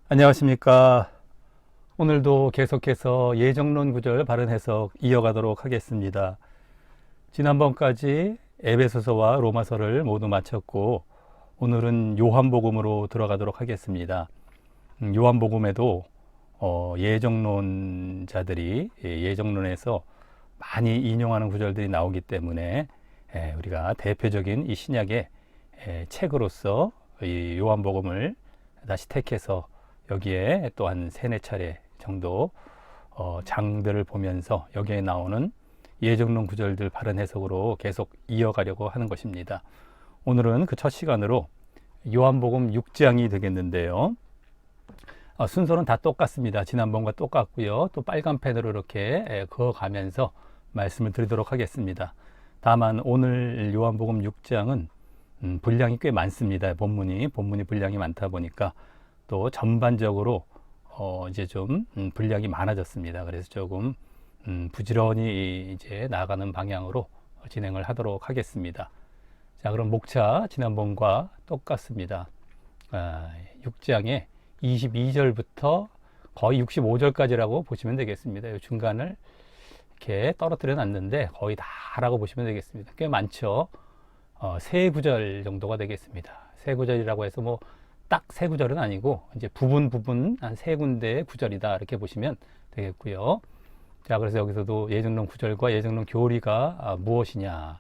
안녕하십니까. 오늘도 계속해서 예정론 구절 바른 해석 이어가도록 하겠습니다. 지난번까지 에베소서와 로마서를 모두 마쳤고 오늘은 요한복음으로 들어가도록 하겠습니다. 요한복음에도 예정론자들이 예정론에서 많이 인용하는 구절들이 나오기 때문에 우리가 대표적인 이 신약의 책으로서 이 요한복음을 다시 택해서 여기에 또 한 세네 차례 정도 장들을 보면서 여기에 나오는 예정론 구절들 바른 해석으로 계속 이어가려고 하는 것입니다. 오늘은 그 첫 시간으로 요한복음 6장이 되겠는데요. 순서는 다 똑같습니다. 지난번과 똑같고요. 또 빨간 펜으로 이렇게 그어가면서 말씀을 드리도록 하겠습니다. 다만 오늘 요한복음 6장은 분량이 꽤 많습니다. 본문이 분량이 많다 보니까 또 전반적으로 이제 좀 분량이 많아졌습니다. 그래서 조금 부지런히 이제 나아가는 방향으로 진행을 하도록 하겠습니다. 자, 그럼 목차 지난번과 똑같습니다. 6장의 22절부터 거의 65절까지라고 보시면 되겠습니다. 이 중간을 이렇게 떨어뜨려 놨는데 거의 다라고 보시면 되겠습니다. 꽤 많죠. 세 구절 정도가 되겠습니다. 세 구절이라고 해서 뭐 딱 세 구절은 아니고 이제 부분 한 세 군데의 구절이다 이렇게 보시면 되겠고요. 자, 그래서 여기서도 예정론 구절과 예정론 교리가 무엇이냐,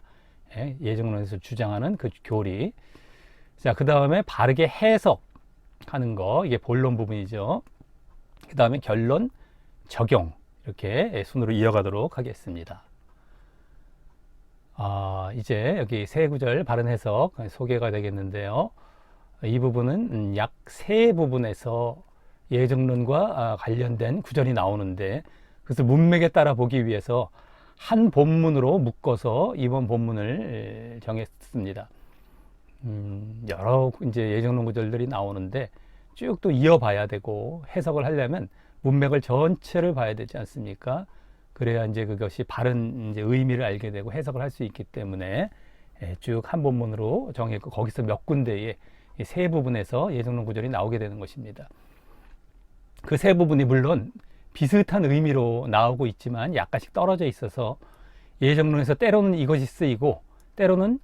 예정론에서 주장하는 그 교리. 자, 그 다음에 바르게 해석하는 거, 이게 본론 부분이죠. 그 다음에 결론, 적용, 이렇게 순으로 이어가도록 하겠습니다. 이제 여기 세 구절 바른 해석 소개가 되겠는데요. 이 부분은 약 세 부분에서 예정론과 관련된 구절이 나오는데, 그래서 문맥에 따라 보기 위해서 한 본문으로 묶어서 이번 본문을 정했습니다. 여러 이제 예정론 구절들이 나오는데 쭉 또 이어봐야 되고 해석을 하려면 문맥을 전체를 봐야 되지 않습니까? 그래야 이제 그것이 바른 이제 의미를 알게 되고 해석을 할 수 있기 때문에 쭉 한 본문으로 정했고, 거기서 몇 군데의 세 부분에서 예정론 구절이 나오게 되는 것입니다. 그 세 부분이 물론 비슷한 의미로 나오고 있지만 약간씩 떨어져 있어서 예정론에서 때로는 이것이 쓰이고 때로는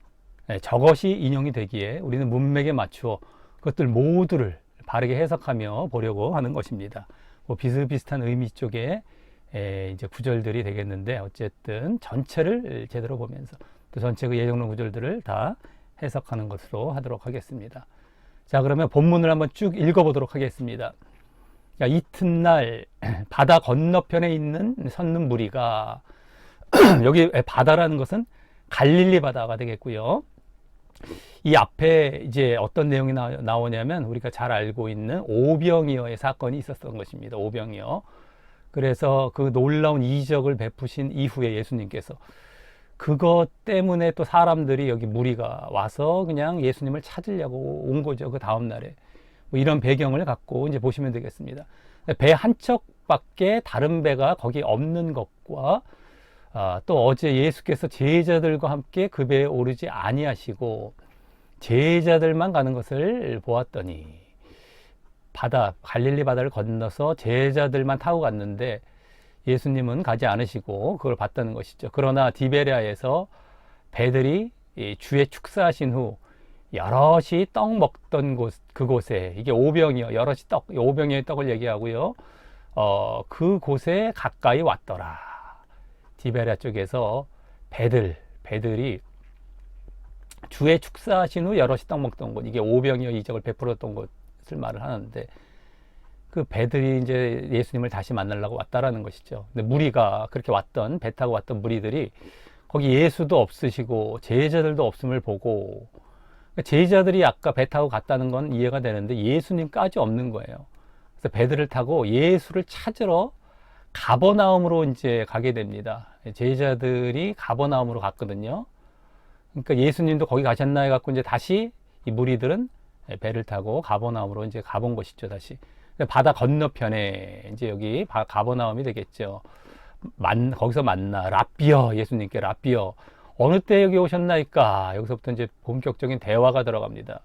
저것이 인용이 되기에 우리는 문맥에 맞추어 그것들 모두를 바르게 해석하며 보려고 하는 것입니다. 뭐 비슷비슷한 의미 쪽에 이제 구절들이 되겠는데, 어쨌든 전체를 제대로 보면서 또 전체 그 예정론 구절들을 다 해석하는 것으로 하도록 하겠습니다. 자, 그러면 본문을 한번 쭉 읽어보도록 하겠습니다. 자, 이튿날 바다 건너편에 있는 섰는 무리가 여기 바다라는 것은 갈릴리 바다가 되겠고요. 이 앞에 이제 어떤 내용이 나오냐면 우리가 잘 알고 있는 오병이어의 사건이 있었던 것입니다. 오병이어. 그래서 그 놀라운 이적을 베푸신 이후에 예수님께서 그것 때문에 또 사람들이 여기 무리가 와서 그냥 예수님을 찾으려고 온 거죠. 그 다음 날에. 뭐 이런 배경을 갖고 이제 보시면 되겠습니다. 배 한 척밖에 다른 배가 거기 없는 것과 또 어제 예수께서 제자들과 함께 그 배에 오르지 아니하시고 제자들만 가는 것을 보았더니, 갈릴리 바다를 건너서 제자들만 타고 갔는데 예수님은 가지 않으시고 그걸 봤다는 것이죠. 그러나 디베랴에서 배들이 주의 축사하신 후 여럿이 떡 먹던 그곳에, 이게 오병이어, 여럿이 오병이어의 떡을 얘기하고요. 그곳에 가까이 왔더라. 디베랴 쪽에서 배들이 주의 축사하신 후 여럿이 떡 먹던 곳, 이게 오병이어 이적을 베풀었던 곳을 말을 하는데, 그 배들이 이제 예수님을 다시 만나려고 왔다라는 것이죠. 근데 무리가 그렇게 배 타고 왔던 무리들이 거기 예수도 없으시고 제자들도 없음을 보고, 제자들이 아까 배 타고 갔다는 건 이해가 되는데 예수님까지 없는 거예요. 그래서 배들을 타고 예수를 찾으러 가버나움으로 이제 가게 됩니다. 제자들이 가버나움으로 갔거든요. 그러니까 예수님도 거기 가셨나 해갖고 이제 다시 이 무리들은 배를 타고 가버나움으로 이제 가본 것이죠, 다시. 바다 건너편에 이제 여기 가버나움이 되겠죠. 거기서 만나 랍비어, 예수님께 랍비어, 어느 때 여기 오셨나이까? 여기서부터 이제 본격적인 대화가 들어갑니다.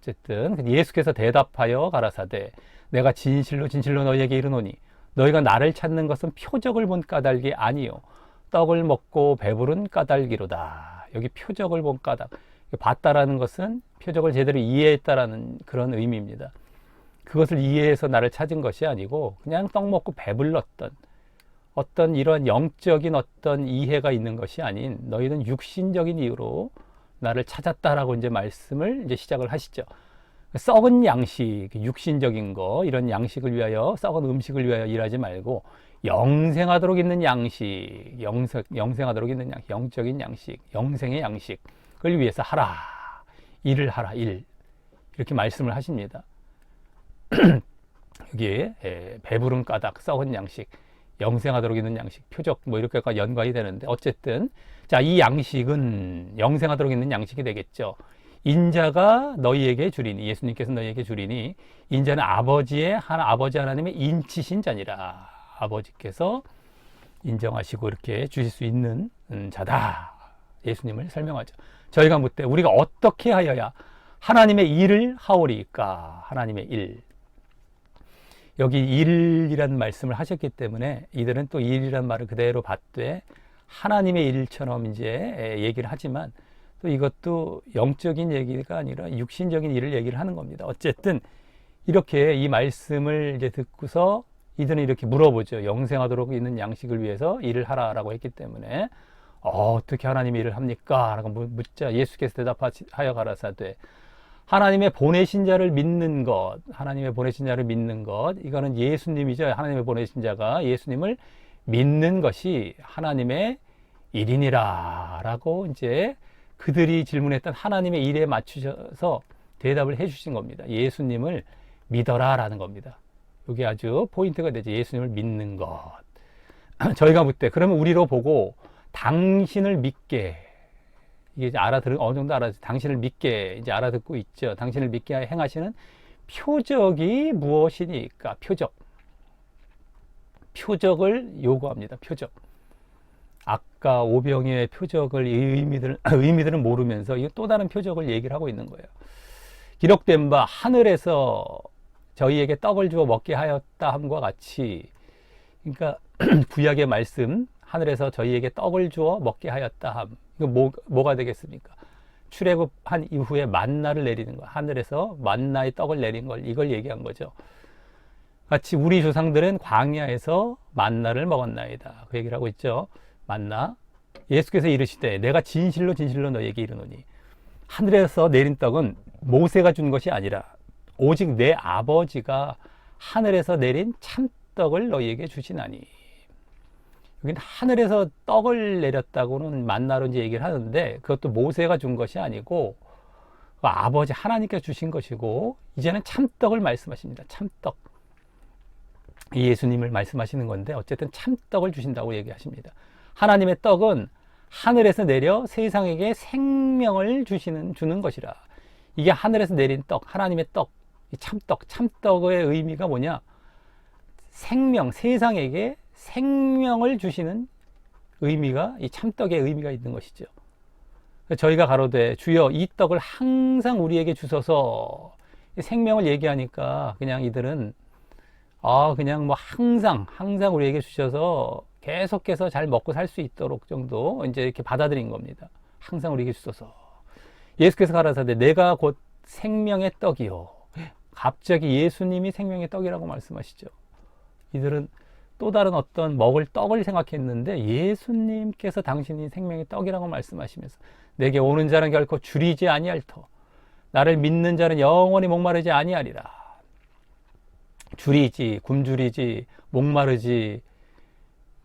어쨌든 예수께서 대답하여 가라사대 내가 진실로 진실로 너희에게 이르노니 너희가 나를 찾는 것은 표적을 본 까닭이 아니요 떡을 먹고 배부른 까닭이로다. 여기 표적을 본 까닭, 봤다라는 것은 표적을 제대로 이해했다라는 그런 의미입니다. 그것을 이해해서 나를 찾은 것이 아니고 그냥 떡 먹고 배불렀던 어떤 이런 영적인 어떤 이해가 있는 것이 아닌 너희는 육신적인 이유로 나를 찾았다라고 이제 말씀을 이제 시작을 하시죠. 썩은 양식, 육신적인 거, 이런 양식을 위하여, 썩은 음식을 위하여 일하지 말고 영생하도록 있는 양식, 영생하도록 있는 양식, 영적인 양식, 영생의 양식을 위해서 하라. 일을 하라, 일. 이렇게 말씀을 하십니다. 여기에 배부른 까닭, 썩은 양식, 영생하도록 있는 양식, 표적 뭐 이렇게가 연관이 되는데 어쨌든 자, 이 양식은 영생하도록 있는 양식이 되겠죠. 인자가 너희에게 주리니, 예수님께서 너희에게 주리니 인자는 아버지 하나님의 인치신 자니라. 아버지께서 인정하시고 이렇게 주실 수 있는 자다. 예수님을 설명하죠. 저희가 묻되 우리가 어떻게 하여야 하나님의 일을 하오리까? 하나님의 일. 여기 일이란 말씀을 하셨기 때문에 이들은 또 일이란 말을 그대로 받되 하나님의 일처럼 이제 얘기를 하지만 또 이것도 영적인 얘기가 아니라 육신적인 일을 얘기를 하는 겁니다. 어쨌든 이렇게 이 말씀을 이제 듣고서 이들은 이렇게 물어보죠. 영생하도록 있는 양식을 위해서 일을 하라라고 했기 때문에 어떻게 하나님의 일을 합니까? 라고 묻자 예수께서 대답하여 가라사대 하나님의 보내신 자를 믿는 것, 하나님의 보내신 자를 믿는 것, 이거는 예수님이죠. 하나님의 보내신 자가 예수님을 믿는 것이 하나님의 일이니라 라고 이제 그들이 질문했던 하나님의 일에 맞추셔서 대답을 해주신 겁니다. 예수님을 믿어라 라는 겁니다. 이게 아주 포인트가 되죠. 예수님을 믿는 것. 저희가 묻되 그러면 우리로 보고 당신을 믿게, 이게 이제 어느 정도 당신을 믿게 이제 알아듣고 있죠. 당신을 믿게 행하시는 표적이 무엇이니까? 표적을 요구합니다. 표적. 아까 오병이의 표적을 의미들은 모르면서 이 또 다른 표적을 얘기를 하고 있는 거예요. 기록된 바 하늘에서 저희에게 떡을 주어 먹게 하였다 함과 같이, 그러니까 구약의 말씀, 하늘에서 저희에게 떡을 주어 먹게 하였다 함. 이거 뭐가 되겠습니까? 출애굽한 이후에 만나를 내리는 거, 하늘에서 만나의 떡을 내린 걸, 이걸 얘기한 거죠. 같이 우리 조상들은 광야에서 만나를 먹었나이다. 그 얘기를 하고 있죠. 만나. 예수께서 이르시되 내가 진실로 진실로 너희에게 이르노니 하늘에서 내린 떡은 모세가 준 것이 아니라 오직 내 아버지가 하늘에서 내린 참떡을 너희에게 주시나니. 여기는 하늘에서 떡을 내렸다고는 만나로 이제 얘기를 하는데 그것도 모세가 준 것이 아니고 아버지 하나님께서 주신 것이고 이제는 참떡을 말씀하십니다. 참떡. 예수님을 말씀하시는 건데 어쨌든 참떡을 주신다고 얘기하십니다. 하나님의 떡은 하늘에서 내려 세상에게 생명을 주는 것이라. 이게 하늘에서 내린 떡, 하나님의 떡, 이 참떡의 의미가 뭐냐? 생명, 세상에게 생명을 주시는 의미가, 이 참떡의 의미가 있는 것이죠. 저희가 가로되 주여 이 떡을 항상 우리에게 주소서. 생명을 얘기하니까 그냥 이들은 그냥 뭐 항상 우리에게 주셔서 계속해서 잘 먹고 살 수 있도록 정도 이제 이렇게 받아들인 겁니다. 항상 우리에게 주소서. 예수께서 가라사대 내가 곧 생명의 떡이요. 갑자기 예수님이 생명의 떡이라고 말씀하시죠. 이들은 또 다른 어떤 먹을 떡을 생각했는데 예수님께서 당신이 생명의 떡이라고 말씀하시면서 내게 오는 자는 결코 줄이지 아니할 터. 나를 믿는 자는 영원히 목마르지 아니하리라. 줄이지, 굶주리지, 목마르지.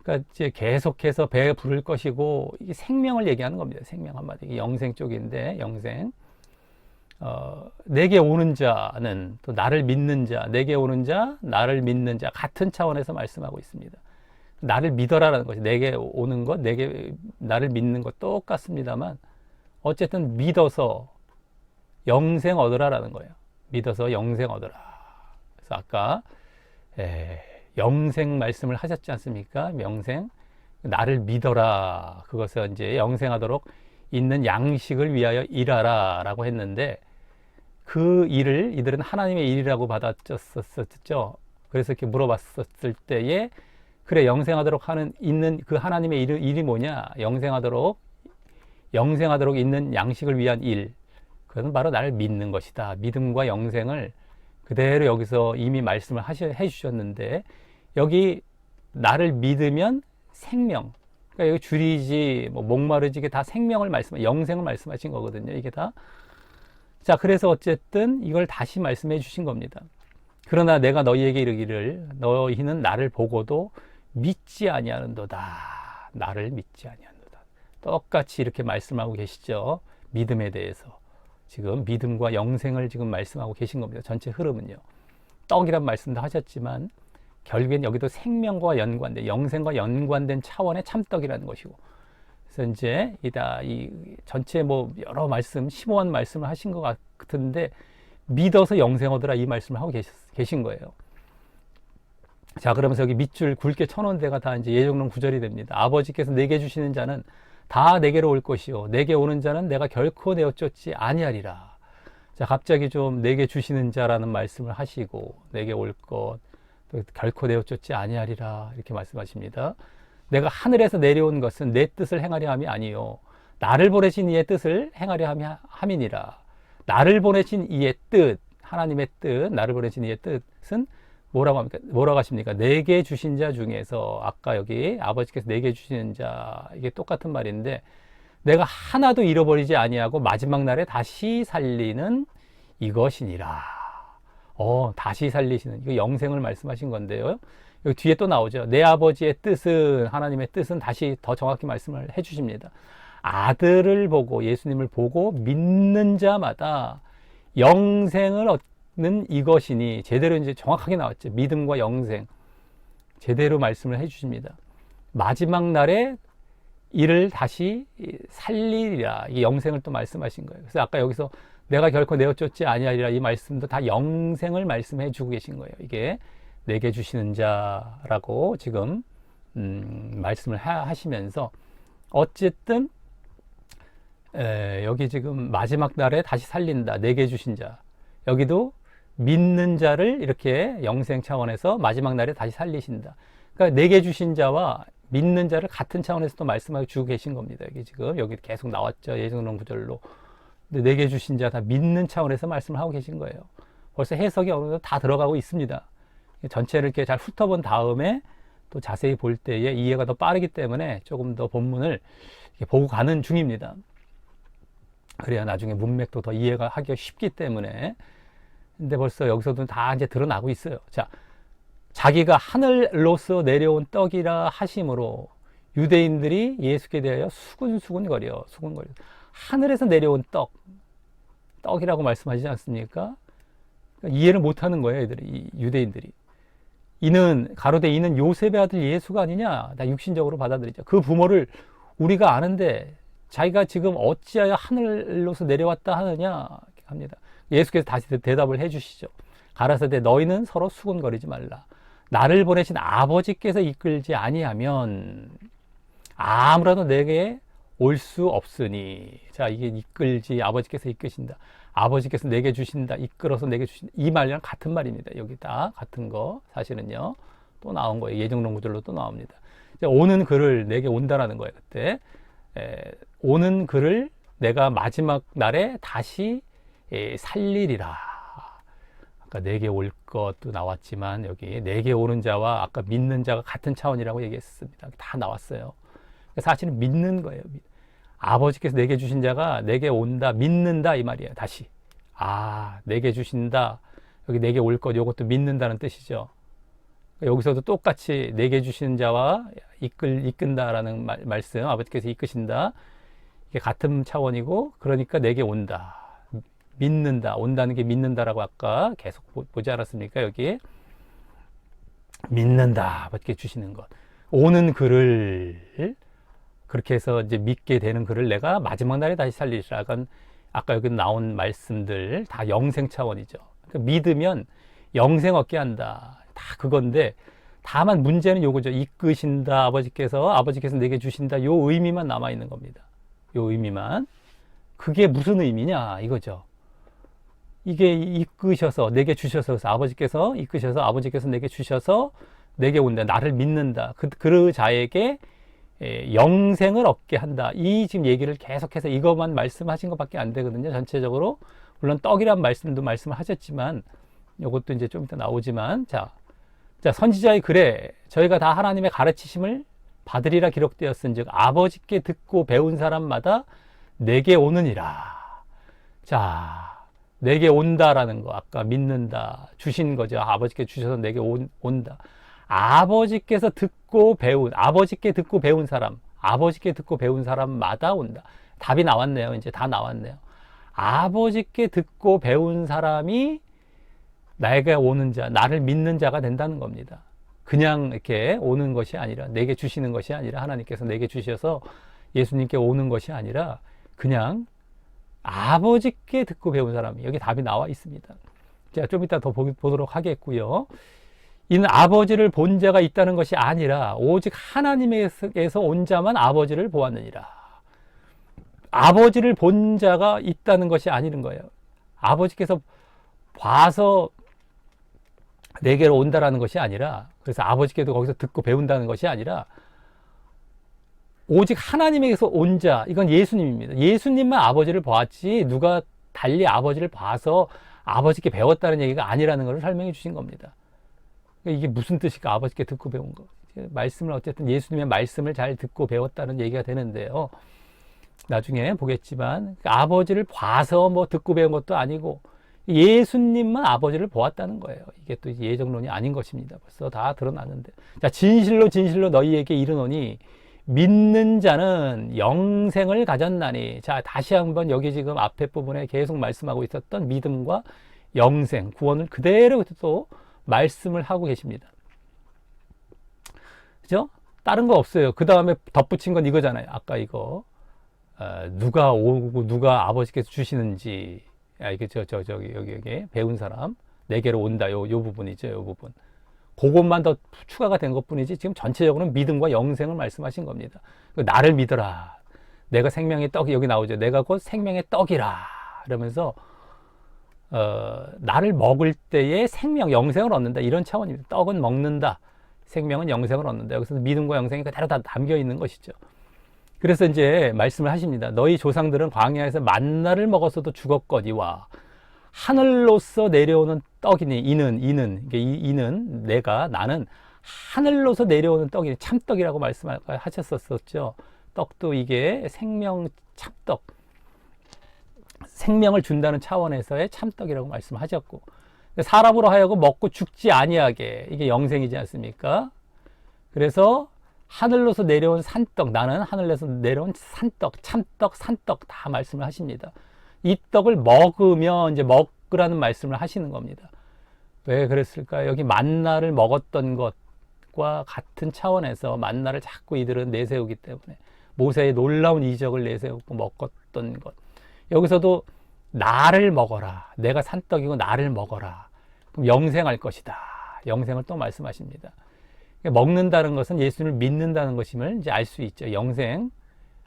그러니까 이제 계속해서 배에 부를 것이고 이게 생명을 얘기하는 겁니다. 생명 한마디. 이게 영생 쪽인데 영생. 내게 오는 자는 또 나를 믿는 자, 내게 오는 자, 나를 믿는 자 같은 차원에서 말씀하고 있습니다. 나를 믿어라라는 것이 내게 오는 것, 나를 믿는 것 똑같습니다만 어쨌든 믿어서 영생 얻으라라는 거예요. 믿어서 영생 얻으라. 그래서 아까 영생 말씀을 하셨지 않습니까? 영생, 나를 믿어라. 그것을 이제 영생하도록 있는 양식을 위하여 일하라 라고 했는데 그 일을 이들은 하나님의 일이라고 받아쳤었죠. 그래서 이렇게 물어봤었을 때에 그래 영생하도록 하는 있는 그 하나님의 일이 뭐냐? 영생하도록 있는 양식을 위한 일. 그것은 바로 나를 믿는 것이다. 믿음과 영생을 그대로 여기서 이미 말씀을 해 주셨는데 여기 나를 믿으면 생명. 그러니까 여기 줄이지 뭐 목마르지 이게 다 생명을 영생을 말씀하신 거거든요. 이게 다. 자, 그래서 어쨌든 이걸 다시 말씀해 주신 겁니다. 그러나 내가 너희에게 이르기를 너희는 나를 보고도 믿지 아니하는도다. 나를 믿지 아니하는도다. 똑같이 이렇게 말씀하고 계시죠. 믿음에 대해서. 지금 믿음과 영생을 지금 말씀하고 계신 겁니다. 전체 흐름은요. 떡이란 말씀도 하셨지만 결국엔 여기도 생명과 연관된 영생과 연관된 차원의 참떡이라는 것이고 그래서 이제 이 전체 뭐 여러 말씀 15원 말씀을 하신 것 같은데 믿어서 영생 얻으라 이 말씀을 하고 계신 거예요. 자, 그러면서 여기 밑줄 굵게 쳐놓은 데가 다 이제 예정론 구절이 됩니다. 아버지께서 내게 주시는 자는 다 내게로 올 것이요 내게 오는 자는 내가 결코 내어 쫓지 아니하리라. 자, 갑자기 좀 내게 주시는 자라는 말씀을 하시고 내게 올 것 결코 내어 쫓지 아니하리라 이렇게 말씀하십니다. 내가 하늘에서 내려온 것은 내 뜻을 행하려 함이 아니요 나를 보내신 이의 뜻을 행하려 함이니라. 나를 보내신 이의 뜻, 하나님의 뜻, 나를 보내신 이의 뜻은 뭐라고 하십니까? 내게 주신 자 중에서 아까 여기 아버지께서 내게 주시는 자 이게 똑같은 말인데 내가 하나도 잃어버리지 아니하고 마지막 날에 다시 살리는 이것이니라. 다시 살리시는 이거 영생을 말씀하신 건데요. 여기 뒤에 또 나오죠. 내 아버지의 뜻은 하나님의 뜻은 다시 더 정확히 말씀을 해 주십니다. 아들을 보고 예수님을 보고 믿는 자마다 영생을 얻는 이것이니 제대로 이제 정확하게 나왔죠. 믿음과 영생 제대로 말씀을 해 주십니다. 마지막 날에 이를 다시 살리리라. 이 영생을 또 말씀하신 거예요. 그래서 아까 여기서 내가 결코 내어 쫓지 아니하리라 이 말씀도 다 영생을 말씀해 주고 계신 거예요. 이게 내게 주시는 자라고 지금 말씀을 하시면서 어쨌든 여기 지금 마지막 날에 다시 살린다. 내게 주신 자. 여기도 믿는 자를 이렇게 영생 차원에서 마지막 날에 다시 살리신다. 그러니까 내게 주신 자와 믿는 자를 같은 차원에서 또 말씀하고 주고 계신 겁니다. 여기 지금 여기 계속 나왔죠. 예정론 구절로. 근데 내게 주신 자 다 믿는 차원에서 말씀을 하고 계신 거예요. 벌써 해석이 어느 정도 다 들어가고 있습니다. 전체를 이렇게 잘 훑어본 다음에 또 자세히 볼 때에 이해가 더 빠르기 때문에 조금 더 본문을 보고 가는 중입니다. 그래야 나중에 문맥도 더 이해가 하기가 쉽기 때문에. 근데 벌써 여기서도 다 이제 드러나고 있어요. 자, 자기가 하늘로서 내려온 떡이라 하심으로 유대인들이 예수께 대하여 수군거려. 하늘에서 내려온 떡이라고 말씀하시지 않습니까? 그러니까 이해를 못하는 거예요, 유대인들이. 이는 가로되 이는 요셉의 아들 예수가 아니냐? 다 육신적으로 받아들이죠. 그 부모를 우리가 아는데 자기가 지금 어찌하여 하늘로서 내려왔다 하느냐 합니다. 예수께서 다시 대답을 해주시죠. 가라사대 너희는 서로 수군거리지 말라. 나를 보내신 아버지께서 이끌지 아니하면 아무라도 내게 올 수 없으니. 자, 이게 이끌지 아버지께서 이끄신다. 아버지께서 내게 주신다. 이끌어서 내게 주신다. 이 말이랑 같은 말입니다. 여기 다 같은 거 사실은요. 또 나온 거예요. 예정론 구절로 또 나옵니다. 오는 그를 내게 온다라는 거예요. 그때 오는 그를 내가 마지막 날에 다시 살리리라. 아까 내게 올 것도 나왔지만 여기 내게 오는 자와 아까 믿는 자가 같은 차원이라고 얘기했습니다. 다 나왔어요. 사실은 믿는 거예요. 아버지께서 내게 주신 자가 내게 온다, 믿는다 이 말이에요. 다시 내게 주신다, 여기 내게 올 것, 이것도 믿는다는 뜻이죠. 여기서도 똑같이 내게 주시는 자와 이끈다라는 말씀, 아버지께서 이끄신다, 이게 같은 차원이고, 그러니까 내게 온다, 믿는다, 온다는 게 믿는다라고 아까 계속 보지 않았습니까? 여기 믿는다, 아버지께서 주시는 것, 오는 그를 그렇게 해서 이제 믿게 되는 그를 내가 마지막 날에 다시 살리시라. 아까 여기 나온 말씀들 다 영생 차원이죠. 그러니까 믿으면 영생 얻게 한다. 다 그건데 다만 문제는 요거죠. 이끄신다. 아버지께서 내게 주신다. 요 의미만 남아 있는 겁니다. 요 의미만. 그게 무슨 의미냐 이거죠. 이게 이끄셔서 내게 주셔서, 그래서 아버지께서 이끄셔서 아버지께서 내게 주셔서 내게 온다. 나를 믿는다. 그 자에게 영생을 얻게 한다. 이 지금 얘기를 계속해서 이것만 말씀하신 것밖에 안 되거든요. 전체적으로. 물론 떡이란 말씀도 말씀을 하셨지만 이것도 이제 좀 이따 나오지만 자, 선지자의 글에 저희가 다 하나님의 가르치심을 받으리라 기록되었은즉 아버지께 듣고 배운 사람마다 내게 오느니라. 자, 내게 온다라는 거 아까 믿는다 주신 거죠. 아버지께 주셔서 내게 온다. 아버지께서 듣고 배운, 아버지께 듣고 배운 사람, 아버지께 듣고 배운 사람마다 온다. 답이 나왔네요. 이제 다 나왔네요. 아버지께 듣고 배운 사람이 나에게 오는 자, 나를 믿는 자가 된다는 겁니다. 그냥 이렇게 오는 것이 아니라, 내게 주시는 것이 아니라, 하나님께서 내게 주셔서 예수님께 오는 것이 아니라 그냥 아버지께 듣고 배운 사람이, 여기 답이 나와 있습니다. 자, 좀 이따 더 보도록 하겠고요. 이는 아버지를 본 자가 있다는 것이 아니라 오직 하나님에게서 온 자만 아버지를 보았느니라. 아버지를 본 자가 있다는 것이 아니는 거예요. 아버지께서 봐서 내게로 온다라는 것이 아니라, 그래서 아버지께도 거기서 듣고 배운다는 것이 아니라 오직 하나님에게서 온 자, 이건 예수님입니다. 예수님만 아버지를 보았지 누가 달리 아버지를 봐서 아버지께 배웠다는 얘기가 아니라는 것을 설명해 주신 겁니다. 이게 무슨 뜻일까? 아버지께 듣고 배운 거. 말씀을 어쨌든 예수님의 말씀을 잘 듣고 배웠다는 얘기가 되는데요. 나중에 보겠지만 아버지를 봐서 뭐 듣고 배운 것도 아니고 예수님만 아버지를 보았다는 거예요. 이게 또 예정론이 아닌 것입니다. 벌써 다 드러났는데. 자, 진실로 진실로 너희에게 이르노니 믿는 자는 영생을 가졌나니. 자, 다시 한번 여기 지금 앞에 부분에 계속 말씀하고 있었던 믿음과 영생, 구원을 그대로 또 말씀을 하고 계십니다. 그죠? 다른 거 없어요. 그 다음에 덧붙인 건 이거잖아요. 아까 이거. 누가 오고 누가 아버지께서 주시는지. 이게 여기 배운 사람. 내게로 온다. 요 부분이죠. 요 부분. 그것만 더 추가가 된 것 뿐이지 지금 전체적으로는 믿음과 영생을 말씀하신 겁니다. 나를 믿어라. 내가 생명의 떡이 여기 나오죠. 내가 곧 생명의 떡이라. 이러면서 나를 먹을 때에 생명, 영생을 얻는다. 이런 차원입니다. 떡은 먹는다. 생명은 영생을 얻는다. 여기서 믿음과 영생이 그대로 다 담겨 있는 것이죠. 그래서 이제 말씀을 하십니다. 너희 조상들은 광야에서 만나를 먹었어도 죽었거니와 하늘로서 내려오는 떡이니 이는 내가 나는 하늘로서 내려오는 떡이니 참떡이라고 말씀하셨었죠. 떡도 이게 생명 참떡, 생명을 준다는 차원에서의 참떡이라고 말씀하셨고, 사람으로 하여금 먹고 죽지 아니하게, 이게 영생이지 않습니까? 그래서 하늘로서 내려온 산떡, 나는 하늘에서 내려온 산떡, 참떡, 산떡 다 말씀을 하십니다. 이 떡을 먹으면 이제 먹으라는 말씀을 하시는 겁니다. 왜 그랬을까요? 여기 만나를 먹었던 것과 같은 차원에서 만나를 자꾸 이들은 내세우기 때문에, 모세의 놀라운 이적을 내세우고 먹었던 것. 여기서도 나를 먹어라. 내가 산떡이고 나를 먹어라. 그럼 영생할 것이다. 영생을 또 말씀하십니다. 먹는다는 것은 예수님을 믿는다는 것임을 이제 알 수 있죠. 영생,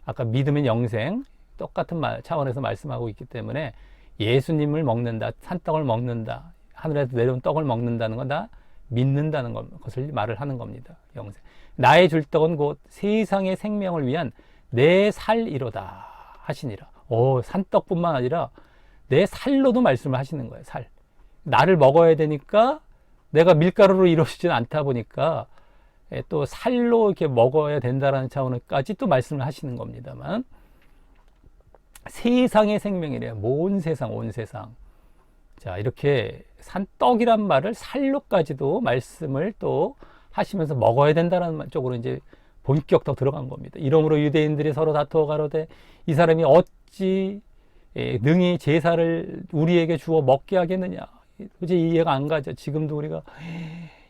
아까 믿으면 영생, 똑같은 차원에서 말씀하고 있기 때문에 예수님을 먹는다, 산떡을 먹는다, 하늘에서 내려온 떡을 먹는다는 건 다 믿는다는 것을 말을 하는 겁니다. 영생. 나의 줄 떡은 곧 세상의 생명을 위한 내 살이로다 하시니라. 산떡뿐만 아니라 내 살로도 말씀을 하시는 거예요. 살. 나를 먹어야 되니까 내가 밀가루로 이루어지진 않다 보니까 또 살로 이렇게 먹어야 된다라는 차원까지 또 말씀을 하시는 겁니다만, 세상의 생명이래요. 온 세상. 자, 이렇게 산떡이란 말을 살로까지도 말씀을 또 하시면서 먹어야 된다는 쪽으로 이제 본격 더 들어간 겁니다. 이러므로 유대인들이 서로 다투어 가로되 이 사람이 어찌 능히 제사를 우리에게 주어 먹게 하겠느냐. 도저히 이해가 안 가죠. 지금도 우리가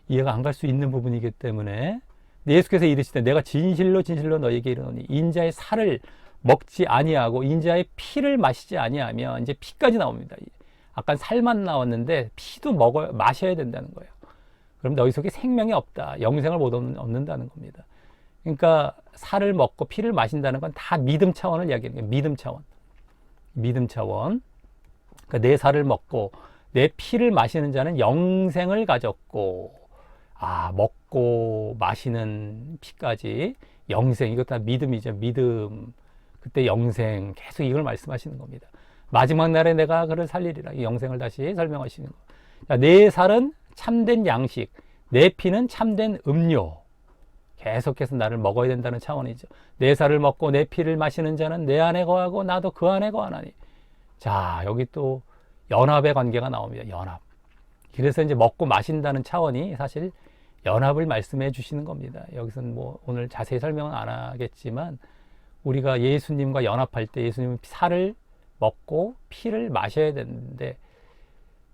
이해가 안 갈 수 있는 부분이기 때문에 예수께서 이르시되 내가 진실로 너희에게 이르노니 인자의 살을 먹지 아니하고 인자의 피를 마시지 아니하면, 이제 피까지 나옵니다. 아까 살만 나왔는데 피도 마셔야 된다는 거예요. 그럼 너희 속에 생명이 없다. 영생을 못 얻는다는 겁니다. 그러니까 살을 먹고 피를 마신다는 건 다 믿음 차원을 이야기하는 거예요. 믿음 차원. 그러니까 내 살을 먹고 내 피를 마시는 자는 영생을 가졌고, 먹고 마시는 피까지 영생, 이것 다 믿음이죠. 믿음. 그때 영생, 계속 이걸 말씀하시는 겁니다. 마지막 날에 내가 그를 살리리라. 이 영생을 다시 설명하시는 거. 자, 내 살은 참된 양식, 내 피는 참된 음료. 계속해서 나를 먹어야 된다는 차원이죠. 내 살을 먹고 내 피를 마시는 자는 내 안에 거하고 나도 그 안에 거하나니. 자, 여기 또 연합의 관계가 나옵니다. 연합. 그래서 이제 먹고 마신다는 차원이 사실 연합을 말씀해 주시는 겁니다. 여기서는 뭐 오늘 자세히 설명은 안 하겠지만, 우리가 예수님과 연합할 때 예수님은 살을 먹고 피를 마셔야 되는데,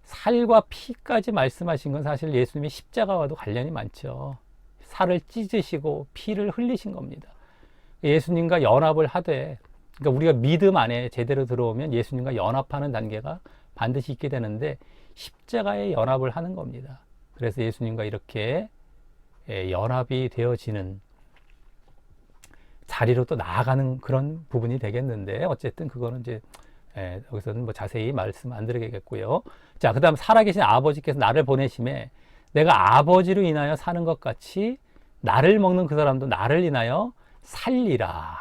살과 피까지 말씀하신 건 사실 예수님의 십자가와도 관련이 많죠. 살을 찢으시고 피를 흘리신 겁니다. 예수님과 연합을 하되, 그러니까 우리가 믿음 안에 제대로 들어오면 예수님과 연합하는 단계가 반드시 있게 되는데, 십자가에 연합을 하는 겁니다. 그래서 예수님과 이렇게 연합이 되어지는 자리로 또 나아가는 그런 부분이 되겠는데, 어쨌든 그거는 이제 여기서는 뭐 자세히 말씀 안 드리겠고요. 자, 그 다음 살아계신 아버지께서 나를 보내심에 내가 아버지로 인하여 사는 것 같이 나를 먹는 그 사람도 나를 인하여 살리라.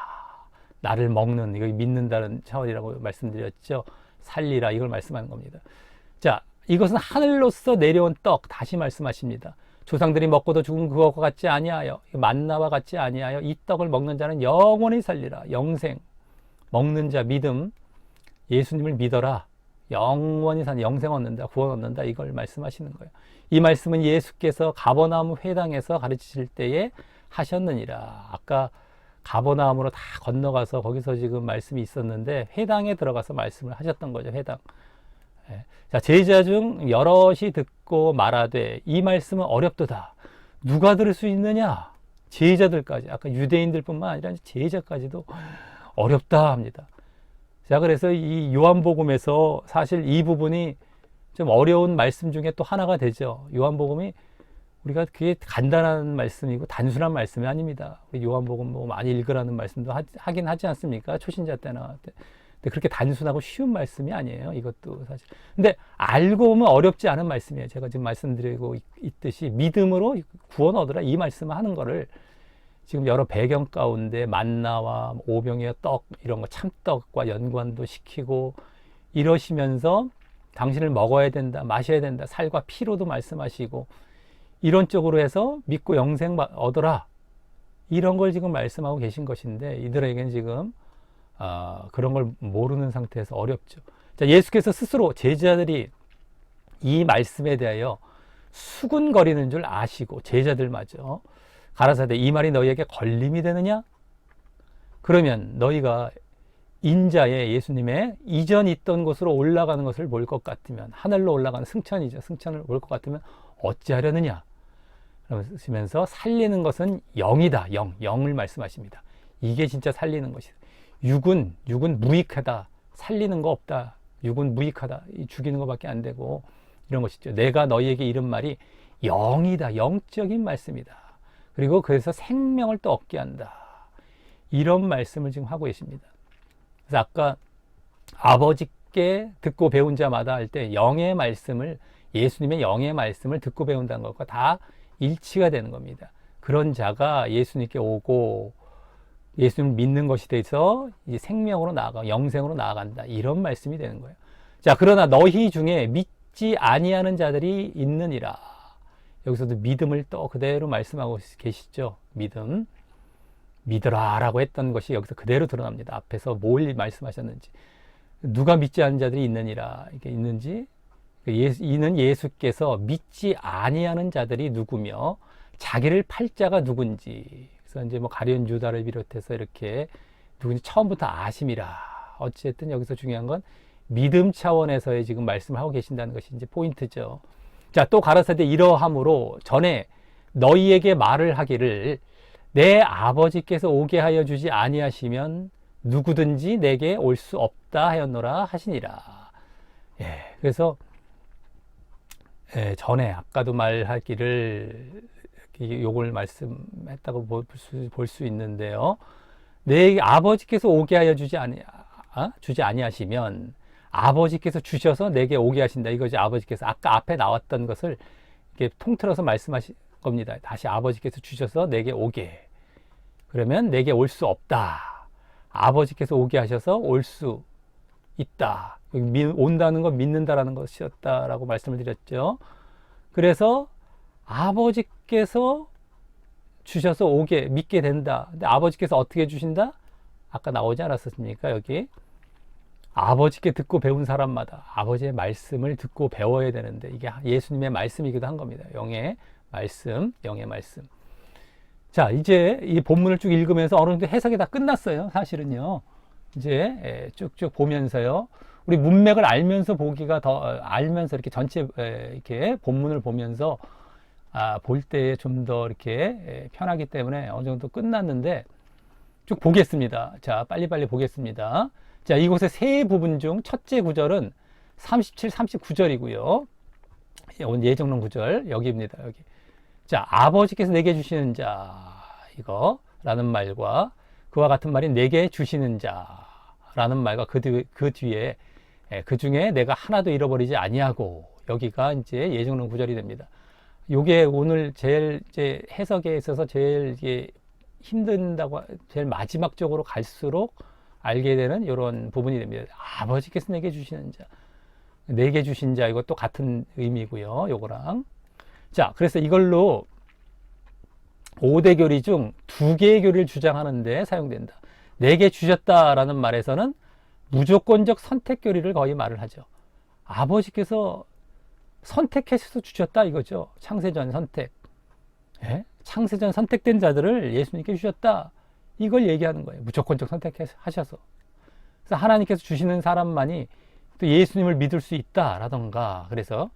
나를 먹는, 이거 믿는다는 차원이라고 말씀드렸죠. 살리라, 이걸 말씀하는 겁니다. 자, 이것은 하늘로서 내려온 떡, 다시 말씀하십니다. 조상들이 먹고도 죽은 그것과 같지 아니하여, 만나와 같지 아니하여 이 떡을 먹는 자는 영원히 살리라. 영생, 먹는 자, 믿음, 예수님을 믿어라. 영원히 산 영생 얻는다, 구원 얻는다, 이걸 말씀하시는 거예요. 이 말씀은 예수께서 가버나움 회당에서 가르치실 때에 하셨느니라. 아까 가버나움으로 다 건너가서 거기서 지금 말씀이 있었는데, 회당에 들어가서 말씀을 하셨던 거죠. 회당. 자, 제자 중 여럿이 듣고 말하되 이 말씀은 어렵도다. 누가 들을 수 있느냐? 제자들까지, 아까 유대인들뿐만 아니라 제자까지도 어렵다 합니다. 자, 그래서 이 요한복음에서 사실 이 부분이 좀 어려운 말씀 중에 또 하나가 되죠. 요한복음이 우리가 그게 간단한 말씀이고 단순한 말씀이 아닙니다. 요한복음 뭐 많이 읽으라는 말씀도 하긴 하지 않습니까? 초신자 때나. 근데 그렇게 단순하고 쉬운 말씀이 아니에요. 이것도 사실. 근데 알고 보면 어렵지 않은 말씀이에요. 제가 지금 말씀드리고 있듯이 믿음으로 구원 얻으라, 이 말씀을 하는 거를 지금 여러 배경 가운데 만나와 오병이어 떡, 이런 거 참떡과 연관도 시키고 이러시면서 당신을 먹어야 된다, 마셔야 된다, 살과 피로도 말씀하시고 이런 쪽으로 해서 믿고 영생 얻어라, 이런 걸 지금 말씀하고 계신 것인데, 이들에게는 지금 그런 걸 모르는 상태에서 어렵죠. 자, 예수께서 스스로 제자들이 이 말씀에 대하여 수군거리는 줄 아시고, 제자들마저 가라사대 이 말이 너희에게 걸림이 되느냐? 그러면 너희가 인자의, 예수님의 이전 있던 곳으로 올라가는 것을 볼 것 같으면, 하늘로 올라가는 승천이죠. 승천을 볼 것 같으면 어찌하려느냐? 그러면서 살리는 것은 영이다. 영을 말씀하십니다. 이게 진짜 살리는 것이다. 육은 무익하다. 살리는 거 없다. 육은 무익하다. 죽이는 것밖에 안 되고, 이런 것이죠. 내가 너희에게 이른 말이 영이다. 영적인 말씀이다. 그리고 그래서 생명을 또 얻게 한다. 이런 말씀을 지금 하고 계십니다. 그래서 아까 아버지께 듣고 배운 자마다 할 때 영의 말씀을, 예수님의 영의 말씀을 듣고 배운다는 것과 다 일치가 되는 겁니다. 그런 자가 예수님께 오고 예수님을 믿는 것이 돼서 이제 생명으로 나아가, 영생으로 나아간다, 이런 말씀이 되는 거예요. 자, 그러나 너희 중에 믿지 아니하는 자들이 있느니라. 여기서도 믿음을 또 그대로 말씀하고 계시죠. 믿으라 라고 했던 것이 여기서 그대로 드러납니다. 앞에서 뭘 말씀하셨는지, 누가 믿지 않는 자들이 있느니라, 이게 있는지, 이는 예수께서 믿지 아니하는 자들이 누구며 자기를 팔 자가 누군지, 그래서 이제 뭐 가룟 유다를 비롯해서 이렇게 누군지 처음부터 아심이라. 어쨌든 여기서 중요한 건 믿음 차원에서의 지금 말씀을 하고 계신다는 것이 이제 포인트죠. 자, 또 가라사대 이러함으로 전에 너희에게 말을 하기를 내 아버지께서 오게 하여 주지 아니하시면 누구든지 내게 올 수 없다 하였노라 하시니라. 그래서 전에 아까도 말하기를 요걸 말씀했다고 볼 수 있는데요. 내 아버지께서 오게 하여 주지 아니하시면, 아버지께서 주셔서 내게 오게 하신다. 이거지. 아버지께서 아까 앞에 나왔던 것을 이렇게 통틀어서 말씀하신 겁니다. 다시 아버지께서 주셔서 내게 오게. 그러면 내게 올 수 없다. 아버지께서 오게 하셔서 올 수 있다. 온다는 건 믿는다라는 것이었다라고 말씀을 드렸죠. 그래서 아버지께서 주셔서 오게, 믿게 된다. 근데 아버지께서 어떻게 주신다? 아까 나오지 않았습니까? 여기. 아버지께 듣고 배운 사람마다 아버지의 말씀을 듣고 배워야 되는데, 이게 예수님의 말씀이기도 한 겁니다. 영의 말씀, 영의 말씀. 자, 이제 이 본문을 쭉 읽으면서 어느 정도 해석이 다 끝났어요. 사실은요. 이제 쭉쭉 보면서요. 우리 문맥을 알면서 보기가 더, 알면서 이렇게 전체 이렇게 본문을 보면서 볼 때에 좀 더 이렇게 편하기 때문에 어느 정도 끝났는데 쭉 보겠습니다. 자, 빨리빨리 보겠습니다. 자, 이곳의 세 부분 중 첫째 구절은 37, 39절이고요. 오늘 예정론 구절 여기입니다. 여기. 자, 아버지께서 내게 주시는 자, 이거라는 말과 그와 같은 말이 내게 주시는 자라는 말과 그 뒤에 그 중에 내가 하나도 잃어버리지 아니하고, 여기가 이제 예정론 구절이 됩니다. 요게 오늘 제일 이제 해석에 있어서 제일 이게 힘든다고, 제일 마지막적으로 갈수록 알게 되는 이런 부분이 됩니다. 아버지께서 내게 주시는 자, 내게 주신 자, 이것도 같은 의미고요. 요거랑. 자, 그래서 이걸로 5대 교리 중 2개의 교리를 주장하는데 사용된다. 내게 주셨다라는 말에서는 무조건적 선택 교리를 거의 말을 하죠. 아버지께서 선택해서 주셨다 이거죠. 창세전 선택. 예? 창세전 선택된 자들을 예수님께 주셨다. 이걸 얘기하는 거예요. 무조건적 선택하셔서. 그래서 하나님께서 주시는 사람만이 또 예수님을 믿을 수 있다라던가. 그래서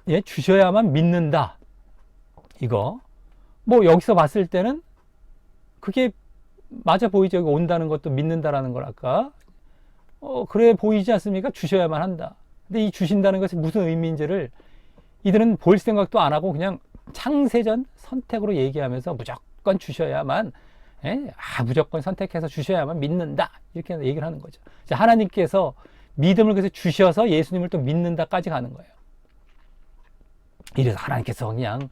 예, 주셔야만 믿는다. 이거. 뭐 여기서 봤을 때는 그게 맞아 보이죠. 여기 온다는 것도 믿는다라는 걸 아까. 그래 보이지 않습니까? 주셔야만 한다. 근데 이 주신다는 것이 무슨 의미인지를 이들은 볼 생각도 안 하고 그냥 창세전 선택으로 얘기하면서 무조건 주셔야만, 예? 무조건 선택해서 주셔야만 믿는다. 이렇게 얘기를 하는 거죠. 자, 하나님께서 믿음을 그래서 주셔서 예수님을 또 믿는다까지 가는 거예요. 이래서 하나님께서 그냥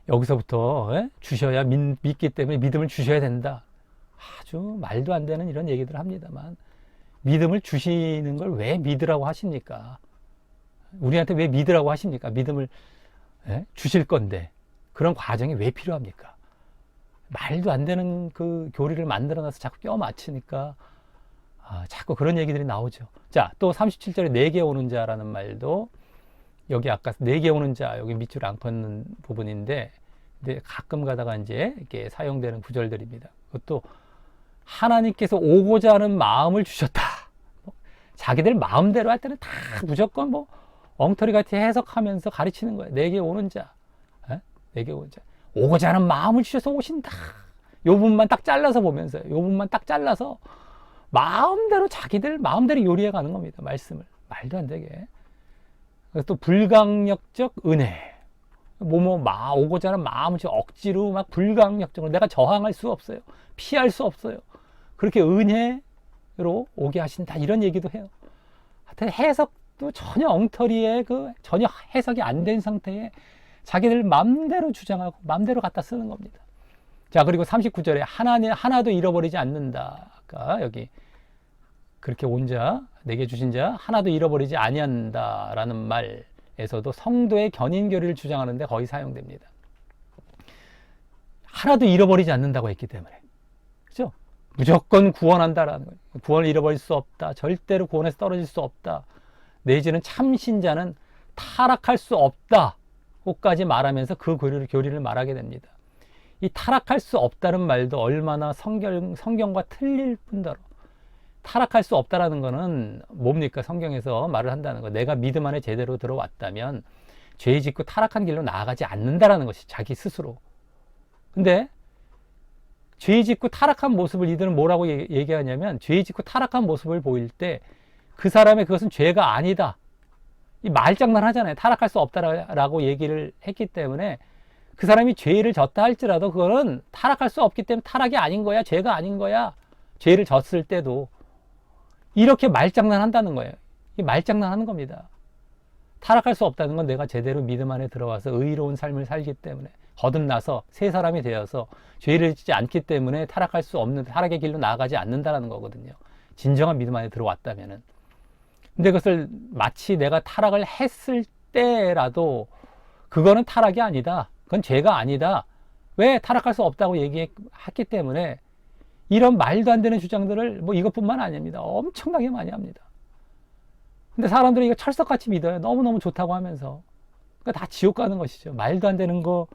여기서부터 주셔야 믿기 때문에 믿음을 주셔야 된다. 아주 말도 안 되는 이런 얘기들을 합니다만, 믿음을 주시는 걸 왜 믿으라고 하십니까? 우리한테 왜 믿으라고 하십니까? 믿음을 주실 건데 그런 과정이 왜 필요합니까? 말도 안 되는 그 교리를 만들어놔서 자꾸 껴 맞추니까 자꾸 그런 얘기들이 나오죠. 자, 또 37절에 내게 오는 자라는 말도, 여기 아까 내게 오는 자, 여기 밑줄 안 걷는 부분인데, 근데 가끔 가다가 이제 이렇게 사용되는 구절들입니다. 그것도 하나님께서 오고자 하는 마음을 주셨다. 자기들 마음대로 할 때는 다 무조건 뭐 엉터리 같이 해석하면서 가르치는 거예요. 내게 오는 자, 내게 오는 자, 오고자 하는 마음을 주셔서 오신다. 요 부분만 딱 잘라서 보면서, 요 부분만 딱 잘라서 마음대로 자기들 마음대로 요리해 가는 겁니다. 말씀을 말도 안 되게. 또 불강력적 은혜, 오고자 하는 마음을 억지로 막 불강력적으로 내가 저항할 수 없어요. 피할 수 없어요. 그렇게 은혜로 오게 하신다. 이런 얘기도 해요. 하여튼 해석도 전혀 엉터리에 전혀 해석이 안 된 상태에 자기들 마음대로 주장하고 마음대로 갖다 쓰는 겁니다. 자, 그리고 39절에 하나도 잃어버리지 않는다. 아까 여기 그렇게 온 자, 내게 주신 자 하나도 잃어버리지 아니한다라는 말에서도 성도의 견인 교리를 주장하는데 거의 사용됩니다. 하나도 잃어버리지 않는다고 했기 때문에. 그죠? 무조건 구원한다라는 거예요. 구원을 잃어버릴 수 없다. 절대로 구원에서 떨어질 수 없다. 내지는 참신자는 타락할 수 없다. 까지 말하면서 그 교리를 말하게 됩니다. 이 타락할 수 없다는 말도 얼마나 성경과 틀릴 뿐더러, 타락할 수 없다라는 거는 뭡니까? 성경에서 말을 한다는 거. 내가 믿음 안에 제대로 들어왔다면 죄 짓고 타락한 길로 나아가지 않는다라는 것이 자기 스스로. 근데 죄 짓고 타락한 모습을 이들은 뭐라고 얘기하냐면, 죄 짓고 타락한 모습을 보일 때 그 사람의 그것은 죄가 아니다. 이 말장난 하잖아요. 타락할 수 없다라고 얘기를 했기 때문에 그 사람이 죄를 졌다 할지라도 그거는 타락할 수 없기 때문에 타락이 아닌 거야. 죄가 아닌 거야. 죄를 졌을 때도. 이렇게 말장난한다는 거예요. 이 말장난하는 겁니다. 타락할 수 없다는 건 내가 제대로 믿음 안에 들어와서 의로운 삶을 살기 때문에, 거듭나서 새 사람이 되어서 죄를 짓지 않기 때문에 타락할 수 없는, 타락의 길로 나아가지 않는다는 거거든요. 진정한 믿음 안에 들어왔다면은. 근데 그것을 마치 내가 타락을 했을 때라도 그거는 타락이 아니다. 그건 죄가 아니다. 왜? 타락할 수 없다고 얘기했기 때문에 이런 말도 안 되는 주장들을 뭐 이것뿐만 아닙니다. 엄청나게 많이 합니다. 근데 사람들은 이거 철석같이 믿어요. 너무너무 좋다고 하면서. 그러니까 다 지옥 가는 것이죠. 말도 안 되는 거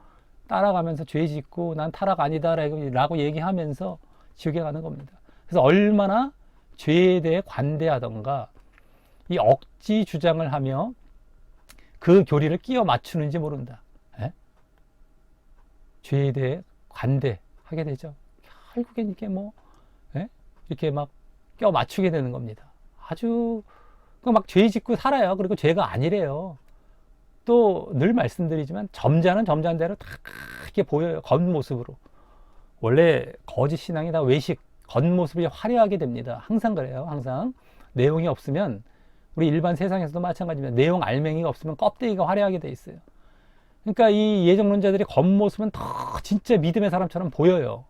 따라가면서 죄 짓고 난 타락 아니다라고 얘기하면서 지옥에 가는 겁니다. 그래서 얼마나 죄에 대해 관대하던가 이 억지 주장을 하며 그 교리를 끼워 맞추는지 모른다. 에? 죄에 대해 관대하게 되죠. 결국엔 이게 뭐 이렇게 막 껴 맞추게 되는 겁니다. 아주 막 죄 짓고 살아요. 그리고 죄가 아니래요. 또 늘 말씀드리지만 점잖은 점잖대로 다 이렇게 보여요. 겉모습으로. 원래 거짓 신앙이 다 외식, 겉모습이 화려하게 됩니다. 항상 그래요. 항상 내용이 없으면, 우리 일반 세상에서도 마찬가지입니다. 내용 알맹이가 없으면 껍데기가 화려하게 돼 있어요. 그러니까 이 예정론자들의 겉모습은 더 진짜 믿음의 사람처럼 보여요.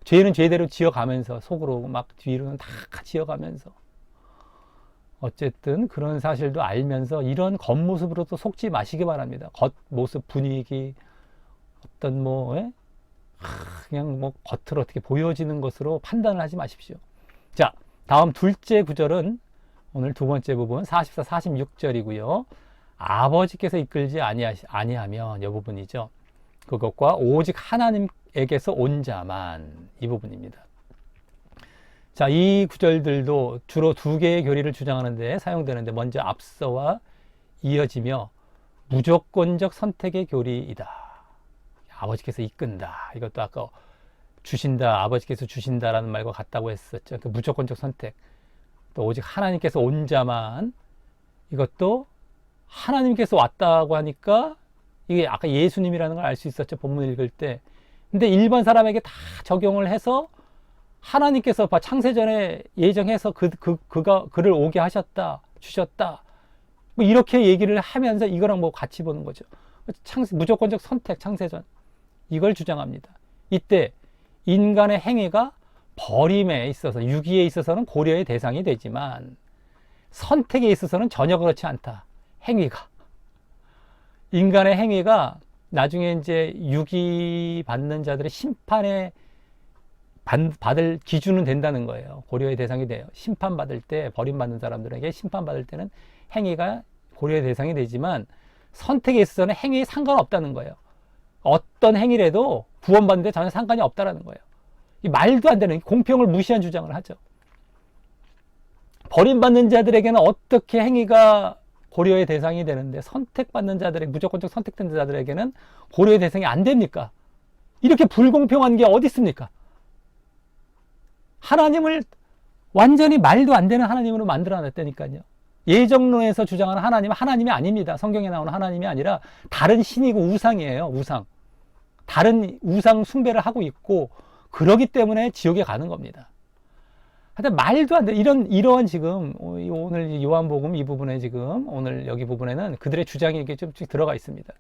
죄는 죄대로 지어가면서, 속으로 막 뒤로는 다 지어가면서. 어쨌든 그런 사실도 알면서 이런 겉모습으로도 속지 마시기 바랍니다. 겉모습, 분위기, 어떤 그냥 겉으로 어떻게 보여지는 것으로 판단을 하지 마십시오. 자, 다음 둘째 구절은 오늘 두 번째 부분 44, 46절이고요. 아버지께서 이끌지 아니하면, 이 부분이죠. 그것과 오직 하나님에게서 온 자만, 이 부분입니다. 자, 이 구절들도 주로 두 개의 교리를 주장하는데 사용되는데, 먼저 앞서와 이어지며 무조건적 선택의 교리이다. 아버지께서 이끈다. 이것도 아까 주신다, 아버지께서 주신다라는 말과 같다고 했었죠. 그 무조건적 선택. 또 오직 하나님께서 온 자만, 이것도 하나님께서 왔다고 하니까 이게 아까 예수님이라는 걸 알 수 있었죠. 본문 읽을 때. 근데 일반 사람에게 다 적용을 해서 하나님께서 창세전에 예정해서 그를 오게 하셨다, 주셨다, 뭐 이렇게 얘기를 하면서 이거랑 뭐 같이 보는 거죠. 무조건적 선택, 창세전, 이걸 주장합니다. 이때 인간의 행위가 버림에 있어서, 유기에 있어서는 고려의 대상이 되지만 선택에 있어서는 전혀 그렇지 않다. 행위가, 인간의 행위가 나중에 이제 유기 받는 자들의 심판에 받을 기준은 된다는 거예요. 고려의 대상이 돼요. 심판받을 때, 버림받는 사람들에게 심판받을 때는 행위가 고려의 대상이 되지만 선택에 있어서는 행위에 상관없다는 거예요. 어떤 행위라도 구원받는데 전혀 상관이 없다는 거예요. 이 말도 안 되는, 공평을 무시한 주장을 하죠. 버림받는 자들에게는 어떻게 행위가 고려의 대상이 되는데 선택받는 자들의, 무조건적 선택된 자들에게는 고려의 대상이 안 됩니까? 이렇게 불공평한 게 어디 있습니까? 하나님을 완전히 말도 안 되는 하나님으로 만들어놨다니까요. 예정론에서 주장하는 하나님은 하나님이 아닙니다. 성경에 나오는 하나님이 아니라 다른 신이고 우상이에요. 우상. 다른 우상 숭배를 하고 있고, 그러기 때문에 지옥에 가는 겁니다. 하여튼 말도 안 돼. 이러한 지금 오늘 요한복음 이 부분에, 지금 오늘 여기 부분에는 그들의 주장이 이게 좀 들어가 있습니다.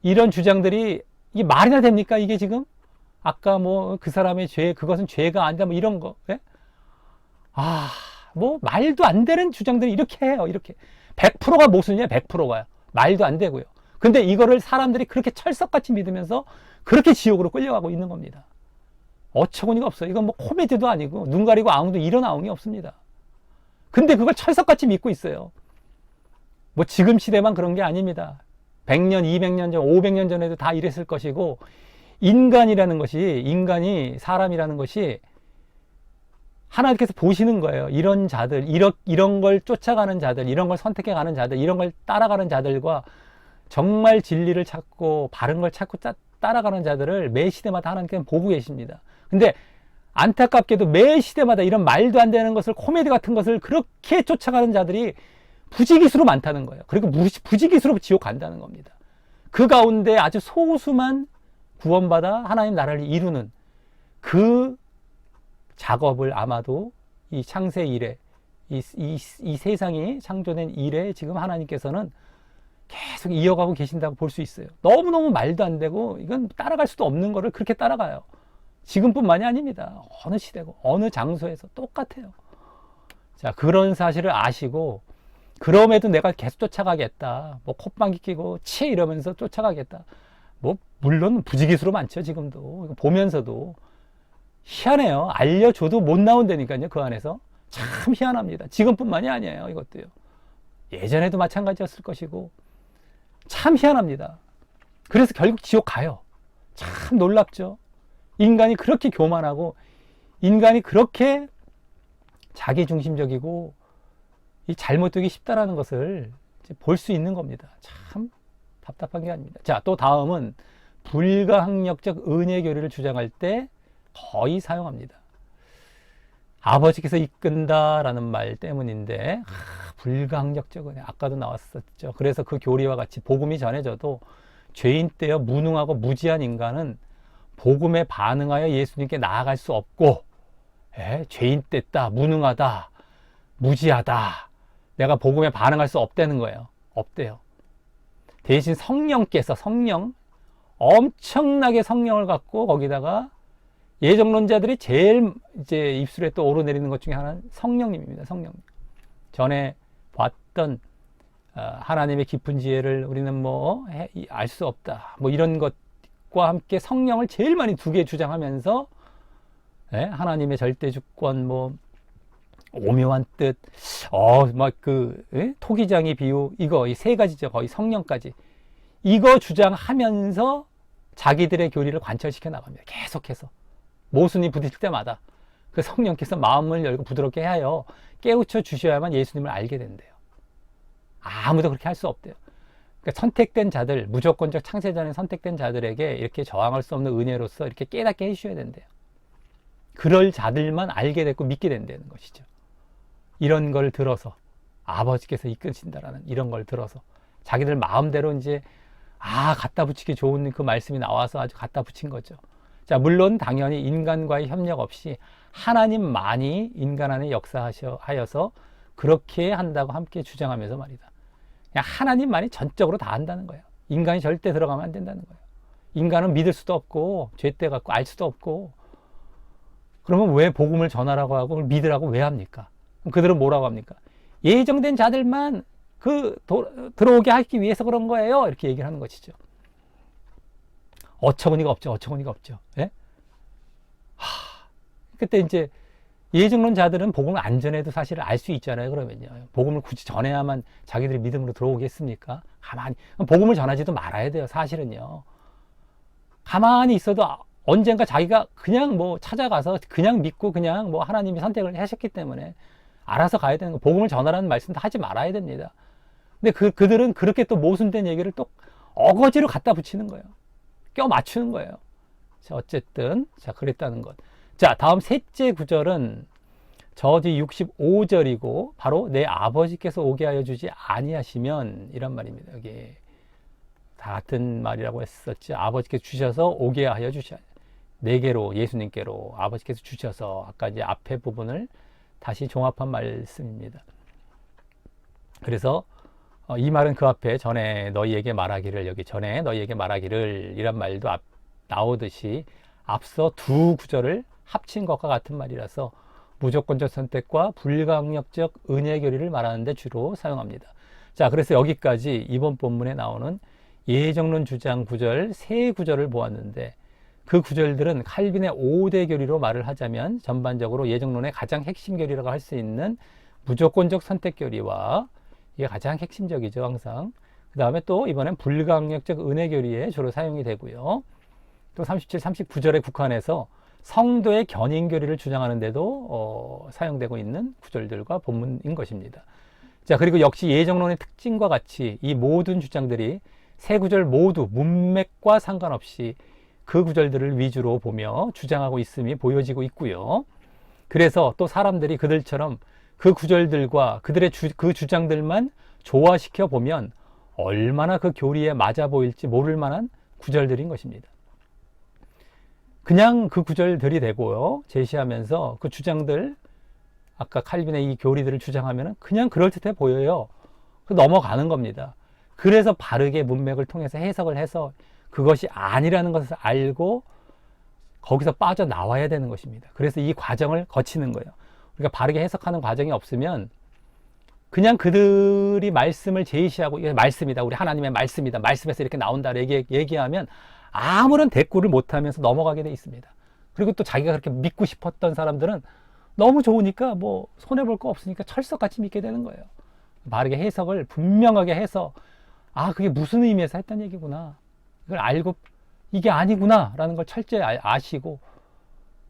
이런 주장들이 이게 말이나 됩니까? 이게 지금 아까 그 사람의 죄, 그것은 죄가 아니다, 뭐 이런 거. 예? 말도 안 되는 주장들이 이렇게 해요. 이렇게 100%가 모순이에요. 100%가요. 말도 안 되고요. 근데 이거를 사람들이 그렇게 철석같이 믿으면서 그렇게 지옥으로 끌려가고 있는 겁니다. 어처구니가 없어요. 이건 코미디도 아니고 눈 가리고 아웅도 일어나온 게 없습니다. 근데 그걸 철석같이 믿고 있어요. 지금 시대만 그런 게 아닙니다. 100년, 200년 전, 500년 전에도 다 이랬을 것이고, 인간이, 사람이라는 것이 하나님께서 보시는 거예요. 이런 자들, 이런 걸 쫓아가는 자들, 이런 걸 선택해 가는 자들, 이런 걸 따라가는 자들과 정말 진리를 찾고 바른 걸 찾고 따라가는 자들을 매 시대마다 하나님께서 보고 계십니다. 근데 안타깝게도 매 시대마다 이런 말도 안 되는 것을, 코미디 같은 것을 그렇게 쫓아가는 자들이 부지기수로 많다는 거예요. 그리고 부지기수로 지옥 간다는 겁니다. 그 가운데 아주 소수만 구원받아 하나님 나라를 이루는 그 작업을 아마도 이 창세 이래 이 세상이 창조된 이래 지금 하나님께서는 계속 이어가고 계신다고 볼 수 있어요. 너무너무 말도 안 되고 이건 따라갈 수도 없는 거를 그렇게 따라가요. 지금뿐만이 아닙니다. 어느 시대고 어느 장소에서 똑같아요. 자, 그런 사실을 아시고 그럼에도 내가 계속 쫓아가겠다. 뭐 콧방귀 끼고 치 이러면서 쫓아가겠다. 뭐 물론 부지기수로 많죠. 지금도 이거 보면서도 희한해요. 알려줘도 못 나온다니까요. 그 안에서 참 희한합니다. 지금뿐만이 아니에요. 이것도요. 예전에도 마찬가지였을 것이고 참 희한합니다. 그래서 결국 지옥 가요. 참 놀랍죠. 인간이 그렇게 교만하고 인간이 그렇게 자기중심적이고 이 잘못되기 쉽다라는 것을 볼 수 있는 겁니다. 참 답답한 게 아닙니다. 자, 또 다음은 불가항력적 은혜 교리를 주장할 때 거의 사용합니다. 아버지께서 이끈다라는 말 때문인데 불가항력적 은혜 아까도 나왔었죠. 그래서 그 교리와 같이 복음이 전해져도 죄인 되어 무능하고 무지한 인간은 복음에 반응하여 예수님께 나아갈 수 없고 죄인 됐다, 무능하다, 무지하다, 내가 복음에 반응할 수 없다는 거예요. 없대요. 대신 성령께서 엄청나게 성령을 갖고 거기다가 예정론자들이 제일 이제 입술에 또 오르내리는 것 중에 하나는 성령님입니다. 성령님. 전에 봤던 하나님의 깊은 지혜를 우리는 뭐 알 수 없다. 뭐 이런 것과 함께 성령을 제일 많이 두 개 주장하면서 하나님의 절대 주권 뭐 오묘한 뜻, 막 토기장의 비유 이거 이 세 가지죠. 거의 성령까지 이거 주장하면서 자기들의 교리를 관철시켜 나갑니다. 계속해서 모순이 부딪힐 때마다 그 성령께서 마음을 열고 부드럽게 하여 깨우쳐 주셔야만 예수님을 알게 된대요. 아무도 그렇게 할 수 없대요. 그러니까 선택된 자들, 무조건적 창세전에 선택된 자들에게 이렇게 저항할 수 없는 은혜로서 이렇게 깨닫게 해주셔야 된대요. 그럴 자들만 알게 됐고 믿게 된다는 것이죠. 이런 걸 들어서 아버지께서 이끄신다라는 이런 걸 들어서 자기들 마음대로 이제 갖다 붙이기 좋은 그 말씀이 나와서 아주 갖다 붙인 거죠. 자, 물론 당연히 인간과의 협력 없이 하나님만이 인간 안에 역사하여서 그렇게 한다고 함께 주장하면서 말이다. 그냥 하나님만이 전적으로 다 한다는 거예요. 인간이 절대 들어가면 안 된다는 거예요. 인간은 믿을 수도 없고 죄때 갖고 알 수도 없고 그러면 왜 복음을 전하라고 하고 그걸 믿으라고 왜 합니까? 그들은 뭐라고 합니까? 예정된 자들만 들어오게 하기 위해서 그런 거예요. 이렇게 얘기를 하는 것이죠. 어처구니가 없죠. 어처구니가 없죠. 예? 그때 이제 예정론자들은 복음을 안 전해도 사실을 알 수 있잖아요. 그러면요. 복음을 굳이 전해야만 자기들이 믿음으로 들어오겠습니까? 가만히. 복음을 전하지도 말아야 돼요. 사실은요. 가만히 있어도 언젠가 자기가 그냥 뭐 찾아가서 그냥 믿고 그냥 뭐 하나님이 선택을 하셨기 때문에 알아서 가야 되는 거. 복음을 전하라는 말씀도 하지 말아야 됩니다. 근데 그들은 그렇게 또 모순된 얘기를 또 어거지로 갖다 붙이는 거예요. 껴 맞추는 거예요. 자, 어쨌든 자 그랬다는 것. 자, 다음 셋째 구절은 저지 65절이고 바로 내 아버지께서 오게 하여 주지 아니하시면 이란 말입니다. 여기 다 같은 말이라고 했었죠. 아버지께서 주셔서 오게 하여 주셔야 내게로 예수님께로 아버지께서 주셔서 아까 이제 앞에 부분을 다시 종합한 말씀입니다. 그래서 이 말은 그 앞에 전에 너희에게 말하기를 여기 전에 너희에게 말하기를 이란 말도 나오듯이 앞서 두 구절을 합친 것과 같은 말이라서 무조건적 선택과 불가항력적 은혜 교리를 말하는 데 주로 사용합니다. 자, 그래서 여기까지 이번 본문에 나오는 예정론 주장 구절 세 구절을 보았는데 그 구절들은 칼빈의 5대 교리로 말을 하자면 전반적으로 예정론의 가장 핵심 교리라고 할 수 있는 무조건적 선택 교리와 이게 가장 핵심적이죠, 항상. 그 다음에 또 이번엔 불가항력적 은혜 교리에 주로 사용이 되고요. 또 37, 39절에 국한해서 성도의 견인 교리를 주장하는데도 사용되고 있는 구절들과 본문인 것입니다. 자, 그리고 역시 예정론의 특징과 같이 이 모든 주장들이 세 구절 모두 문맥과 상관없이 그 구절들을 위주로 보며 주장하고 있음이 보여지고 있고요. 그래서 또 사람들이 그들처럼 그 구절들과 그들의 그 주장들만 조화시켜 보면 얼마나 그 교리에 맞아 보일지 모를 만한 구절들인 것입니다. 그냥 그 구절들이 되고요. 제시하면서 그 주장들 아까 칼빈의 이 교리들을 주장하면 그냥 그럴듯해 보여요. 넘어가는 겁니다. 그래서 바르게 문맥을 통해서 해석을 해서 그것이 아니라는 것을 알고 거기서 빠져나와야 되는 것입니다. 그래서 이 과정을 거치는 거예요. 우리가 바르게 해석하는 과정이 없으면 그냥 그들이 말씀을 제시하고 이게 말씀이다, 우리 하나님의 말씀이다, 말씀에서 이렇게 나온다 얘기하면 아무런 대꾸를 못하면서 넘어가게 돼 있습니다. 그리고 또 자기가 그렇게 믿고 싶었던 사람들은 너무 좋으니까 뭐 손해볼 거 없으니까 철석같이 믿게 되는 거예요. 바르게 해석을 분명하게 해서 아, 그게 무슨 의미에서 했던 얘기구나, 이걸 알고 이게 아니구나 라는 걸 철저히 아시고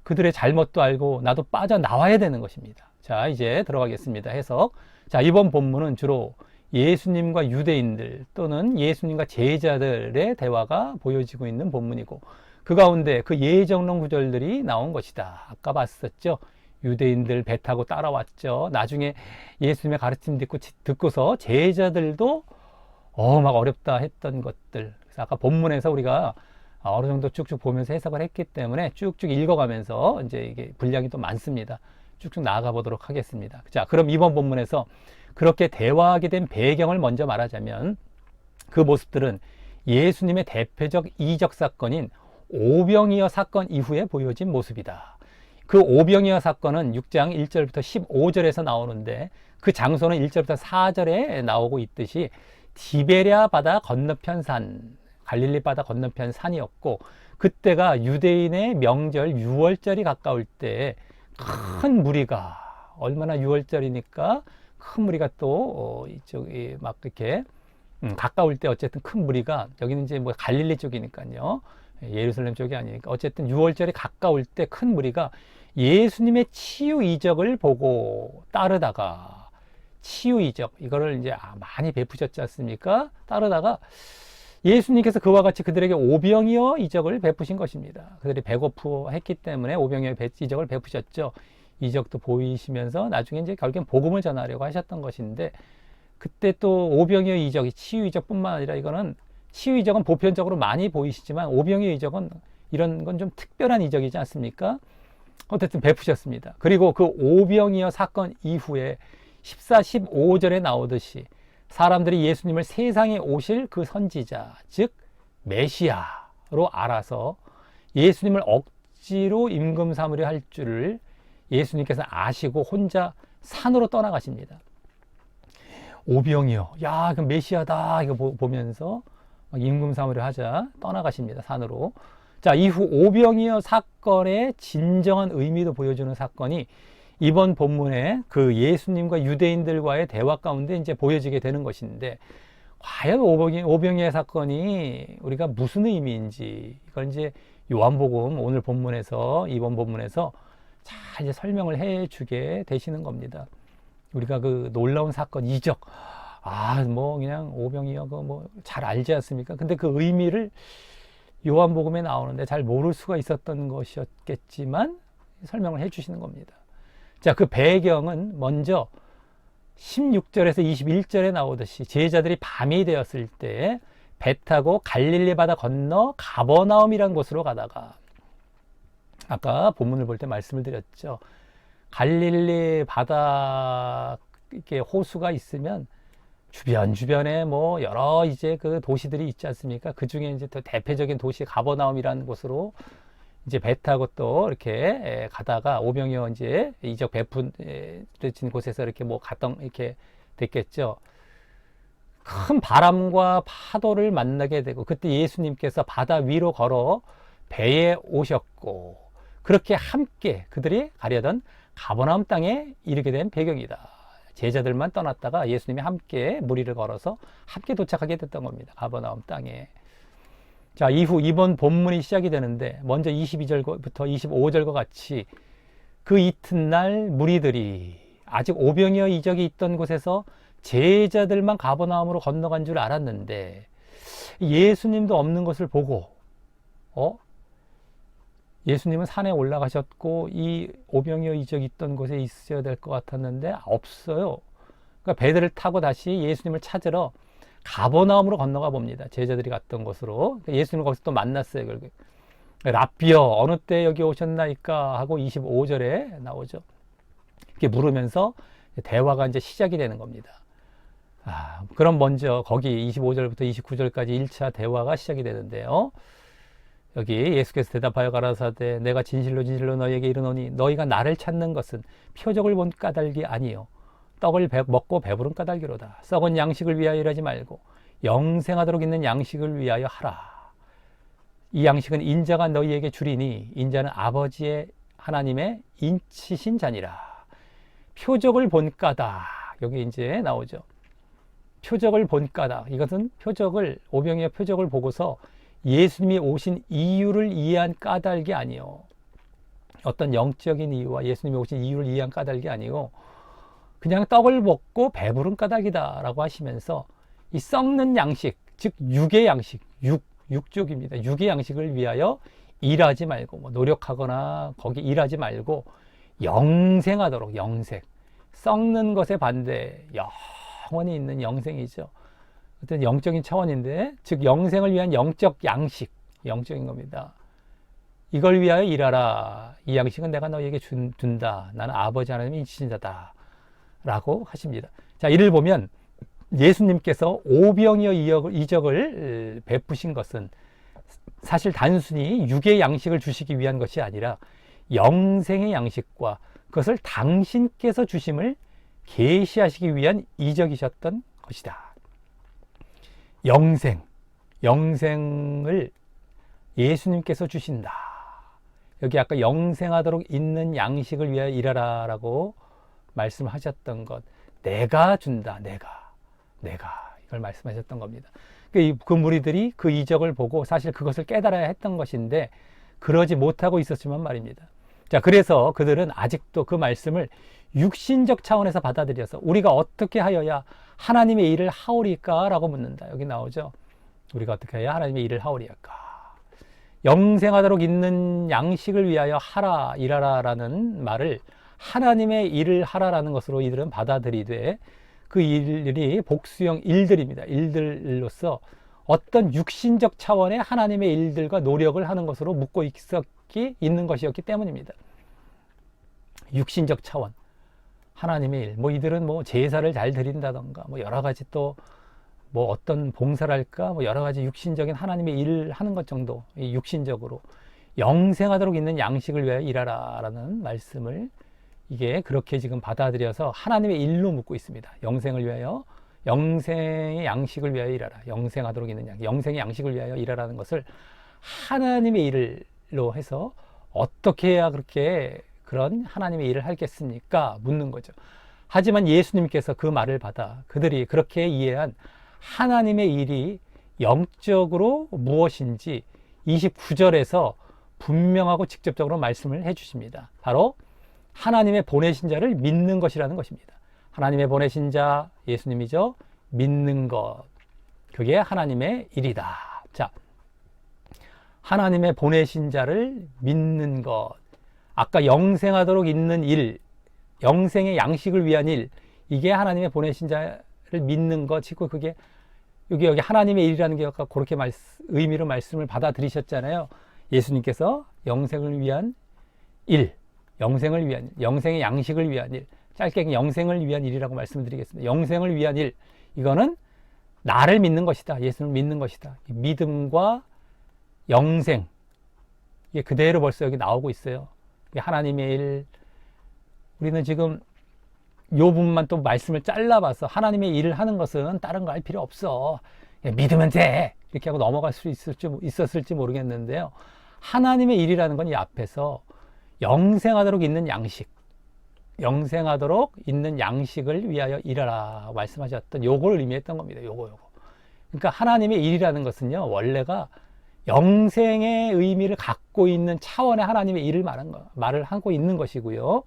그들의 잘못도 알고 나도 빠져나와야 되는 것입니다. 자, 이제 들어가겠습니다. 해석. 자, 이번 본문은 주로 예수님과 유대인들 또는 예수님과 제자들의 대화가 보여지고 있는 본문이고 그 가운데 그 예정론 구절들이 나온 것이다. 아까 봤었죠. 유대인들 배 타고 따라왔죠. 나중에 예수님의 가르침 듣고서 제자들도 막 어렵다 했던 것들. 그래서 아까 본문에서 우리가 어느 정도 쭉쭉 보면서 해석을 했기 때문에 쭉쭉 읽어가면서 이제 이게 분량이 또 많습니다. 쭉쭉 나아가 보도록 하겠습니다. 자, 그럼 이번 본문에서 그렇게 대화하게 된 배경을 먼저 말하자면 그 모습들은 예수님의 대표적 이적 사건인 오병이어 사건 이후에 보여진 모습이다. 그 오병이어 사건은 6장 1절부터 15절에서 나오는데 그 장소는 1절부터 4절에 나오고 있듯이 디베랴 바다 건너편 산, 갈릴리 바다 건너편 산이었고 그때가 유대인의 명절 6월절이 가까울 때 큰 무리가, 얼마나 6월절이니까 큰 무리가 또 이쪽에 막 이렇게 가까울 때 어쨌든 큰 무리가, 여기는 이제 뭐 갈릴리 쪽이니까요, 예루살렘 쪽이 아니니까 어쨌든 6월절이 가까울 때 큰 무리가 예수님의 치유 이적을 보고 따르다가, 치유 이적 이거를 이제 많이 베푸셨지 않습니까? 따르다가 예수님께서 그와 같이 그들에게 오병이어 이적을 베푸신 것입니다. 그들이 배고프했기 때문에 오병이어 이적을 베푸셨죠. 이적도 보이시면서 나중에 이제 결국엔 복음을 전하려고 하셨던 것인데 그때 또 오병이어 이적이 치유 이적뿐만 아니라 이거는 치유 이적은 보편적으로 많이 보이시지만 오병이어 이적은 이런 건 좀 특별한 이적이지 않습니까? 어쨌든 베푸셨습니다. 그리고 그 오병이어 사건 이후에 14, 15절에 나오듯이 사람들이 예수님을 세상에 오실 그 선지자, 즉 메시아로 알아서 예수님을 억지로 임금 삼으려 할 줄을 예수님께서 아시고 혼자 산으로 떠나가십니다. 오병이어, 야, 그 메시아다 이거 보면서 임금 삼으려 하자 떠나가십니다. 산으로. 자, 이후 오병이어 사건의 진정한 의미도 보여주는 사건이 이번 본문에 그 예수님과 유대인들과의 대화 가운데 이제 보여지게 되는 것인데, 과연 오병이어 사건이 우리가 무슨 의미인지 이걸 이제 요한복음 오늘 본문에서, 이번 본문에서 잘 이제 설명을 해주게 되시는 겁니다. 우리가 그 놀라운 사건 이적, 뭐 그냥 오병이어 뭐 잘 알지 않습니까? 근데 그 의미를 요한복음에 나오는데 잘 모를 수가 있었던 것이었겠지만 설명을 해주시는 겁니다. 자, 그 배경은 먼저 16절에서 21절에 나오듯이 제자들이 밤이 되었을 때 배 타고 갈릴리 바다 건너 가버나움이라는 곳으로 가다가, 아까 본문을 볼 때 말씀을 드렸죠. 갈릴리 바다 이렇게 호수가 있으면 주변에 뭐 여러 이제 그 도시들이 있지 않습니까? 그 중에 이제 또 대표적인 도시 가버나움이라는 곳으로 이제 배 타고 또 이렇게 가다가 오병이어 이제 이적 베푼 곳에서 이렇게 뭐 이렇게 됐겠죠. 큰 바람과 파도를 만나게 되고 그때 예수님께서 바다 위로 걸어 배에 오셨고 그렇게 함께 그들이 가려던 가버나움 땅에 이르게 된 배경이다. 제자들만 떠났다가 예수님이 함께 무리를 걸어서 함께 도착하게 됐던 겁니다. 가버나움 땅에. 자, 이후 이번 본문이 시작이 되는데 먼저 22절부터 25절과 같이 그 이튿날 무리들이 아직 오병이어 이적이 있던 곳에서 제자들만 가버나움으로 건너간 줄 알았는데 예수님도 없는 것을 보고 예수님은 산에 올라가셨고 이 오병이어 이적이 있던 곳에 있어야 될 것 같았는데 없어요. 그러니까 배들을 타고 다시 예수님을 찾으러 가버나움으로 건너가 봅니다. 제자들이 갔던 곳으로. 예수님을 거기서 또 만났어요. 결국 랍비여 어느 때 여기 오셨나이까 하고 25절에 나오죠. 이렇게 물으면서 대화가 이제 시작이 되는 겁니다. 그럼 먼저 거기 25절부터 29절까지 1차 대화가 시작이 되는데요. 여기 예수께서 대답하여 가라사대 내가 진실로 진실로 너희에게 이르노니 너희가 나를 찾는 것은 표적을 본 까닭이 아니요 떡을 먹고 배부른 까닭이로다. 썩은 양식을 위하여 일하지 말고 영생하도록 있는 양식을 위하여 하라. 이 양식은 인자가 너희에게 주리니 인자는 아버지의 하나님의 인치신 자니라. 표적을 본 까닭, 여기 이제 나오죠. 표적을 본 까닭, 이것은 표적을, 오병이어 표적을 보고서 예수님이 오신 이유를 이해한 까닭이 아니요, 어떤 영적인 이유와 예수님이 오신 이유를 이해한 까닭이 아니고 그냥 떡을 먹고 배부른 까닭이다 라고 하시면서 이 썩는 양식, 즉 육의 양식, 육족입니다. 육의 양식을 위하여 일하지 말고, 뭐 노력하거나 거기 일하지 말고 영생하도록, 영생, 썩는 것의 반대, 영원히 있는 영생이죠. 어떤 영적인 차원인데, 즉 영생을 위한 영적 양식, 영적인 겁니다. 이걸 위하여 일하라. 이 양식은 내가 너희에게 준다. 나는 아버지 하나님이 인치신 자다 라고 하십니다. 자, 이를 보면 예수님께서 오병이어 이적을 베푸신 것은 사실 단순히 육의 양식을 주시기 위한 것이 아니라 영생의 양식과 그것을 당신께서 주심을 계시하시기 위한 이적이셨던 것이다. 영생을 예수님께서 주신다. 여기 아까 영생하도록 있는 양식을 위하여 일하라 라고 말씀하셨던 것, 내가 준다. 내가 이걸 말씀하셨던 겁니다. 그 무리들이 그 이적을 보고 사실 그것을 깨달아야 했던 것인데 그러지 못하고 있었지만 말입니다. 자, 그래서 그들은 아직도 그 말씀을 육신적 차원에서 받아들여서 우리가 어떻게 하여야 하나님의 일을 하오리까? 라고 묻는다. 여기 나오죠. 우리가 어떻게 해야 하나님의 일을 하오리까? 영생하도록 있는 양식을 위하여 하라, 일하라 라는 말을 하나님의 일을 하라라는 것으로 이들은 받아들이되 그 일들이 복수형 일들입니다. 일들로서 어떤 육신적 차원의 하나님의 일들과 노력을 하는 것으로 묻고 있는 것이었기 때문입니다. 육신적 차원, 하나님의 일, 뭐 이들은 뭐 제사를 잘 드린다던가, 뭐 여러 가지 또 뭐 어떤 봉사를 할까, 뭐 여러 가지 육신적인 하나님의 일을 하는 것 정도, 육신적으로 영생하도록 있는 양식을 위하여 일하라라는 말씀을 이게 그렇게 지금 받아들여서 하나님의 일로 묻고 있습니다. 영생을 위하여, 영생의 양식을 위하여 일하라. 영생하도록 있는 양식, 영생의 양식을 위하여 일하라는 것을 하나님의 일로 해서 어떻게 해야 그렇게 그런 하나님의 일을 하겠습니까? 묻는 거죠. 하지만 예수님께서 그 말을 받아 그들이 그렇게 이해한 하나님의 일이 영적으로 무엇인지 29절에서 분명하고 직접적으로 말씀을 해 주십니다. 바로 하나님의 보내신 자를 믿는 것이라는 것입니다. 하나님의 보내신 자, 예수님이죠. 믿는 것. 그게 하나님의 일이다. 자, 하나님의 보내신 자를 믿는 것. 아까 영생하도록 있는 일, 영생의 양식을 위한 일, 이게 하나님의 보내신 자를 믿는 것이고, 그게 여기 하나님의 일이라는 게 아까 그렇게 의미로 말씀을 받아들이셨잖아요. 예수님께서 영생을 위한 일, 영생을 위한 일, 영생의 양식을 위한 일, 짧게 영생을 위한 일이라고 말씀드리겠습니다. 영생을 위한 일, 이거는 나를 믿는 것이다. 예수님을 믿는 것이다. 믿음과 영생, 이게 그대로 벌써 여기 나오고 있어요. 하나님의 일, 우리는 지금 요 부분만 또 말씀을 잘라봐서 하나님의 일을 하는 것은 다른 거 할 필요 없어. 믿으면 돼. 이렇게 하고 넘어갈 수 있었을지 모르겠는데요. 하나님의 일이라는 건 이 앞에서 영생하도록 있는 양식, 영생하도록 있는 양식을 위하여 일하라 말씀하셨던 요걸 의미했던 겁니다. 요거. 그러니까 하나님의 일이라는 것은요, 원래가 영생의 의미를 갖고 있는 차원의 하나님의 일을 말을 하고 있는 것이고요.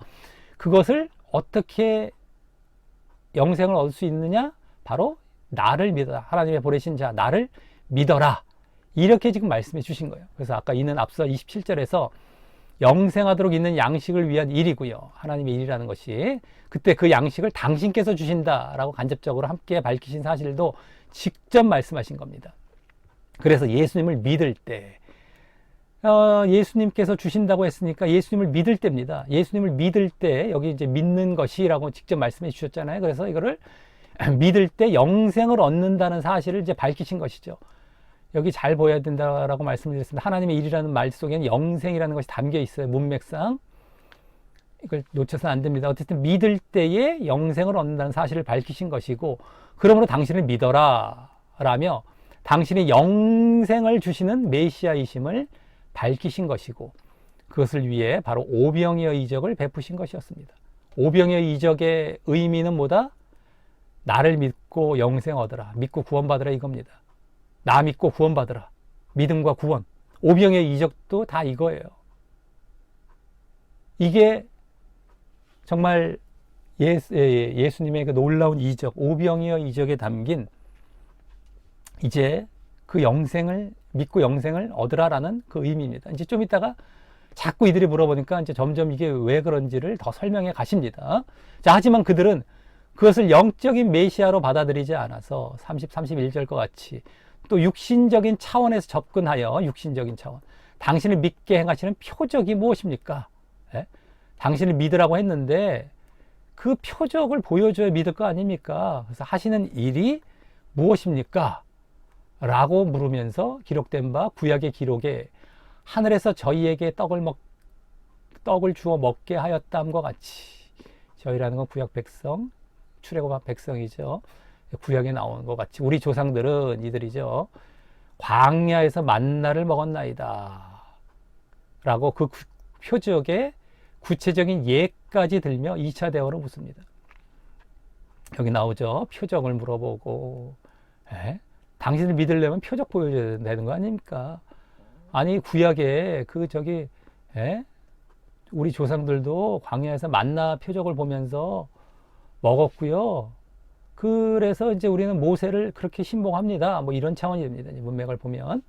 그것을 어떻게 영생을 얻을 수 있느냐? 바로 나를 믿어라. 하나님의 보내신 자, 나를 믿어라. 이렇게 지금 말씀해 주신 거예요. 그래서 아까 이는 앞서 27절에서 영생하도록 있는 양식을 위한 일이고요. 하나님의 일이라는 것이 그때 그 양식을 당신께서 주신다라고 간접적으로 함께 밝히신 사실도 직접 말씀하신 겁니다. 그래서 예수님을 믿을 때 예수님께서 주신다고 했으니까 예수님을 믿을 때입니다. 예수님을 믿을 때, 여기 이제 믿는 것이라고 직접 말씀해 주셨잖아요. 그래서 이거를 믿을 때 영생을 얻는다는 사실을 이제 밝히신 것이죠. 여기 잘 보여야 된다라고 말씀드렸습니다. 하나님의 일이라는 말 속에는 영생이라는 것이 담겨 있어요. 문맥상. 이걸 놓쳐서는 안 됩니다. 어쨌든 믿을 때에 영생을 얻는다는 사실을 밝히신 것이고, 그러므로 당신을 믿어라 라며 당신이 영생을 주시는 메시아이심을 밝히신 것이고, 그것을 위해 바로 오병이어 이적을 베푸신 것이었습니다. 오병이어 이적의 의미는 뭐다? 나를 믿고 영생 얻으라, 믿고 구원받으라 이겁니다. 나 믿고 구원받으라, 믿음과 구원. 오병이어 이적도 다 이거예요. 이게 정말 예수님의 그 놀라운 이적, 오병이어 이적에 담긴 이제 그 영생을 믿고 영생을 얻으라라는 그 의미입니다. 이제 좀 이따가 자꾸 이들이 물어보니까 이제 점점 이게 왜 그런지를 더 설명해 가십니다. 자, 하지만 그들은 그것을 영적인 메시아로 받아들이지 않아서 30, 31절과 같이 또 육신적인 차원에서 접근하여, 육신적인 차원, 당신을 믿게 행하시는 표적이 무엇입니까? 예? 당신을 믿으라고 했는데 그 표적을 보여줘야 믿을 거 아닙니까? 그래서 하시는 일이 무엇입니까? 라고 물으면서 기록된 바 구약의 기록에 하늘에서 저희에게 떡을 주어 먹게 하였다함과 같이, 저희라는 건 구약 백성, 출애굽 백성이죠. 구약에 나오는 것 같이 우리 조상들은 이들이죠. 광야에서 만나를 먹었나이다 라고 그 표적의 구체적인 예까지 들며 2차 대화로 묻습니다. 여기 나오죠. 표적을 물어보고, 당신을 믿으려면 표적 보여줘야 되는 거 아닙니까? 아니, 구약에 우리 조상들도 광야에서 만나 표적을 보면서 먹었고요. 그래서 이제 우리는 모세를 그렇게 신봉합니다. 뭐 이런 차원이 됩니다. 문맥을 보면.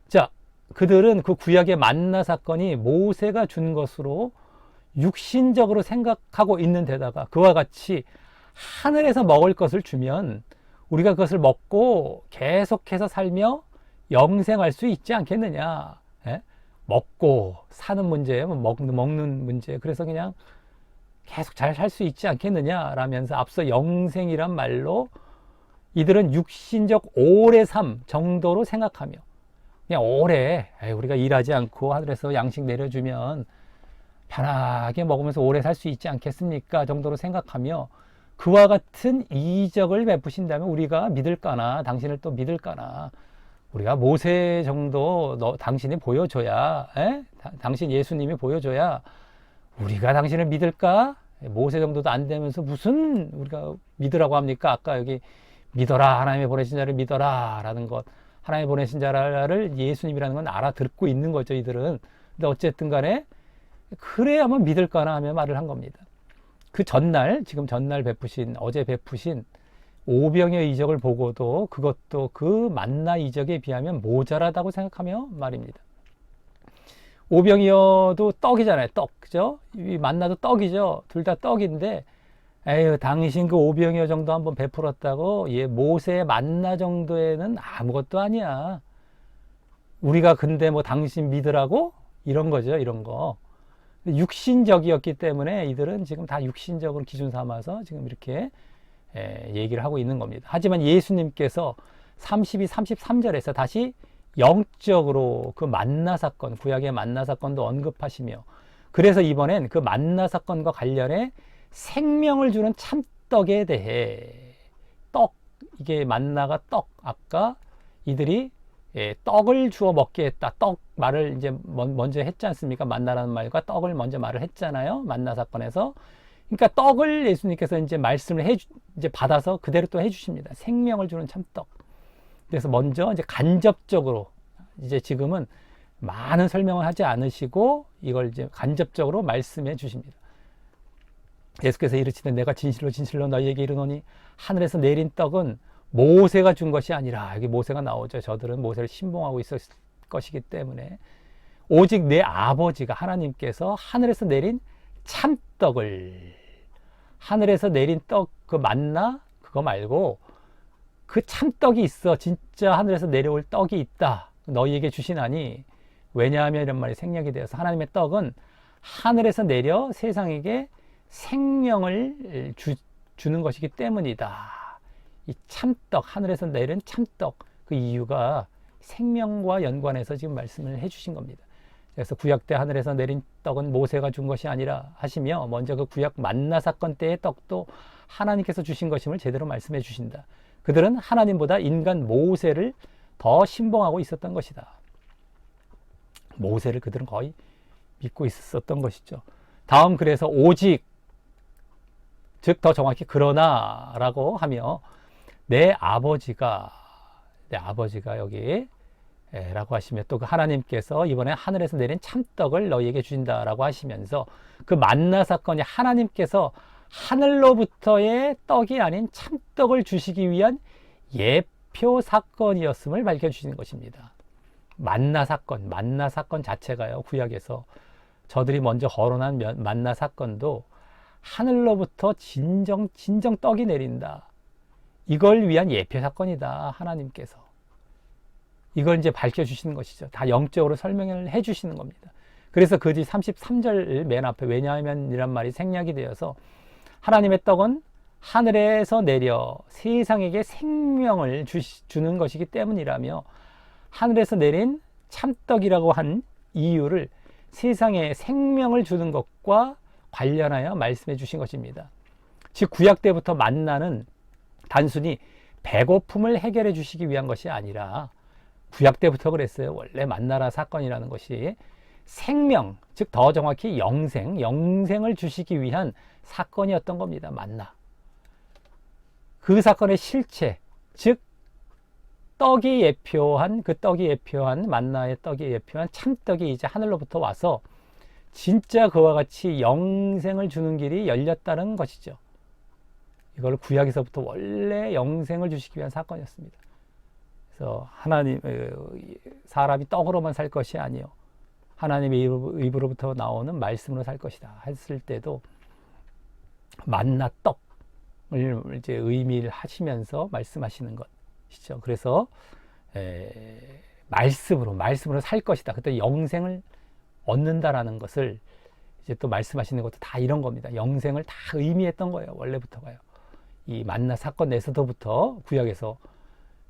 자, 그들은 그 구약의 만나 사건이 모세가 준 것으로 육신적으로 생각하고 있는 데다가 그와 같이 하늘에서 먹을 것을 주면 우리가 그것을 먹고 계속해서 살며 영생할 수 있지 않겠느냐. 먹고 사는 문제, 먹는 문제. 그래서 그냥 계속 잘 살 수 있지 않겠느냐 라면서 앞서 영생이란 말로 이들은 육신적 오래 삶 정도로 생각하며, 그냥 오래 우리가 일하지 않고 하늘에서 양식 내려주면 편하게 먹으면서 오래 살 수 있지 않겠습니까 정도로 생각하며 그와 같은 이적을 베푸신다면 우리가 믿을까나, 당신을 또 믿을까나. 우리가 모세 정도 당신이 보여줘야, 당신 예수님이 보여줘야 우리가 당신을 믿을까? 모세 정도도 안 되면서 무슨 우리가 믿으라고 합니까? 아까 여기 믿어라, 하나님의 보내신 자를 믿어라 라는 것, 하나님의 보내신 자를 예수님이라는 건 알아듣고 있는 거죠, 이들은. 근데 어쨌든 간에 그래야만 믿을까나 하며 말을 한 겁니다. 그 전날, 지금 전날 어제 베푸신 오병이어 이적을 보고도 그것도 그 만나 이적에 비하면 모자라다고 생각하며 말입니다. 오병이어도 떡이잖아요. 떡. 그죠? 이 만나도 떡이죠. 둘 다 떡인데, 에휴, 당신 그 오병이어 정도 한번 베풀었다고, 모세의 만나 정도에는 아무것도 아니야. 우리가 근데 뭐 당신 믿으라고? 이런 거죠. 이런 거. 육신적이었기 때문에 이들은 지금 다 육신적으로 기준 삼아서 지금 이렇게 얘기를 하고 있는 겁니다. 하지만 예수님께서 32, 33절에서 다시 영적으로 그 만나 사건, 구약의 만나 사건도 언급하시며, 그래서 이번엔 그 만나 사건과 관련해 생명을 주는 참떡에 대해, 이게 만나가 떡, 아까 이들이 떡을 주어 먹게 했다. 떡 말을 이제 먼저 했지 않습니까? 만나라는 말과 떡을 먼저 말을 했잖아요. 만나 사건에서. 그러니까 떡을 예수님께서 이제 말씀을 이제 받아서 그대로 또 해주십니다. 생명을 주는 참떡. 그래서 먼저 이제 간접적으로, 이제 지금은 많은 설명을 하지 않으시고 이걸 이제 간접적으로 말씀해 주십니다. 예수께서 이르시되 내가 진실로 진실로 너희에게 이르노니 하늘에서 내린 떡은 모세가 준 것이 아니라, 여기 모세가 나오죠. 저들은 모세를 신봉하고 있었을 것이기 때문에 오직 내 아버지가, 하나님께서 하늘에서 내린 참떡을, 하늘에서 내린 떡, 그 만나 그거 말고 그 참떡이 있어. 진짜 하늘에서 내려올 떡이 있다. 너희에게 주시나니 왜냐하면 이런 말이 생략이 되어서 하나님의 떡은 하늘에서 내려 세상에게 생명을 주는 것이기 때문이다. 이 참떡, 하늘에서 내린 참떡, 그 이유가 생명과 연관해서 지금 말씀을 해주신 겁니다. 그래서 구약 때 하늘에서 내린 떡은 모세가 준 것이 아니라 하시며, 먼저 그 구약 만나 사건 때의 떡도 하나님께서 주신 것임을 제대로 말씀해 주신다. 그들은 하나님보다 인간 모세를 더 신봉하고 있었던 것이다. 모세를 그들은 거의 믿고 있었던 것이죠. 다음, 그래서 오직, 즉 더 정확히 그러나 라고 하며, 내 아버지가 여기 라고 하시며, 또 그 하나님께서 이번에 하늘에서 내린 참떡을 너희에게 주신다라고 하시면서, 그 만나 사건이 하나님께서 하늘로부터의 떡이 아닌 참떡을 주시기 위한 예표 사건이었음을 밝혀주시는 것입니다. 만나 사건 자체가요, 구약에서 저들이 먼저 거론한 만나 사건도 하늘로부터 진정 떡이 내린다, 이걸 위한 예표 사건이다. 하나님께서 이걸 이제 밝혀주시는 것이죠. 다 영적으로 설명을 해주시는 겁니다. 그래서 그 뒤 33절 맨 앞에 왜냐하면 이란 말이 생략이 되어서, 하나님의 떡은 하늘에서 내려 세상에게 생명을 주는 것이기 때문이라며, 하늘에서 내린 참떡이라고 한 이유를 세상에 생명을 주는 것과 관련하여 말씀해 주신 것입니다. 즉 구약 때부터 만나는 단순히 배고픔을 해결해 주시기 위한 것이 아니라, 구약 때부터 그랬어요. 원래 만나라 사건이라는 것이 생명, 즉 더 정확히 영생을 주시기 위한 사건이었던 겁니다. 만나. 그 사건의 실체, 즉 떡이 예표한, 만나의 떡이 예표한 참떡이 이제 하늘로부터 와서 진짜 그와 같이 영생을 주는 길이 열렸다는 것이죠. 이걸 구약에서부터 원래 영생을 주시기 위한 사건이었습니다. 그래서 사람이 떡으로만 살 것이 아니요, 하나님의 입으로부터 나오는 말씀으로 살 것이다 했을 때도 만나 떡을 이제 의미를 하시면서 말씀하시는 것이죠. 그래서 말씀으로 살 것이다, 그때 영생을 얻는다라는 것을 이제 또 말씀하시는 것도 다 이런 겁니다. 영생을 다 의미했던 거예요. 원래부터가요. 이 만나 사건 내서부터 구약에서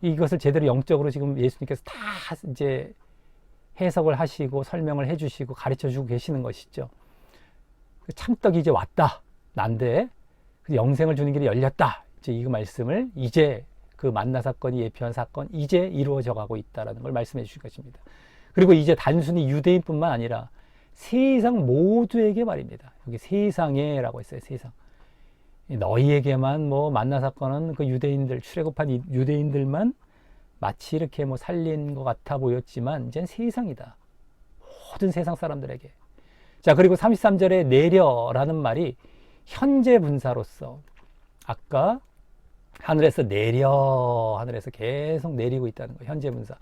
이것을 제대로 영적으로 지금 예수님께서 다 이제 해석을 하시고 설명을 해주시고 가르쳐 주고 계시는 것이죠. 참떡이 이제 왔다, 난데 영생을 주는 길이 열렸다, 이제 이 말씀을 이제 그 만나 사건이 예표한 사건 이제 이루어져 가고 있다라는 걸 말씀해 주실 것입니다. 그리고 이제 단순히 유대인뿐만 아니라 세상 모두에게 말입니다. 여기 세상에라고 했어요. 세상. 너희에게만 만나 사건은 그 유대인들, 출애굽한 유대인들만 마치 이렇게 살린 것 같아 보였지만 이젠 세상이다. 모든 세상 사람들에게. 자, 그리고 33절에 내려라는 말이 현재 분사로서, 아까 하늘에서 계속 내리고 있다는 거예요. 현재 분사.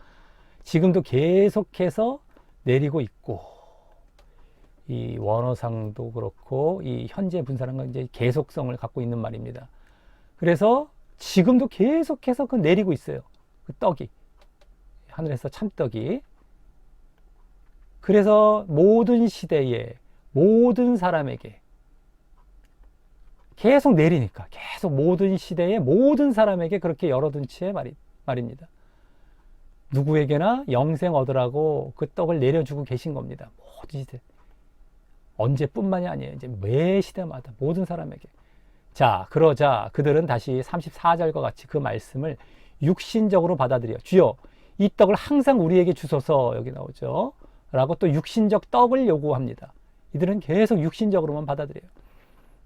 지금도 계속해서 내리고 있고, 이 원어상도 그렇고 이 현재 분사라는 건 이제 계속성을 갖고 있는 말입니다. 그래서 지금도 계속해서 내리고 있어요. 그 떡이, 하늘에서 참떡이. 그래서 모든 시대에 모든 사람에게 계속 내리니까, 계속 모든 시대에 모든 사람에게 그렇게 열어둔 채 말입니다. 누구에게나 영생 얻으라고 그 떡을 내려주고 계신 겁니다. 모든 시대. 언제뿐만이 아니에요. 이제 매 시대마다 모든 사람에게. 자, 그러자 그들은 다시 34절과 같이 그 말씀을 육신적으로 받아들여, 주여 이 떡을 항상 우리에게 주소서, 여기 나오죠. 라고 또 육신적 떡을 요구합니다. 이들은 계속 육신적으로만 받아들여요.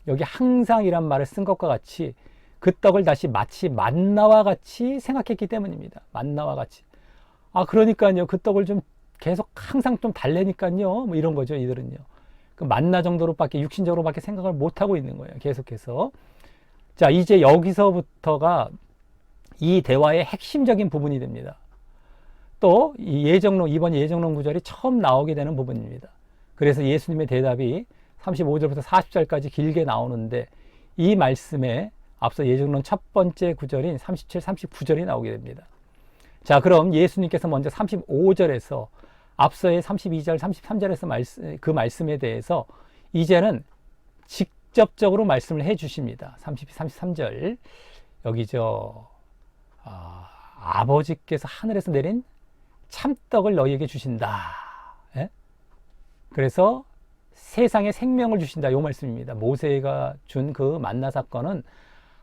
여기 항상이란 말을 쓴 것과 같이 그 떡을 다시 마치 만나와 같이 생각했기 때문입니다. 만나와 같이. 그러니까요, 그 떡을 좀 계속 항상 좀 달래니까요, 이런 거죠. 이들은요. 그 만나 정도로밖에, 육신적으로밖에 생각을 못하고 있는 거예요. 계속해서. 자, 이제 여기서부터가 이 대화의 핵심적인 부분이 됩니다. 또 이번 예정론 구절이 처음 나오게 되는 부분입니다. 그래서 예수님의 대답이 35절부터 40절까지 길게 나오는데, 이 말씀에 앞서 예정론 첫 번째 구절인 37, 39절이 나오게 됩니다. 자, 그럼 예수님께서 먼저 35절에서 앞서의 32절, 33절에서 그 말씀에 대해서 이제는 직접적으로 말씀을 해 주십니다. 33절. 여기 아버지께서 하늘에서 내린 참떡을 너희에게 주신다. 예? 그래서 세상에 생명을 주신다. 요 말씀입니다. 모세가 준 그 만나 사건은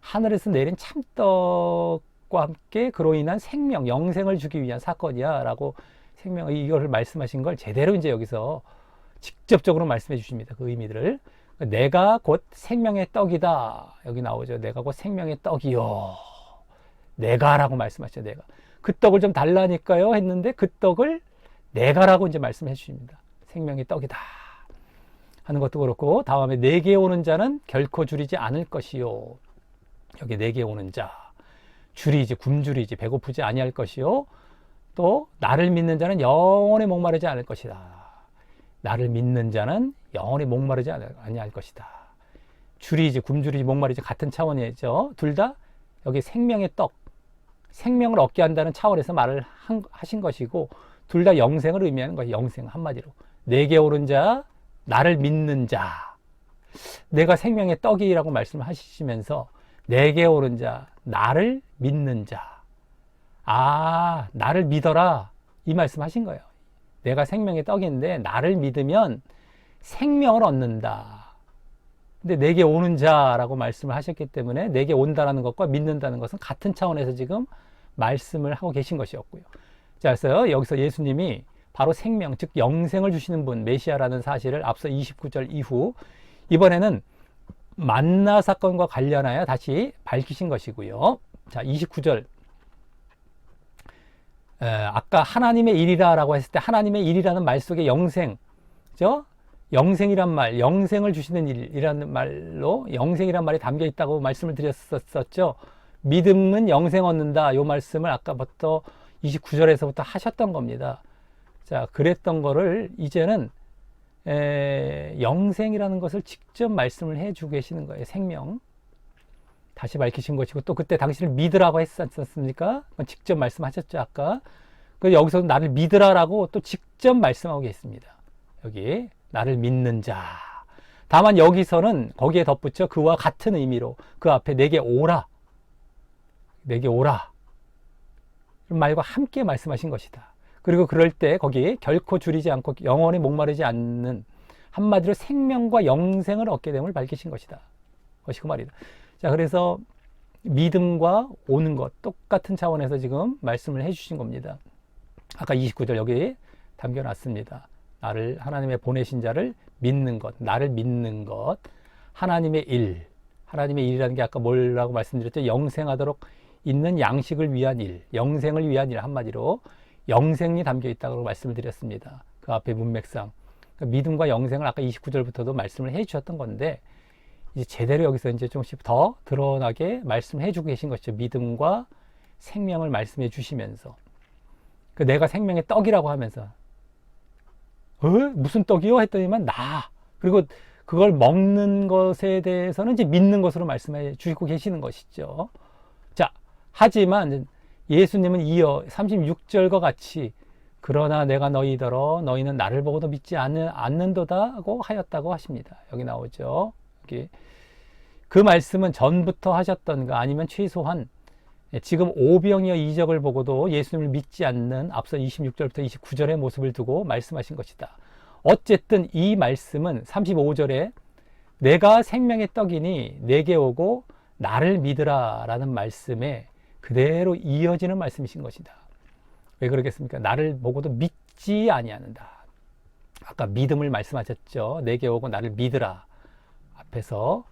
하늘에서 내린 참떡과 함께 그로 인한 생명, 영생을 주기 위한 사건이야 라고 이거를 말씀하신 걸 제대로 이제 여기서 직접적으로 말씀해 주십니다. 그 의미들을. 내가 곧 생명의 떡이다. 여기 나오죠. 내가 곧 생명의 떡이요. 내가라고 말씀하셨죠. 내가. 그 떡을 좀 달라니까요 했는데 그 떡을 내가라고 이제 말씀해 주십니다. 생명의 떡이다 하는 것도 그렇고, 다음에 내게 오는 자는 결코 줄이지 않을 것이요. 여기 내게 오는 자, 줄이지, 굶주리지, 배고프지 아니할 것이요. 또 나를 믿는 자는 영원히 목마르지 않을 것이다. 나를 믿는 자는 영원히 목마르지 아니할 것이다. 줄이지, 굶주리지, 목마르지 같은 차원이죠. 둘 다 여기 생명의 떡, 생명을 얻게 한다는 차원에서 말을 하신 것이고, 둘 다 영생을 의미하는 것이 영생 한마디로. 내게 오른 자, 나를 믿는 자. 내가 생명의 떡이라고 말씀을 하시면서 내게 오른 자, 나를 믿는 자. 아, 나를 믿어라. 이 말씀 하신 거예요. 내가 생명의 떡인데 나를 믿으면 생명을 얻는다. 근데 내게 오는 자라고 말씀을 하셨기 때문에 내게 온다라는 것과 믿는다는 것은 같은 차원에서 지금 말씀을 하고 계신 것이었고요. 자, 그래서 여기서 예수님이 바로 생명, 즉 영생을 주시는 분, 메시아라는 사실을 앞서 29절 이후 이번에는 만나 사건과 관련하여 다시 밝히신 것이고요. 자, 29절. 아까 하나님의 일이라고 했을 때 하나님의 일이라는 말 속에 영생, 그죠? 영생이란 말, 영생을 주시는 일이라는 말로 영생이란 말이 담겨 있다고 말씀을 드렸었죠. 믿음은 영생 얻는다. 이 말씀을 아까부터 29절에서부터 하셨던 겁니다. 자, 그랬던 거를 이제는 영생이라는 것을 직접 말씀을 해주고 계시는 거예요. 생명. 다시 밝히신 것이고, 또 그때 당신을 믿으라고 했었습니까? 직접 말씀하셨죠, 아까. 여기서 나를 믿으라라고 또 직접 말씀하고 계십니다. 여기, 나를 믿는 자. 다만 여기서는 거기에 덧붙여 그와 같은 의미로 그 앞에 내게 오라. 내게 오라. 이런 말과 함께 말씀하신 것이다. 그리고 그럴 때 거기에 결코 줄이지 않고 영원히 목마르지 않는, 한마디로 생명과 영생을 얻게 됨을 밝히신 것이다. 그것이 그 말이다. 자, 그래서 믿음과 오는 것 똑같은 차원에서 지금 말씀을 해주신 겁니다. 아까 29절 여기 담겨놨습니다. 나를, 하나님의 보내신 자를 믿는 것, 나를 믿는 것, 하나님의 일, 하나님의 일이라는 게 아까 뭐라고 말씀드렸죠? 영생하도록 있는 양식을 위한 일, 영생을 위한 일, 한마디로 영생이 담겨 있다고 말씀을 드렸습니다. 그 앞에 문맥상. 그러니까 믿음과 영생을 아까 29절부터도 말씀을 해 주셨던 건데, 이제 제대로 여기서 이제 조금씩 더 드러나게 말씀을 해주고 계신 것이죠. 믿음과 생명을 말씀해 주시면서. 내가 생명의 떡이라고 하면서, 무슨 떡이요? 했더니만 나. 그리고 그걸 먹는 것에 대해서는 이제 믿는 것으로 말씀해 주시고 계시는 것이죠. 자, 하지만 예수님은 이어 36절과 같이 그러나 내가 너희더러 너희는 나를 보고도 믿지 않는도다고 하였다고 하십니다. 여기 나오죠. 여기. 그 말씀은 전부터 하셨던가 아니면 최소한 지금 오병이어 이적을 보고도 예수님을 믿지 않는 앞서 26절부터 29절의 모습을 두고 말씀하신 것이다. 어쨌든 이 말씀은 35절에 내가 생명의 떡이니 내게 오고 나를 믿으라 라는 말씀에 그대로 이어지는 말씀이신 것이다. 왜 그러겠습니까? 나를 보고도 믿지 아니하는다. 아까 믿음을 말씀하셨죠. 내게 오고 나를 믿으라. 앞에서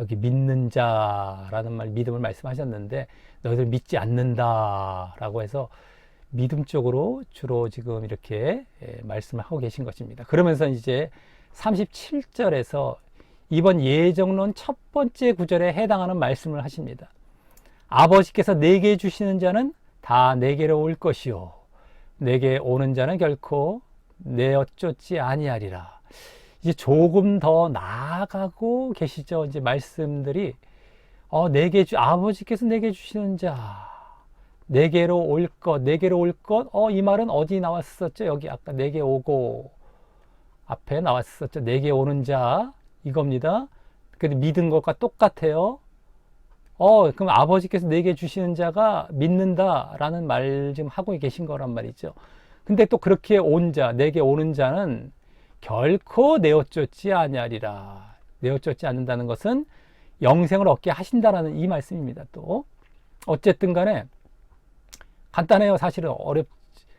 여기 믿는 자라는 말, 믿음을 말씀하셨는데 너희들 믿지 않는다라고 해서 믿음 쪽으로 주로 지금 이렇게 말씀을 하고 계신 것입니다. 그러면서 이제 37절에서 이번 예정론 첫 번째 구절에 해당하는 말씀을 하십니다. 아버지께서 내게 주시는 자는 다 내게로 올 것이요 내게 오는 자는 결코 내어 쫓지 아니하리라. 이제 조금 더 나아가고 계시죠. 이제 말씀들이 아버지께서 내게 주시는 자, 내게로 올 것, 내게로 올 것. 이 말은 어디 나왔었죠? 여기 아까 내게 오고 앞에 나왔었죠. 내게 오는 자 이겁니다. 근데 믿은 것과 똑같아요. 그럼 아버지께서 내게 주시는 자가 믿는다라는 말 지금 하고 계신 거란 말이죠. 근데 또 그렇게 온 자, 내게 오는 자는 결코 내어 쫓지 아니하리라. 내어 쫓지 않는다는 것은 영생을 얻게 하신다라는 이 말씀입니다. 또 어쨌든 간에 간단해요. 사실은 어렵지.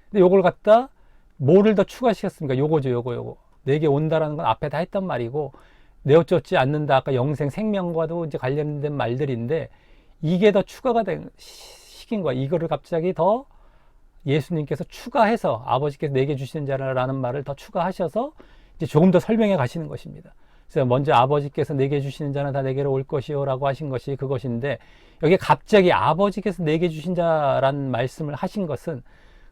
근데 요걸 갖다 뭐를 더 추가시켰습니까? 요거죠. 요거. 내게 온다라는 건 앞에 다 했던 말이고, 내어 쫓지 않는다. 아까 영생 생명과도 이제 관련된 말들인데, 이게 더 추가가 시킨 거야. 이거를 갑자기 더 예수님께서 추가해서 아버지께서 내게 주시는 자라는 말을 더 추가하셔서 이제 조금 더 설명해 가시는 것입니다. 그래서 먼저 아버지께서 내게 주시는 자는 다 내게로 올 것이요 라고 하신 것이 그것인데, 여기 갑자기 아버지께서 내게 주신 자라는 말씀을 하신 것은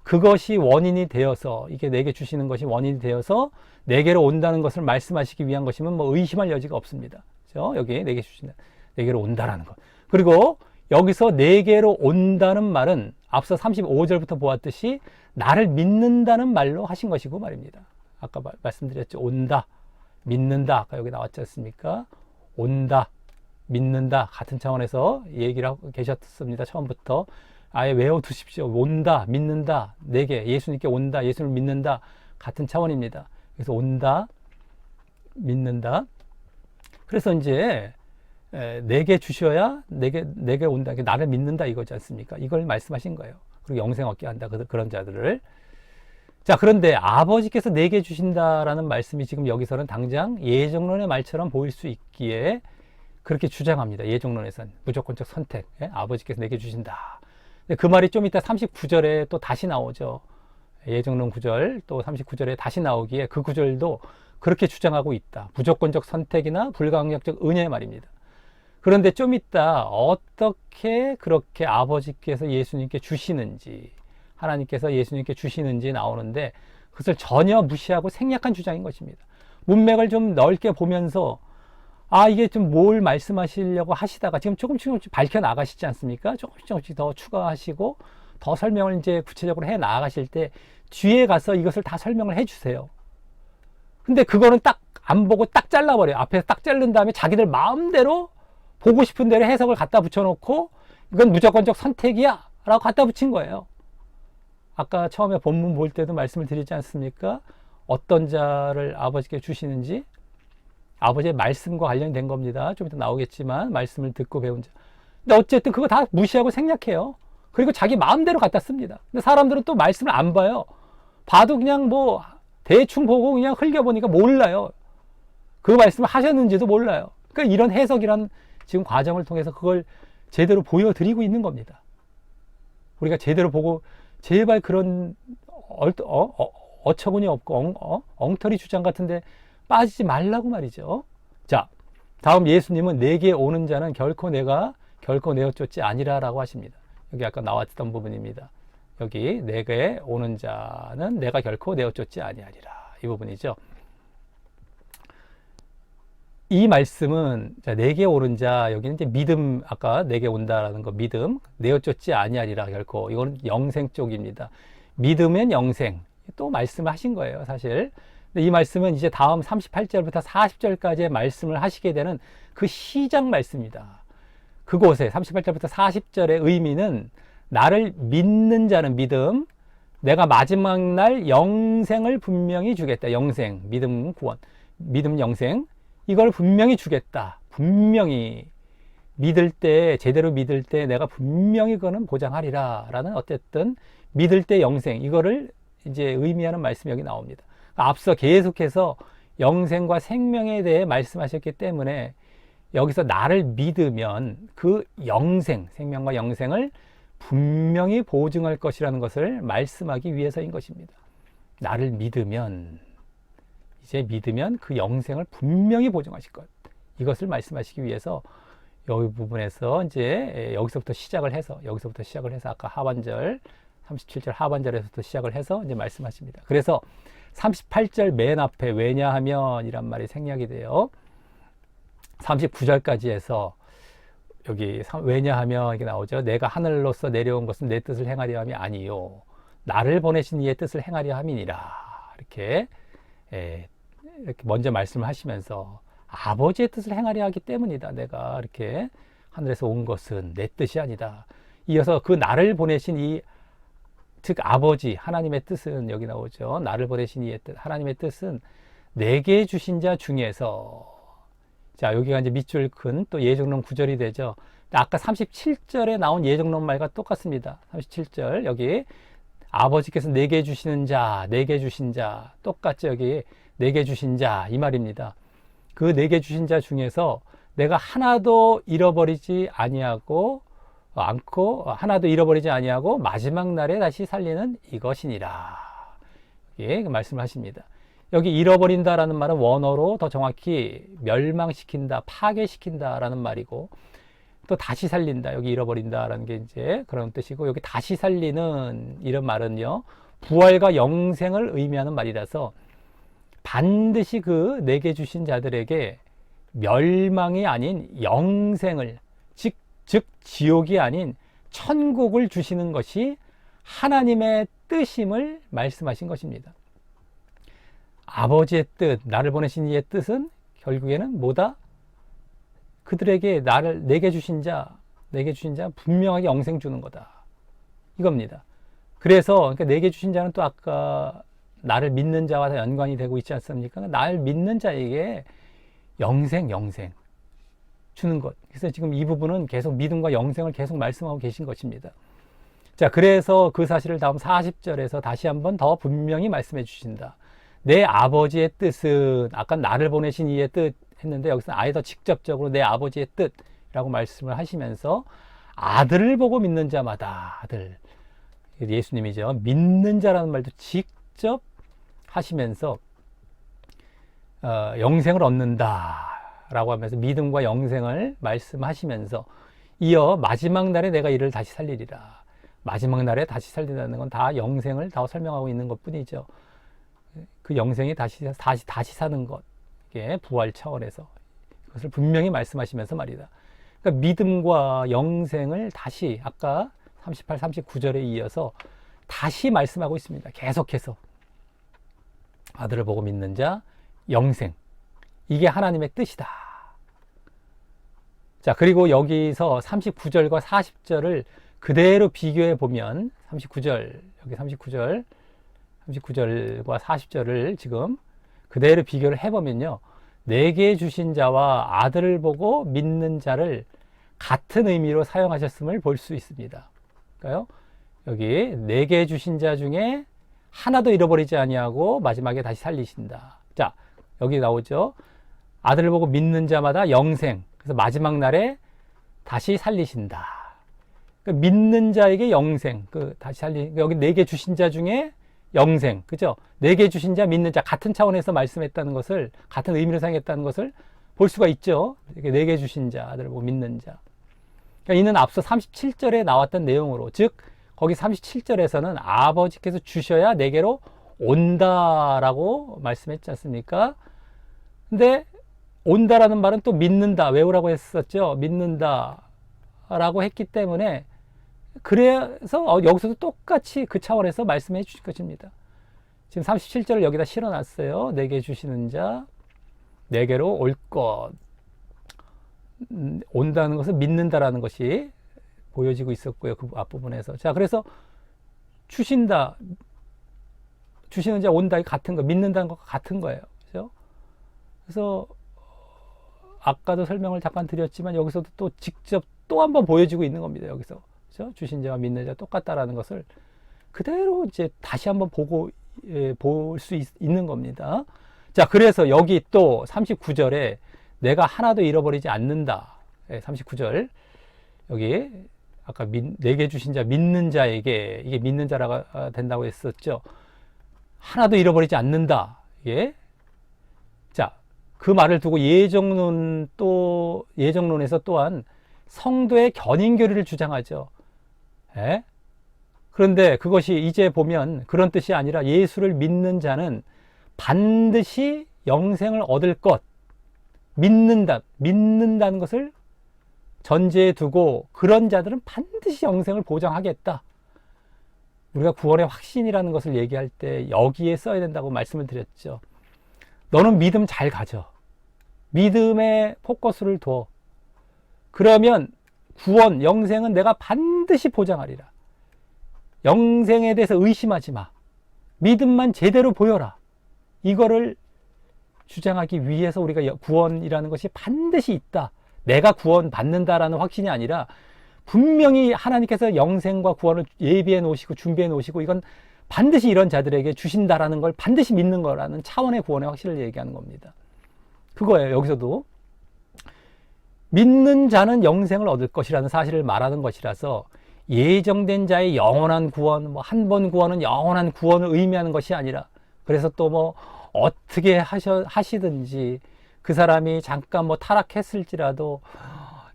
그것이 원인이 되어서, 이게 내게 주시는 것이 원인이 되어서 내게로 온다는 것을 말씀하시기 위한 것이면 뭐 의심할 여지가 없습니다. 그렇죠? 여기 내게 주신다, 내게로 온다라는 것. 그리고 여기서 내게로 온다는 말은 앞서 35절부터 보았듯이 나를 믿는다는 말로 하신 것이고 말입니다. 아까 말씀드렸죠. 온다, 믿는다. 아까 여기 나왔지 않습니까? 온다, 믿는다. 같은 차원에서 얘기를 하고 계셨습니다. 처음부터. 아예 외워두십시오. 온다, 믿는다. 내게, 예수님께 온다, 예수님을 믿는다. 같은 차원입니다. 그래서 온다, 믿는다. 그래서 이제 내게 주셔야 내게 온다. 나를 믿는다 이거지 않습니까? 이걸 말씀하신 거예요. 그리고 영생 얻게 한다. 그런 자들을. 자, 그런데 아버지께서 내게 주신다라는 말씀이 지금 여기서는 당장 예정론의 말처럼 보일 수 있기에 그렇게 주장합니다. 예정론에서는 무조건적 선택. 아버지께서 내게 주신다. 근데 그 말이 좀 이따 39절에 또 다시 나오죠. 예정론 9절 또 39절에 다시 나오기에 그 구절도 그렇게 주장하고 있다. 무조건적 선택이나 불가항력적 은혜의 말입니다. 그런데 좀 이따 어떻게 그렇게 아버지께서 예수님께 주시는지, 하나님께서 예수님께 주시는지 나오는데 그것을 전혀 무시하고 생략한 주장인 것입니다. 문맥을 좀 넓게 보면서 이게 좀 뭘 말씀하시려고 하시다가 지금 조금씩 밝혀 나가시지 않습니까? 조금씩 더 추가하시고 더 설명을 이제 구체적으로 해 나가실 때 뒤에 가서 이것을 다 설명을 해 주세요. 근데 그거는 딱 안 보고 딱 잘라버려요. 앞에서 딱 자른 다음에 자기들 마음대로 보고 싶은 대로 해석을 갖다 붙여놓고 이건 무조건적 선택이야 라고 갖다 붙인 거예요. 아까 처음에 본문 볼 때도 말씀을 드리지 않습니까? 어떤 자를 아버지께 주시는지 아버지의 말씀과 관련된 겁니다. 좀 이따 나오겠지만 말씀을 듣고 배운 자. 근데 어쨌든 그거 다 무시하고 생략해요. 그리고 자기 마음대로 갖다 씁니다. 근데 사람들은 또 말씀을 안 봐요. 봐도 그냥 뭐 대충 보고 그냥 흘려보니까 몰라요. 그 말씀을 하셨는지도 몰라요. 그러니까 이런 해석이란 지금 과정을 통해서 그걸 제대로 보여드리고 있는 겁니다. 우리가 제대로 보고 제발 그런 어처구니 없고 엉터리 주장 같은데 빠지지 말라고 말이죠. 자, 다음 예수님은 내게 오는 자는 결코 내어 쫓지 아니라 라고 하십니다. 여기 아까 나왔던 부분입니다. 여기 내게 오는 자는 내가 결코 내어 쫓지 아니하리라. 이 부분이죠. 이 말씀은 내게 오는 자, 여기는 이제 믿음, 아까 내게 온다라는 거 믿음, 내어 쫓지 아니하리라 결코. 이건 영생 쪽입니다. 믿으면 영생. 또 말씀을 하신 거예요, 사실. 근데 이 말씀은 이제 다음 38절부터 40절까지의 말씀을 하시게 되는 그 시작 말씀입니다. 그곳에 38절부터 40절의 의미는 나를 믿는 자는 믿음, 내가 마지막 날 영생을 분명히 주겠다. 영생, 믿음 구원, 믿음 영생. 이걸 분명히 주겠다. 분명히 믿을 때, 제대로 믿을 때 내가 분명히 그거는 보장하리라 라는 어쨌든 믿을 때 영생, 이거를 이제 의미하는 말씀이 여기 나옵니다. 앞서 계속해서 영생과 생명에 대해 말씀하셨기 때문에 여기서 나를 믿으면 그 영생, 생명과 영생을 분명히 보증할 것이라는 것을 말씀하기 위해서인 것입니다. 나를 믿으면, 이제 믿으면 그 영생을 분명히 보증하실 것. 이것을 말씀하시기 위해서 여기 부분에서 이제 여기서부터 시작을 해서 아까 하반절, 37절 하반절에서부터 시작을 해서 이제 말씀하십니다. 그래서 38절 맨 앞에 왜냐하면 이란 말이 생략이 돼요. 39절까지 해서 왜냐하면 이게 나오죠. 내가 하늘로서 내려온 것은 내 뜻을 행하려 함이 아니요 나를 보내신 이의 뜻을 행하려 함이니라. 이렇게 이렇게 먼저 말씀을 하시면서 아버지의 뜻을 행하려 하기 때문이다. 내가 이렇게 하늘에서 온 것은 내 뜻이 아니다. 이어서 그 나를 보내신 이 즉 아버지 하나님의 뜻은 여기 나오죠. 나를 보내신 이의 뜻 하나님의 뜻은 내게 주신 자 중에서 자 여기가 이제 밑줄 큰 또 예정론 구절이 되죠. 아까 37절에 나온 예정론 말과 똑같습니다. 37절 여기 아버지께서 내게 주시는 자 내게 주신 자 똑같죠. 여기 내게 주신 자 이 말입니다. 그 내게 주신 자 중에서 내가 하나도 잃어버리지 아니하고 하나도 잃어버리지 아니하고 마지막 날에 다시 살리는 이것이니라. 예, 그 말씀을 하십니다. 여기 잃어버린다라는 말은 원어로 더 정확히 멸망시킨다, 파괴시킨다라는 말이고 또 다시 살린다. 여기 잃어버린다라는 게 이제 그런 뜻이고 여기 다시 살리는 이런 말은요. 부활과 영생을 의미하는 말이라서 반드시 그 내게 주신 자들에게 멸망이 아닌 영생을 즉 지옥이 아닌 천국을 주시는 것이 하나님의 뜻임을 말씀하신 것입니다. 아버지의 뜻, 나를 보내신 이의 뜻은 결국에는 뭐다? 그들에게 내게 주신 자 분명하게 영생 주는 거다. 이겁니다. 그래서 그러니까 내게 주신 자는 또 아까 나를 믿는 자와 연관이 되고 있지 않습니까? 나를 믿는 자에게 영생 주는 것. 그래서 지금 이 부분은 계속 믿음과 영생을 계속 말씀하고 계신 것입니다. 자, 그래서 그 사실을 다음 40절에서 다시 한번 더 분명히 말씀해 주신다. 내 아버지의 뜻은 아까 나를 보내신 이의 뜻 했는데 여기서는 아예 더 직접적으로 내 아버지의 뜻이라고 말씀을 하시면서 아들을 보고 믿는 자마다 아들 예수님이죠. 믿는 자라는 말도 직접 하시면서 영생을 얻는다라고 하면서 믿음과 영생을 말씀하시면서 이어 마지막 날에 내가 이를 다시 살리리라. 마지막 날에 다시 살린다는 건 다 영생을 다 설명하고 있는 것 뿐이죠. 그 영생이 다시 사는 것, 이게 부활 차원에서 그것을 분명히 말씀하시면서 말이다. 그러니까 믿음과 영생을 다시 아까 38, 39절에 이어서 다시 말씀하고 있습니다. 계속해서 아들을 보고 믿는 자, 영생, 이게 하나님의 뜻이다. 자, 그리고 여기서 39절과 40절을 그대로 비교해 보면 39절, 여기 39절과 40절을 지금 그대로 비교를 해보면요. 내게 주신 자와 아들을 보고 믿는 자를 같은 의미로 사용하셨음을 볼 수 있습니다. 그러니까요. 여기 내게 주신 자 중에 하나도 잃어버리지 아니하고 마지막에 다시 살리신다. 자, 여기 나오죠. 아들을 보고 믿는 자마다 영생. 그래서 마지막 날에 다시 살리신다. 그러니까 믿는 자에게 영생. 여기 내게 주신 자 중에 영생. 그죠? 내게 주신 자, 믿는 자 같은 차원에서 말씀했다는 것을 같은 의미로 사용했다는 것을 볼 수가 있죠. 내게 주신 자, 아들을 보고 믿는 자. 그러니까 이는 앞서 37절에 나왔던 내용으로 즉 거기 37절에서는 아버지께서 주셔야 내게로 온다라고 말씀했지 않습니까? 근데 온다라는 말은 또 믿는다, 외우라고 했었죠. 믿는다라고 했기 때문에 그래서 여기서도 똑같이 그 차원에서 말씀해 주실 것입니다. 지금 37절을 여기다 실어놨어요. 내게 주시는 자, 내게로 올 것. 온다는 것은 믿는다라는 것이 보여지고 있었고요. 그 앞부분에서. 자, 그래서 주시는 자 온다 같은 거, 믿는다는 것과 같은 거예요. 그죠? 그래서 아까도 설명을 잠깐 드렸지만 여기서도 또 직접 또 한 번 보여지고 있는 겁니다. 여기서. 그죠? 주신 자와 믿는 자 똑같다라는 것을 그대로 이제 다시 한번 볼 수 있는 겁니다. 자, 그래서 여기 또 39절에 내가 하나도 잃어버리지 않는다. 39절. 여기 아까 내게 주신 자 믿는 자에게 이게 믿는 자라가 된다고 했었죠. 하나도 잃어버리지 않는다. 예. 자, 그 말을 두고 예정론에서 또한 성도의 견인교리를 주장하죠. 예? 그런데 그것이 이제 보면 그런 뜻이 아니라 예수를 믿는 자는 반드시 영생을 얻을 것, 믿는다는 것을 전제에 두고 그런 자들은 반드시 영생을 보장하겠다. 우리가 구원의 확신이라는 것을 얘기할 때 여기에 써야 된다고 말씀을 드렸죠. 너는 믿음 잘 가져. 믿음에 포커스를 둬. 그러면 구원, 영생은 내가 반드시 보장하리라. 영생에 대해서 의심하지 마. 믿음만 제대로 보여라. 이거를 주장하기 위해서 우리가 구원이라는 것이 반드시 있다. 내가 구원 받는다라는 확신이 아니라 분명히 하나님께서 영생과 구원을 예비해 놓으시고 준비해 놓으시고 이건 반드시 이런 자들에게 주신다라는 걸 반드시 믿는 거라는 차원의 구원의 확신을 얘기하는 겁니다. 그거예요. 여기서도 믿는 자는 영생을 얻을 것이라는 사실을 말하는 것이라서 예정된 자의 영원한 구원, 뭐 한 번 구원은 영원한 구원을 의미하는 것이 아니라 그래서 또 뭐 어떻게 하시든지 그 사람이 잠깐 뭐 타락했을지라도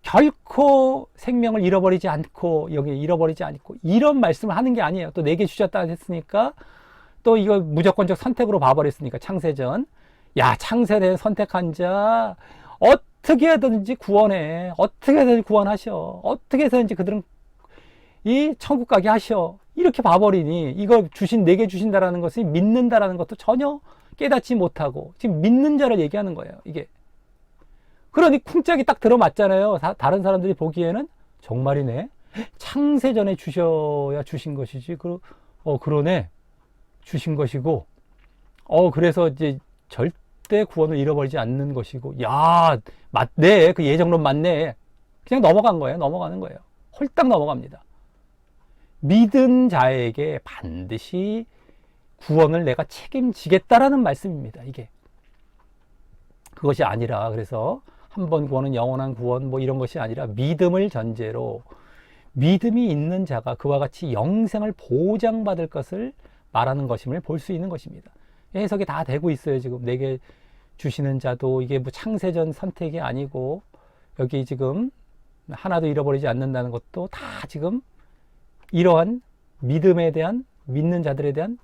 결코 생명을 잃어버리지 않고 여기 잃어버리지 않고 이런 말씀을 하는 게 아니에요. 또 내게 주셨다 했으니까 또 이거 무조건적 선택으로 봐버렸으니까 창세전 야 창세를 선택한 자 어떻게 해든지 구원해. 어떻게 해든지 구원하셔. 어떻게 해서든지 그들은 이 천국 가게 하셔. 이렇게 봐버리니 이거 내게 주신다라는 것이 믿는다라는 것도 전혀 깨닫지 못하고 지금 믿는 자를 얘기하는 거예요. 이게. 그러니 쿵짝이 딱 들어맞잖아요. 다른 사람들이 보기에는 정말이네. 창세전에 주셔야 주신 것이지. 그러네. 주신 것이고. 그래서 이제 절대 구원을 잃어버리지 않는 것이고. 야, 맞네. 그 예정론 맞네. 그냥 넘어간 거예요. 넘어가는 거예요. 홀딱 넘어갑니다. 믿은 자에게 반드시 구원을 내가 책임지겠다라는 말씀입니다. 이게. 그것이 아니라 그래서 한 번 구원은 영원한 구원 뭐 이런 것이 아니라 믿음을 전제로 믿음이 있는 자가 그와 같이 영생을 보장받을 것을 말하는 것임을 볼 수 있는 것입니다. 해석이 다 되고 있어요. 지금 내게 주시는 자도 이게 뭐 창세전 선택이 아니고 여기 지금 하나도 잃어버리지 않는다는 것도 다 지금 이러한 믿음에 대한 믿는 자들에 대한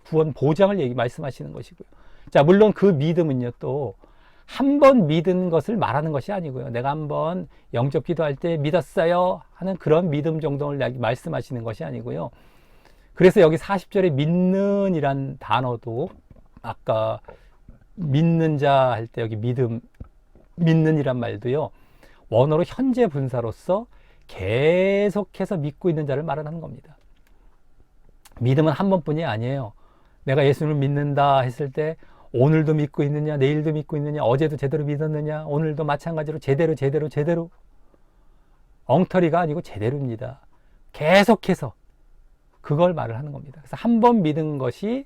구원 보장을 말씀하시는 것이고요. 자, 물론 그 믿음은요 또 한 번 믿은 것을 말하는 것이 아니고요. 내가 한번 영접 기도할 때 믿었어요 하는 그런 믿음 정도를 말씀하시는 것이 아니고요. 그래서 여기 40절에 믿는 이란 단어도 아까 믿는 자 할 때 여기 믿는 이란 말도요. 원어로 현재 분사로서 계속해서 믿고 있는 자를 말하는 겁니다. 믿음은 한 번뿐이 아니에요. 내가 예수님을 믿는다 했을 때 오늘도 믿고 있느냐, 내일도 믿고 있느냐, 어제도 제대로 믿었느냐, 오늘도 마찬가지로 제대로 엉터리가 아니고 제대로입니다. 계속해서 그걸 말을 하는 겁니다. 그래서 한 번 믿은 것이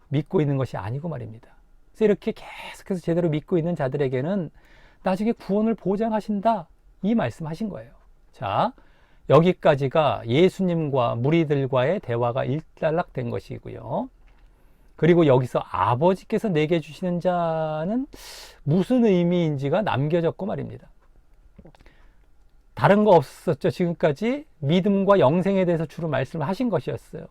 믿고 있는 것이 아니고 말입니다. 그래서 이렇게 계속해서 제대로 믿고 있는 자들에게는 나중에 구원을 보장하신다 이 말씀하신 거예요. 자, 여기까지가 예수님과 무리들과의 대화가 일단락된 것이고요. 그리고 여기서 아버지께서 내게 주시는 자는 무슨 의미인지가 남겨졌고 말입니다. 다른 거 없었죠. 지금까지 믿음과 영생에 대해서 주로 말씀을 하신 것이었어요.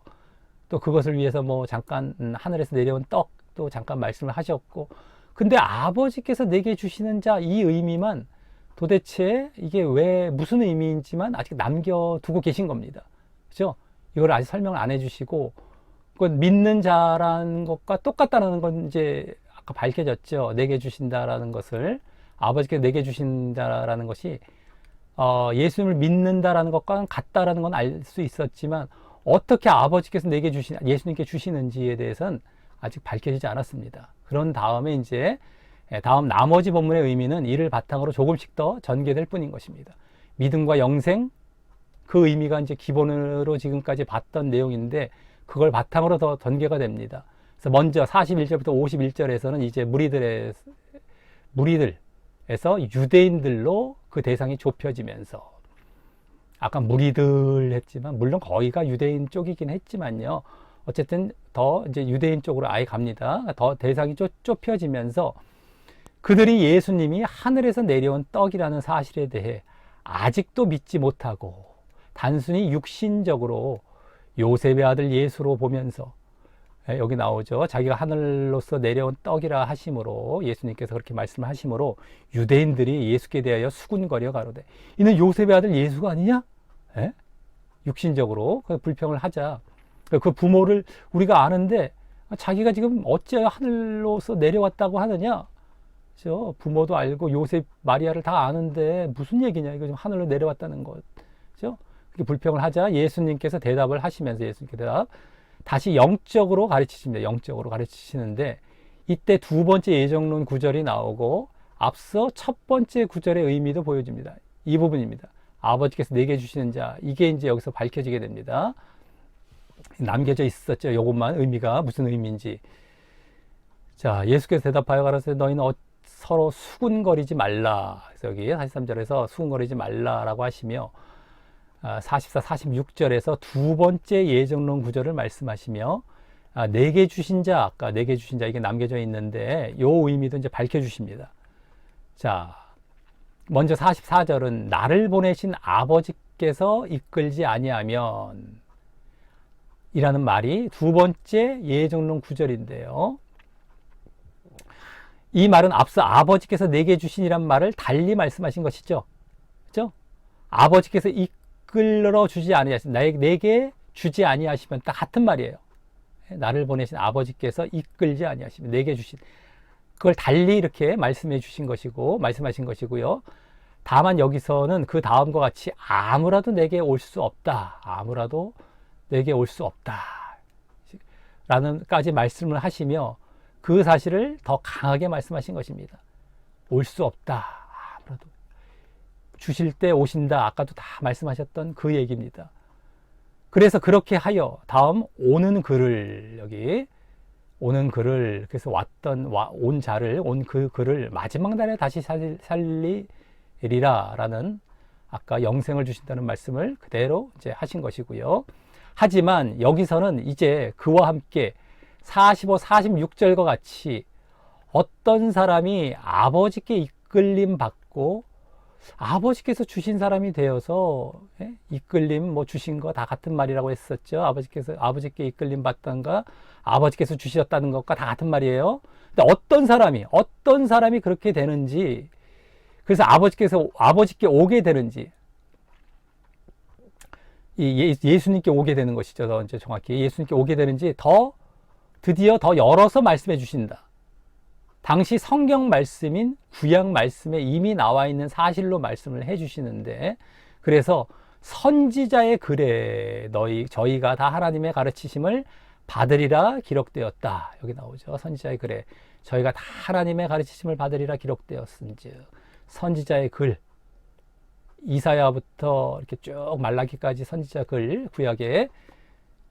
또 그것을 위해서 뭐 잠깐 하늘에서 내려온 떡도 잠깐 말씀을 하셨고, 근데 아버지께서 내게 주시는 자 이 의미만 도대체 이게 왜 무슨 의미인지만 아직 남겨두고 계신 겁니다. 그죠? 이걸 아직 설명을 안 해주시고, 그건 믿는 자라는 것과 똑같다는 건 이제 아까 밝혀졌죠. 내게 주신다라는 것을 아버지께서 내게 주신다라는 것이 예수님을 믿는다라는 것과는 같다라는 건 알 수 있었지만 어떻게 아버지께서 내게 예수님께 주시는지에 대해서는 아직 밝혀지지 않았습니다. 그런 다음에 이제 다음 나머지 본문의 의미는 이를 바탕으로 조금씩 더 전개될 뿐인 것입니다. 믿음과 영생 그 의미가 이제 기본으로 지금까지 봤던 내용인데 그걸 바탕으로 더 전개가 됩니다. 그래서 먼저 41절부터 51절에서는 이제 무리들에서 유대인들로 그 대상이 좁혀지면서 아까 무리들 했지만 물론 거의가 유대인 쪽이긴 했지만요. 어쨌든 더 이제 유대인 쪽으로 아예 갑니다. 더 대상이 좁혀지면서 그들이 예수님이 하늘에서 내려온 떡이라는 사실에 대해 아직도 믿지 못하고 단순히 육신적으로 요셉의 아들 예수로 보면서 여기 나오죠. 자기가 하늘로서 내려온 떡이라 하심으로 예수님께서 그렇게 말씀을 하심으로 유대인들이 예수께 대하여 수군거려 가로되 이는 요셉의 아들 예수가 아니냐? 에? 육신적으로 그 불평을 하자. 그 부모를 우리가 아는데 자기가 지금 어찌 하늘로서 내려왔다고 하느냐? 그죠? 부모도 알고 요셉, 마리아를 다 아는데 무슨 얘기냐? 이거 지금 하늘로 내려왔다는 것. 그죠? 그렇게 불평을 하자 예수님께서 대답을 하시면서 예수님께서 다시 영적으로 가르치십니다. 영적으로 가르치시는데 이때 두 번째 예정론 구절이 나오고 앞서 첫 번째 구절의 의미도 보여줍니다. 이 부분입니다. 아버지께서 내게 주시는 자, 이게 이제 여기서 밝혀지게 됩니다. 남겨져 있었죠. 이것만 의미가 무슨 의미인지. 자, 예수께서 대답하여 가라사대 너희는 서로 수군거리지 말라. 그래서 여기 43절에서 수군거리지 말라라고 하시며 44, 46절에서 두 번째 예정론 구절을 말씀하시며 내게 주신 자, 아까 내게 주신 자 이게 남겨져 있는데 요 의미도 이제 밝혀주십니다. 자, 먼저 44절은 나를 보내신 아버지께서 이끌지 아니하면 이라는 말이 두 번째 예정론 구절인데요. 이 말은 앞서 아버지께서 내게 주신이란 말을 달리 말씀하신 것이죠. 그렇죠? 아버지께서 이끌어 주지 아니하시면 내게 주지 아니하시면 딱 같은 말이에요. 나를 보내신 아버지께서 이끌지 아니하시면 내게 주신 그걸 달리 이렇게 말씀해 주신 것이고 말씀하신 것이고요. 다만 여기서는 그 다음과 같이 아무라도 내게 올 수 없다. 아무라도 내게 올 수 없다. 라는까지 말씀을 하시며 그 사실을 더 강하게 말씀하신 것입니다. 올 수 없다. 아무라도. 주실 때 오신다. 아까도 다 말씀하셨던 그 얘기입니다. 그래서 그렇게 하여 다음 오는 그를 여기 오는 그를 그래서 온 자를 온 그 그를 마지막 날에 다시 살리리라 라는 아까 영생을 주신다는 말씀을 그대로 이제 하신 것이고요. 하지만 여기서는 이제 그와 함께 45, 46절과 같이 어떤 사람이 아버지께 이끌림 받고 아버지께서 주신 사람이 되어서 이끌림 뭐 주신 거 다 같은 말이라고 했었죠. 아버지께 이끌림 받던가 아버지께서 주셨다는 것과 다 같은 말이에요. 근데 어떤 사람이 그렇게 되는지 그래서 아버지께 오게 되는지 예수님께 오게 되는 것이죠. 이제 정확히 예수님께 오게 되는지 드디어 더 열어서 말씀해 주신다. 당시 성경 말씀인 구약 말씀에 이미 나와 있는 사실로 말씀을 해 주시는데 그래서 선지자의 글에 저희가 다 하나님의 가르치심을 받으리라 기록되었다. 여기 나오죠. 선지자의 글에 저희가 다 하나님의 가르치심을 받으리라 기록되었은즉 선지자의 글 이사야부터 이렇게 쭉 말라기까지 선지자 글 구약에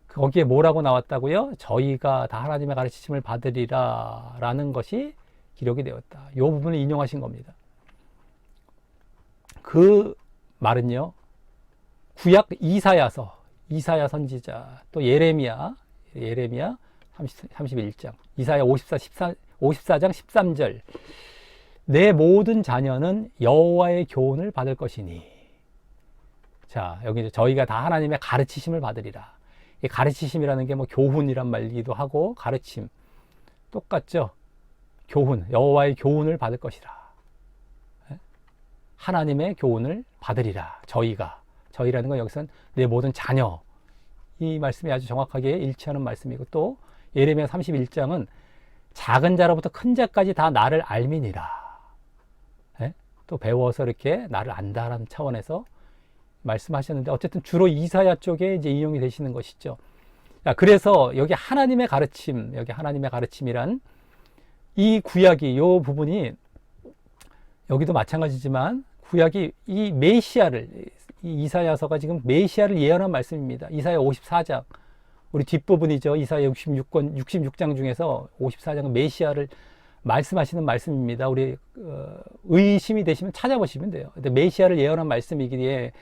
거기에 뭐라고 나왔다고요? 저희가 다 하나님의 가르치심을 받으리라 라는 것이 기록이 되었다. 이 부분을 인용하신 겁니다. 그 말은요. 구약 이사야 선지자 또 예레미야 31장 이사야 54장 13절 내 모든 자녀는 여호와의 교훈을 받을 것이니 자 여기 저희가 다 하나님의 가르치심을 받으리라. 이 가르치심이라는 게 뭐 교훈이란 말이기도 하고 가르침 똑같죠. 교훈 여호와의 교훈을 받을 것이라. 하나님의 교훈을 받으리라. 저희라는 건 여기서는 내 모든 자녀 이 말씀이 아주 정확하게 일치하는 말씀이고 또 예레미야 31장은 작은 자로부터 큰 자까지 다 나를 알미니라. 또 배워서 이렇게 나를 안다라는 차원에서 말씀하셨는데 어쨌든 주로 이사야 쪽에 이제 인용이 되시는 것이죠. 그래서 여기 하나님의 가르침이란 이 구약이 요 부분이 여기도 마찬가지지만 구약이 이 메시아를 이 이사야서가 지금 메시아를 예언한 말씀입니다. 이사야 54장 우리 뒷부분이죠. 이사야 66장 중에서 54장은 메시아를 말씀하시는 말씀입니다. 우리 의심이 되시면 찾아보시면 돼요. 근데 메시아를 예언한 말씀이기에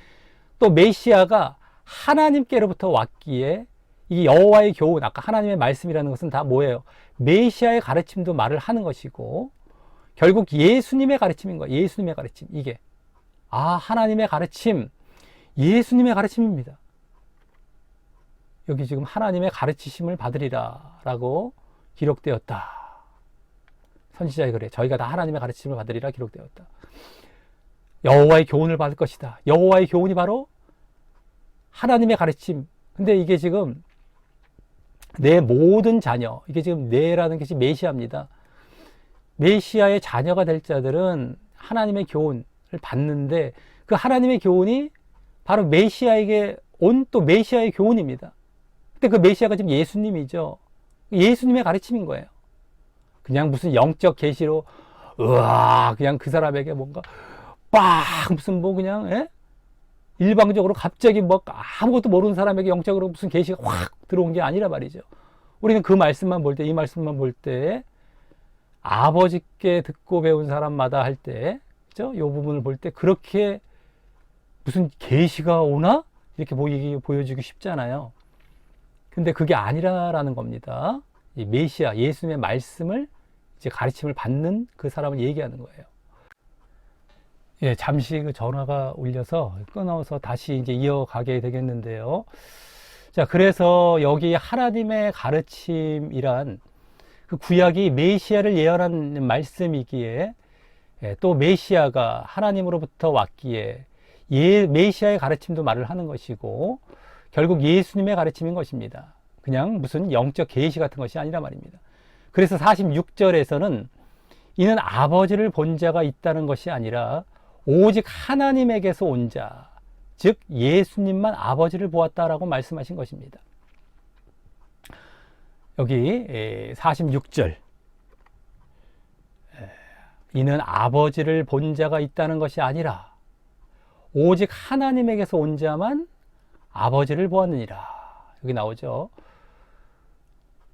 또 메시아가 하나님께로부터 왔기에 이 여호와의 교훈 아까 하나님의 말씀이라는 것은 다 뭐예요? 메시아의 가르침도 말을 하는 것이고 결국 예수님의 가르침인 거예요. 예수님의 가르침 이게 하나님의 가르침 예수님의 가르침입니다. 여기 지금 하나님의 가르치심을 받으리라 라고 기록되었다. 선지자의 글에 저희가 다 하나님의 가르침을 받으리라 기록되었다. 여호와의 교훈을 받을 것이다. 여호와의 교훈이 바로 하나님의 가르침. 근데 이게 지금 내 모든 자녀, 이게 지금 내라는 것이 메시아입니다. 메시아의 자녀가 될 자들은 하나님의 교훈을 받는데 그 하나님의 교훈이 바로 메시아에게 온 또 메시아의 교훈입니다. 근데 그 메시아가 지금 예수님이죠. 예수님의 가르침인 거예요. 그냥 무슨 영적 계시로 으아 그냥 그 사람에게 뭔가 빡 무슨 뭐 그냥 일방적으로 갑자기 뭐 아무것도 모르는 사람에게 영적으로 무슨 계시가 확 들어온 게 아니라 말이죠. 우리는 그 말씀만 볼 때, 이 말씀만 볼 때 아버지께 듣고 배운 사람마다 할 때, 그죠? 이 부분을 볼 때 그렇게 무슨 계시가 오나 이렇게 보여주기 쉽잖아요. 근데 그게 아니라라는 겁니다. 이 메시아 예수님의 말씀을 이제 가르침을 받는 그 사람을 얘기하는 거예요. 예, 잠시 그 전화가 울려서 끊어서 다시 이제 이어가게 되겠는데요. 자, 그래서 여기 하나님의 가르침이란 그 구약이 메시아를 예언하는 말씀이기에 또 메시아가 하나님으로부터 왔기에 메시아의 가르침도 말을 하는 것이고 결국 예수님의 가르침인 것입니다. 그냥 무슨 영적 계시 같은 것이 아니라 말입니다. 그래서 46절에서는 이는 아버지를 본 자가 있다는 것이 아니라 오직 하나님에게서 온 자, 즉 예수님만 아버지를 보았다라고 말씀하신 것입니다. 여기 46절 이는 아버지를 본 자가 있다는 것이 아니라 오직 하나님에게서 온 자만 아버지를 보았느니라. 여기 나오죠.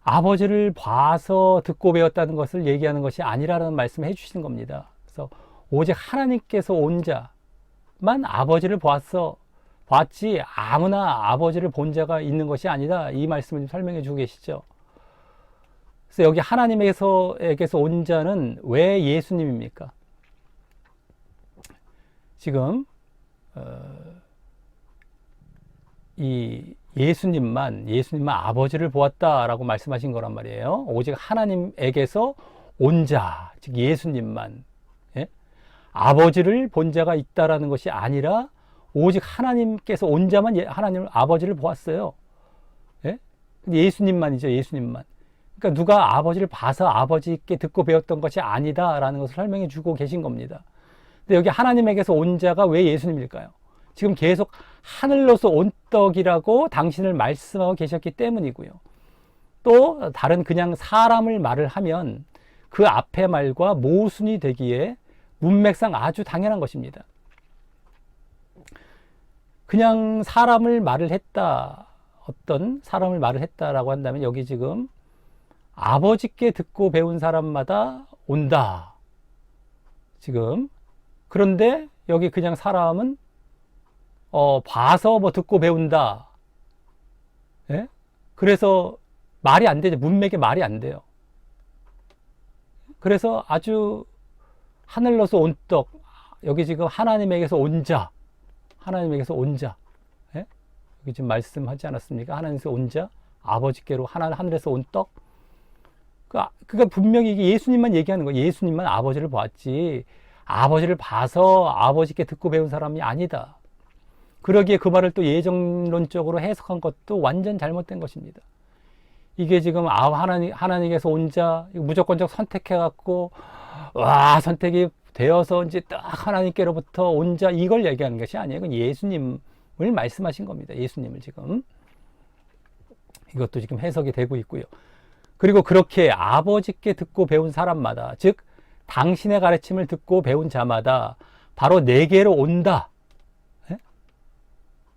아버지를 봐서 듣고 배웠다는 것을 얘기하는 것이 아니라는 말씀을 해주시는 겁니다. 그래서 오직 하나님께서 온 자만 아버지를 봤지 아무나 아버지를 본 자가 있는 것이 아니다. 이 말씀을 설명해 주고 계시죠. 그래서 여기 하나님에게서 온 자는 왜 예수님입니까? 지금 이 예수님만 아버지를 보았다라고 말씀하신 거란 말이에요. 오직 하나님에게서 온 자, 즉 예수님만 아버지를 본 자가 있다라는 것이 아니라 오직 하나님께서 온 자만 하나님 아버지를 보았어요. 예수님만이죠, 예수님만. 그러니까 누가 아버지를 봐서 아버지께 듣고 배웠던 것이 아니다라는 것을 설명해 주고 계신 겁니다. 근데 여기 하나님에게서 온 자가 왜 예수님일까요? 지금 계속 하늘로서 온 떡이라고 당신을 말씀하고 계셨기 때문이고요. 또 다른 그냥 사람을 말을 하면 그 앞의 말과 모순이 되기에 문맥상 아주 당연한 것입니다. 그냥 사람을 말을 했다, 어떤 사람을 말을 했다라고 한다면 여기 지금 아버지께 듣고 배운 사람마다 온다. 지금 그런데 여기 그냥 사람은 봐서 뭐 듣고 배운다. 그래서 말이 안 되죠. 문맥에 말이 안 돼요. 그래서 아주 하늘로서 온 떡, 여기 지금 하나님에게서 온 자, 하나님에게서 온 자, 여기 지금 말씀하지 않았습니까? 하나님에서 온 자, 아버지께로 하늘에서 온 떡. 그러니까 분명히 이게 예수님만 얘기하는 거예요. 예수님만 아버지를 봤지, 아버지를 봐서 아버지께 듣고 배운 사람이 아니다. 그러기에 그 말을 또 예정론적으로 해석한 것도 완전 잘못된 것입니다. 이게 지금 하나님께서 온 자, 무조건적 선택해갖고 선택이 되어서 이제 딱 하나님께로부터 온 자 이걸 얘기하는 것이 아니에요. 그건 예수님을 말씀하신 겁니다. 예수님을 지금 이것도 지금 해석이 되고 있고요. 그리고 그렇게 아버지께 듣고 배운 사람마다, 즉 당신의 가르침을 듣고 배운 자마다 바로 내게로 온다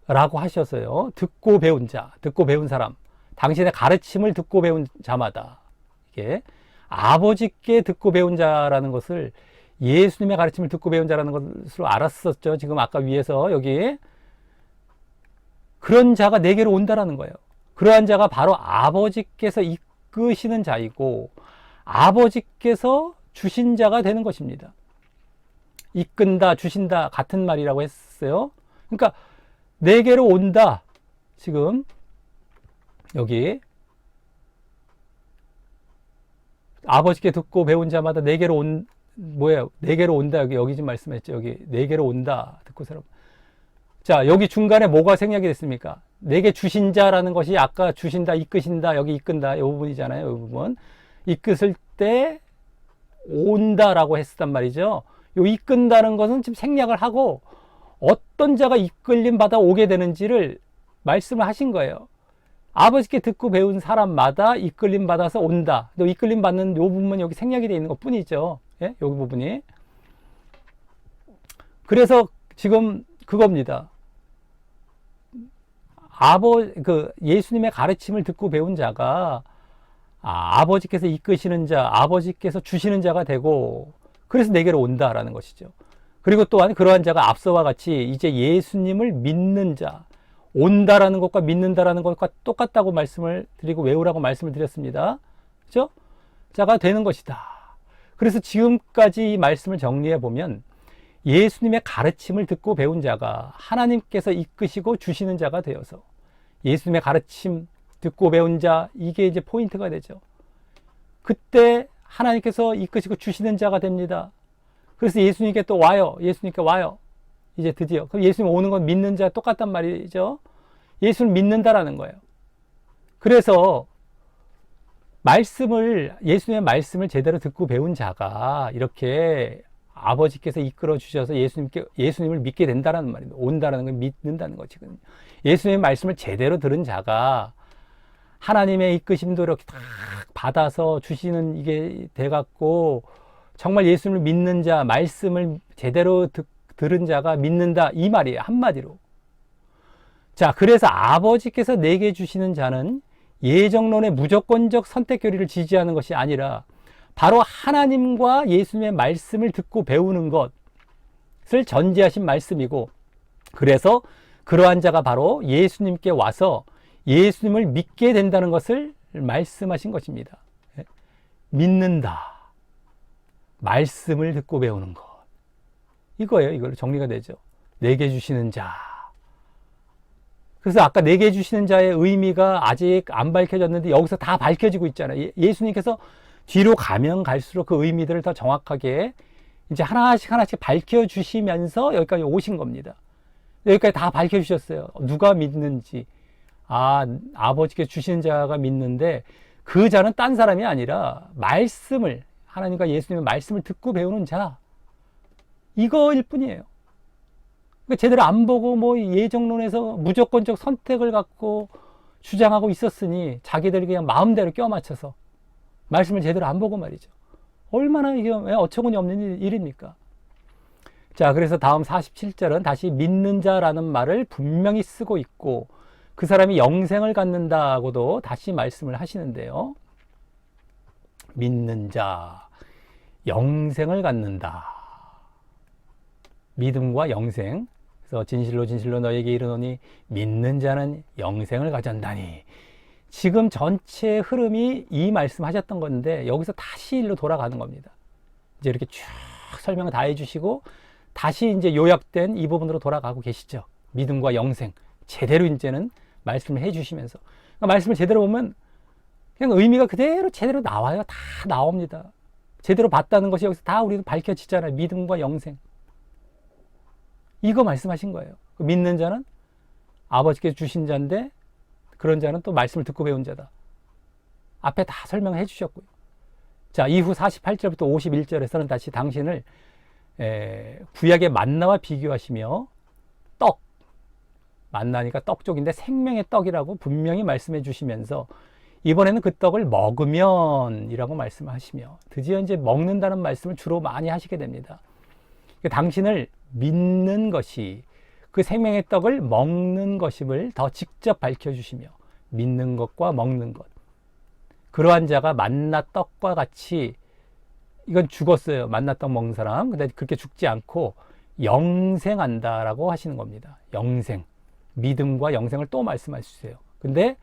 라고 하셔서요. 듣고 배운 자, 듣고 배운 사람, 당신의 가르침을 듣고 배운 자마다, 이게 아버지께 듣고 배운 자라는 것을 예수님의 가르침을 듣고 배운 자라는 것으로 알았었죠. 지금 아까 위에서 여기 그런 자가 내게로 온다라는 거예요. 그러한 자가 바로 아버지께서 이끄시는 자이고 아버지께서 주신 자가 되는 것입니다. 이끈다, 주신다 같은 말이라고 했어요. 그러니까 내게로 온다. 지금 여기 아버지께 듣고 배운 자마다 내게로 내게로 온다. 여기 지금 말씀했죠. 여기 내게로 온다. 듣고 사람. 자, 여기 중간에 뭐가 생략이 됐습니까? 내게 주신 자라는 것이 아까 주신다, 이끄신다, 여기 이끈다, 이 부분이잖아요. 이 부분. 이끄실 때 온다라고 했었단 말이죠. 요 이끈다는 것은 지금 생략을 하고 어떤 자가 이끌림 받아 오게 되는지를 말씀을 하신 거예요. 아버지께 듣고 배운 사람마다 이끌림 받아서 온다. 또 이끌림 받는 요 부분은 여기 생략이 되어 있는 것 뿐이죠. 예? 여기 부분이. 그래서 지금 그겁니다. 예수님의 가르침을 듣고 배운 자가 아버지께서 이끄시는 자, 아버지께서 주시는 자가 되고, 그래서 내게로 온다라는 것이죠. 그리고 또한 그러한 자가 앞서와 같이 이제 예수님을 믿는 자, 온다라는 것과 믿는다라는 것과 똑같다고 말씀을 드리고 외우라고 말씀을 드렸습니다. 그죠? 자가 되는 것이다. 그래서 지금까지 이 말씀을 정리해 보면 예수님의 가르침을 듣고 배운 자가 하나님께서 이끄시고 주시는 자가 되어서 예수님의 가르침 듣고 배운 자, 이게 이제 포인트가 되죠. 그때 하나님께서 이끄시고 주시는 자가 됩니다. 그래서 예수님께 또 와요. 예수님께 와요. 이제 드디어. 그럼 예수님 오는 건 믿는 자 똑같단 말이죠. 예수를 믿는다라는 거예요. 그래서 예수님의 말씀을 제대로 듣고 배운 자가 이렇게 아버지께서 이끌어 주셔서 예수님을 믿게 된다는 말입니다. 온다라는 걸 믿는다는 거지거든요. 예수님의 말씀을 제대로 들은 자가 하나님의 이끄심도 이렇게 딱 받아서 주시는 이게 돼갖고 정말 예수님을 믿는 자, 말씀을 제대로 들은 자가 믿는다, 이 말이에요. 한마디로. 자, 그래서 아버지께서 내게 주시는 자는 예정론의 무조건적 선택 교리를 지지하는 것이 아니라 바로 하나님과 예수님의 말씀을 듣고 배우는 것을 전제하신 말씀이고, 그래서 그러한 자가 바로 예수님께 와서 예수님을 믿게 된다는 것을 말씀하신 것입니다. 믿는다. 말씀을 듣고 배우는 것. 이거예요. 이걸로 정리가 되죠. 내게 주시는 자. 그래서 아까 내게 주시는 자의 의미가 아직 안 밝혀졌는데 여기서 다 밝혀지고 있잖아요. 예수님께서 뒤로 가면 갈수록 그 의미들을 더 정확하게 이제 하나씩 밝혀주시면서 여기까지 오신 겁니다. 여기까지 다 밝혀주셨어요. 누가 믿는지. 아버지께 주시는 자가 믿는데 그 자는 딴 사람이 아니라 하나님과 예수님의 말씀을 듣고 배우는 자. 이거일 뿐이에요. 그러니까 제대로 안 보고 예정론에서 무조건적 선택을 갖고 주장하고 있었으니 자기들이 그냥 마음대로 껴맞춰서 말씀을 제대로 안 보고 말이죠. 얼마나 이게 어처구니 없는 일입니까? 자, 그래서 다음 47절은 다시 믿는 자라는 말을 분명히 쓰고 있고 그 사람이 영생을 갖는다고도 다시 말씀을 하시는데요. 믿는 자, 영생을 갖는다. 믿음과 영생. 그래서 진실로 진실로 너에게 이르노니 믿는 자는 영생을 가졌나니. 지금 전체 흐름이 이 말씀하셨던 건데 여기서 다시 일로 돌아가는 겁니다. 이제 이렇게 쭉 설명을 다 해주시고 다시 이제 요약된 이 부분으로 돌아가고 계시죠. 믿음과 영생. 제대로 이제는 말씀을 해주시면서. 그러니까 말씀을 제대로 보면 그냥 의미가 그대로 제대로 나와요. 다 나옵니다. 제대로 봤다는 것이 여기서 다 우리도 밝혀지잖아요. 믿음과 영생. 이거 말씀하신 거예요. 믿는 자는 아버지께서 주신 자인데 그런 자는 또 말씀을 듣고 배운 자다. 앞에 다 설명해 주셨고요. 자, 이후 48절부터 51절에서는 다시 당신을 구약의 만나와 비교하시며 만나니까 떡 쪽인데 생명의 떡이라고 분명히 말씀해 주시면서 이번에는 그 떡을 먹으면 이라고 말씀하시며 드디어 이제 먹는다는 말씀을 주로 많이 하시게 됩니다. 당신을 믿는 것이 그 생명의 떡을 먹는 것임을 더 직접 밝혀주시며 믿는 것과 먹는 것. 그러한 자가 만나 떡과 같이 이건 죽었어요. 만나 떡 먹는 사람. 근데 그렇게 죽지 않고 영생한다라고 하시는 겁니다. 영생. 믿음과 영생을 또 말씀하시세요. 근데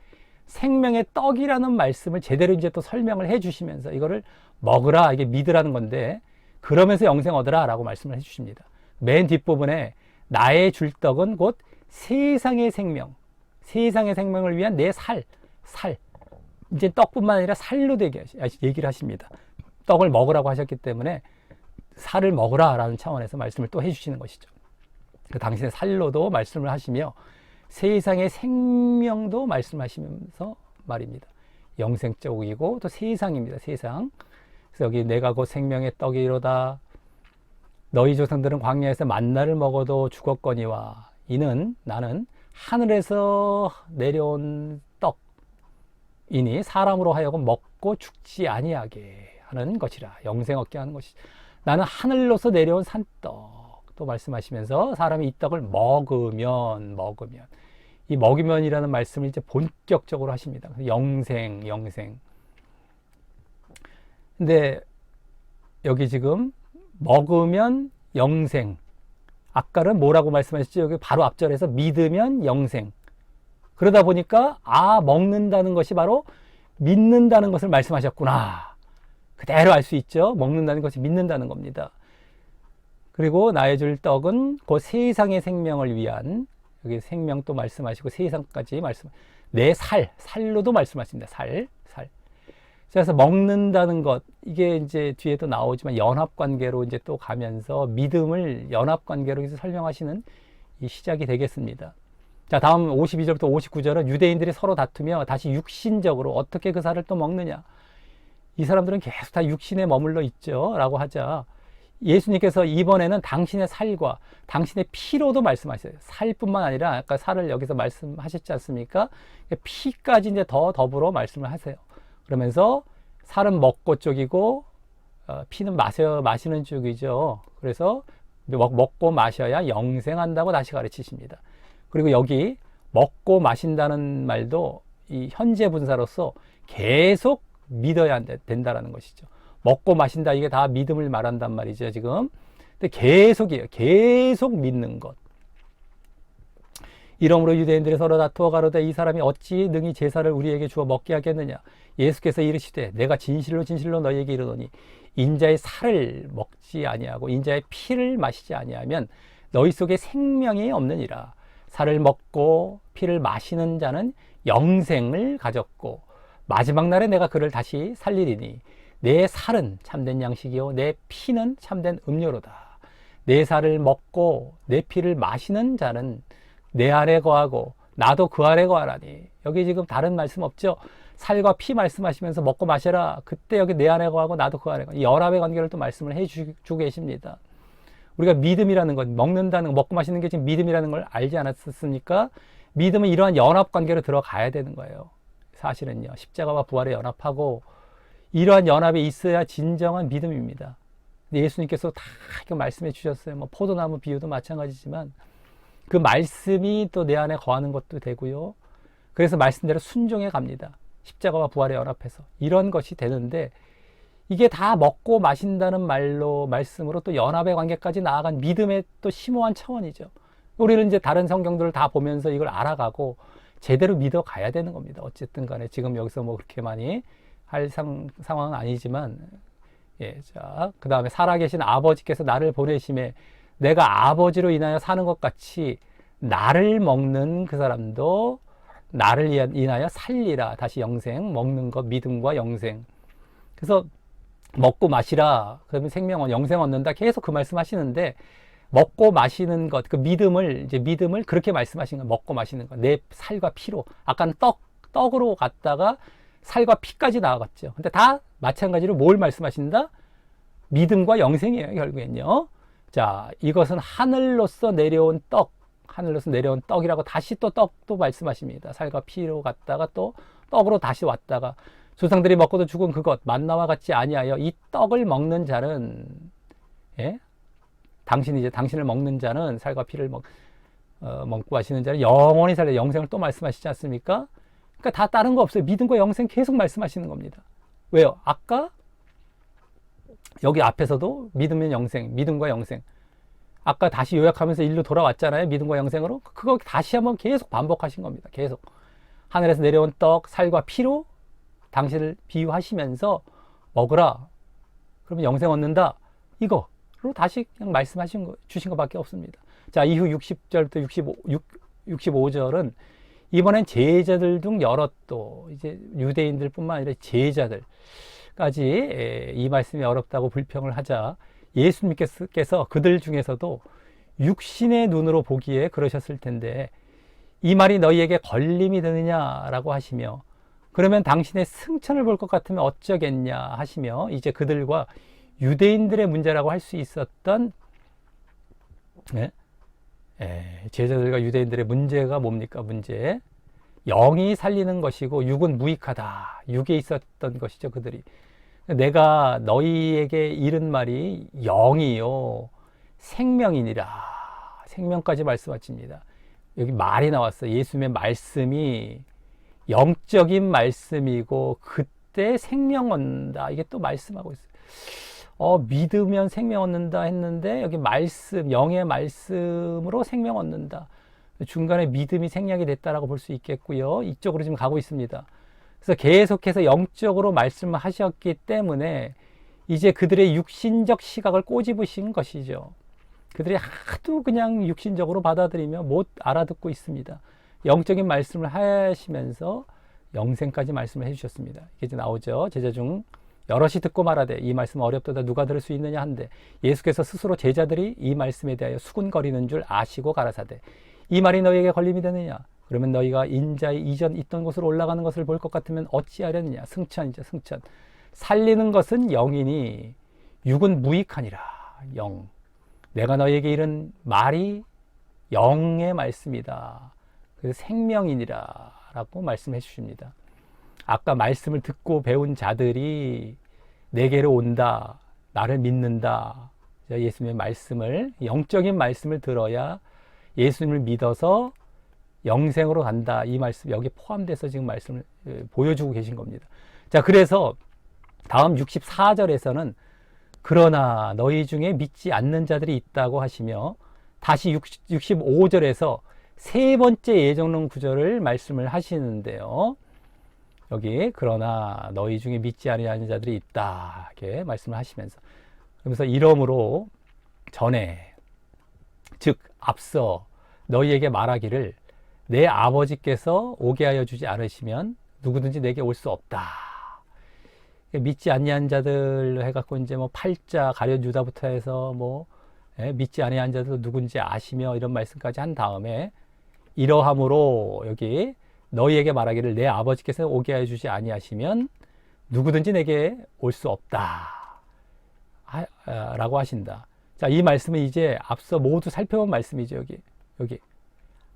생명의 떡이라는 말씀을 제대로 이제 또 설명을 해 주시면서 이거를 먹으라, 이게 믿으라는 건데 그러면서 영생 얻으라 라고 말씀을 해 주십니다. 맨 뒷부분에 나의 줄 떡은 곧 세상의 생명, 세상의 생명을 위한 내 살. 이제 떡뿐만 아니라 살로 얘기를 하십니다. 떡을 먹으라고 하셨기 때문에 살을 먹으라라는 차원에서 말씀을 또 해주시는 것이죠. 그 당신의 살로도 말씀을 하시며 세상의 생명도 말씀하시면서 말입니다. 영생적이고 또 세상입니다. 세상. 그래서 여기 내가 곧 생명의 떡이로다. 너희 조상들은 광야에서 만나를 먹어도 죽었거니와 이는 나는 하늘에서 내려온 떡이니 사람으로 하여금 먹고 죽지 아니하게 하는 것이라. 영생 얻게 하는 것이. 나는 하늘로서 내려온 산떡. 또 말씀하시면서 사람이 이 떡을 먹으면 이 먹으면이라는 말씀을 이제 본격적으로 하십니다. 영생. 근데 여기 지금 먹으면 영생. 아까는 뭐라고 말씀하셨죠? 여기 바로 앞절에서 믿으면 영생. 그러다 보니까 먹는다는 것이 바로 믿는다는 것을 말씀하셨구나. 그대로 알 수 있죠. 먹는다는 것이 믿는다는 겁니다. 그리고 나의 줄 떡은 그 세상의 생명을 위한, 여기 생명 또 말씀하시고 세상까지 내 살로도 말씀하십니다. 살. 그래서 먹는다는 것, 이게 이제 뒤에도 나오지만 연합관계로 이제 또 가면서 믿음을 연합관계로 설명하시는 이 시작이 되겠습니다. 자, 다음 52절부터 59절은 유대인들이 서로 다투며 다시 육신적으로 어떻게 그 살을 또 먹느냐. 이 사람들은 계속 다 육신에 머물러 있죠. 라고 하자. 예수님께서 이번에는 당신의 살과 당신의 피로도 말씀하셨어요. 살뿐만 아니라 아까 살을 여기서 말씀하셨지 않습니까? 피까지 이제 더 더불어 말씀을 하세요. 그러면서 살은 먹고 쪽이고 피는 마시는 쪽이죠. 그래서 먹고 마셔야 영생한다고 다시 가르치십니다. 그리고 여기 먹고 마신다는 말도 이 현재 분사로서 계속 믿어야 된다라는 것이죠. 먹고 마신다, 이게 다 믿음을 말한단 말이죠, 지금. 근데 계속이에요. 계속 믿는 것. 이러므로 유대인들이 서로 다투어 가로되 이 사람이 어찌 능히 제사를 우리에게 주어 먹게 하겠느냐. 예수께서 이르시되 내가 진실로 너희에게 이르노니 인자의 살을 먹지 아니하고 인자의 피를 마시지 아니하면 너희 속에 생명이 없느니라. 살을 먹고 피를 마시는 자는 영생을 가졌고 마지막 날에 내가 그를 다시 살리리니 내 살은 참된 양식이요 내 피는 참된 음료로다. 내 살을 먹고 내 피를 마시는 자는 내 안에 거하고 나도 그 안에 거하라니. 여기 지금 다른 말씀 없죠? 살과 피 말씀하시면서 먹고 마셔라. 그때 여기 내 안에 거하고 나도 그 안에 거하고 연합의 관계를 또 말씀을 해주고 계십니다. 우리가 믿음이라는 것, 먹는다는 거, 먹고 마시는 게 지금 믿음이라는 걸 알지 않았습니까? 믿음은 이러한 연합 관계로 들어가야 되는 거예요. 사실은요. 십자가와 부활에 연합하고 이러한 연합이 있어야 진정한 믿음입니다. 예수님께서 다 이렇게 말씀해 주셨어요. 뭐 포도나무 비유도 마찬가지지만 그 말씀이 또 내 안에 거하는 것도 되고요. 그래서 말씀대로 순종해 갑니다. 십자가와 부활에 연합해서 이런 것이 되는데 이게 다 먹고 마신다는 말씀으로 또 연합의 관계까지 나아간 믿음의 또 심오한 차원이죠. 우리는 이제 다른 성경들을 다 보면서 이걸 알아가고 제대로 믿어 가야 되는 겁니다. 어쨌든 간에 지금 여기서 뭐 그렇게 많이 할 상황은 아니지만, 자, 그 다음에 살아계신 아버지께서 나를 보내심에 내가 아버지로 인하여 사는 것 같이 나를 먹는 그 사람도 나를 인하여 살리라. 다시 영생, 먹는 것, 믿음과 영생. 그래서 먹고 마시라. 그러면 생명은 영생 얻는다. 계속 그 말씀 하시는데, 먹고 마시는 것, 그 믿음을 그렇게 말씀하시는 거예요. 먹고 마시는 것. 내 살과 피로. 아까는 떡으로 갔다가 살과 피까지 나아갔죠. 근데 다 마찬가지로 뭘 말씀하신다? 믿음과 영생이에요, 결국엔요. 자, 이것은 하늘로서 내려온 떡이라고 다시 또 떡도 말씀하십니다. 살과 피로 갔다가 또 떡으로 다시 왔다가 조상들이 먹고도 죽은 그것 만나와 같지 아니하여 이 떡을 먹는 자는, 당신을 먹는 자는 살과 피를 먹고 하시는 자는 영원히 살려 영생을 또 말씀하시지 않습니까? 그러니까 다 다른 거 없어요. 믿음과 영생 계속 말씀하시는 겁니다. 왜요? 아까 여기 앞에서도 믿으면 영생, 믿음과 영생. 아까 다시 요약하면서 일로 돌아왔잖아요. 믿음과 영생으로. 그거 다시 한번 계속 반복하신 겁니다. 계속. 하늘에서 내려온 떡, 살과 피로 당신을 비유하시면서 먹으라. 그러면 영생 얻는다. 이거로 다시 그냥 주신 것밖에 없습니다. 자, 이후 60절부터 65절은 이번엔 제자들 중 여럿 또 이제 유대인들뿐만 아니라 제자들까지 이 말씀이 어렵다고 불평을 하자 예수님께서 그들 중에서도 육신의 눈으로 보기에 그러셨을 텐데 이 말이 너희에게 걸림이 되느냐라고 하시며 그러면 당신의 승천을 볼 것 같으면 어쩌겠냐 하시며 이제 그들과 유대인들의 문제라고 할 수 있었던 제자들과 유대인들의 문제가 뭡니까? 문제. 영이 살리는 것이고 육은 무익하다. 육에 있었던 것이죠, 그들이. 내가 너희에게 이른 말이 영이요 생명이니라. 생명까지 말씀하십니다. 여기 말이 나왔어요. 예수님의 말씀이 영적인 말씀이고 그때 생명 얻는다. 이게 또 말씀하고 있어요. 믿으면 생명 얻는다 했는데 여기 말씀, 영의 말씀으로 생명 얻는다. 중간에 믿음이 생략이 됐다라고 볼 수 있겠고요. 이쪽으로 지금 가고 있습니다. 그래서 계속해서 영적으로 말씀을 하셨기 때문에 이제 그들의 육신적 시각을 꼬집으신 것이죠. 그들이 하도 그냥 육신적으로 받아들이며 못 알아듣고 있습니다. 영적인 말씀을 하시면서 영생까지 말씀을 해주셨습니다. 이게 이제 나오죠. 제자 중 여럿이 듣고 말하되 이 말씀 어렵도다 누가 들을 수 있느냐 한데 예수께서 스스로 제자들이 이 말씀에 대하여 수군거리는 줄 아시고 가라사대 이 말이 너희에게 걸림이 되느냐 그러면 너희가 인자의 이전 있던 곳으로 올라가는 것을 볼 것 같으면 어찌하려느냐 승천이죠 승천 살리는 것은 영이니 육은 무익하니라 영 내가 너희에게 이른 말이 영의 말씀이다 그래서 생명이니라 라고 말씀해 주십니다. 아까 말씀을 듣고 배운 자들이 내게로 온다. 나를 믿는다. 예수님의 말씀을, 영적인 말씀을 들어야 예수님을 믿어서 영생으로 간다. 이 말씀 여기 포함돼서 지금 말씀을 보여주고 계신 겁니다. 자, 그래서 다음 64절에서는 그러나 너희 중에 믿지 않는 자들이 있다고 하시며 다시 65절에서 세 번째 예정론 구절을 말씀을 하시는데요. 여기 그러나 너희 중에 믿지 아니하는 자들이 있다 이렇게 말씀을 하시면서 그러면서 이러므로 전에 즉 앞서 너희에게 말하기를 내 아버지께서 오게 하여 주지 않으시면 누구든지 내게 올 수 없다. 믿지 아니한 자들 해갖고 이제 뭐 팔자 가룟유다부터 해서 뭐 믿지 아니한 자들 누군지 아시며 이런 말씀까지 한 다음에 이러함으로 여기 너희에게 말하기를 내 아버지께서 오게 하여 주지 아니하시면 누구든지 내게 올 수 없다 라고 하신다. 자, 이 말씀은 이제 앞서 모두 살펴본 말씀이죠. 여기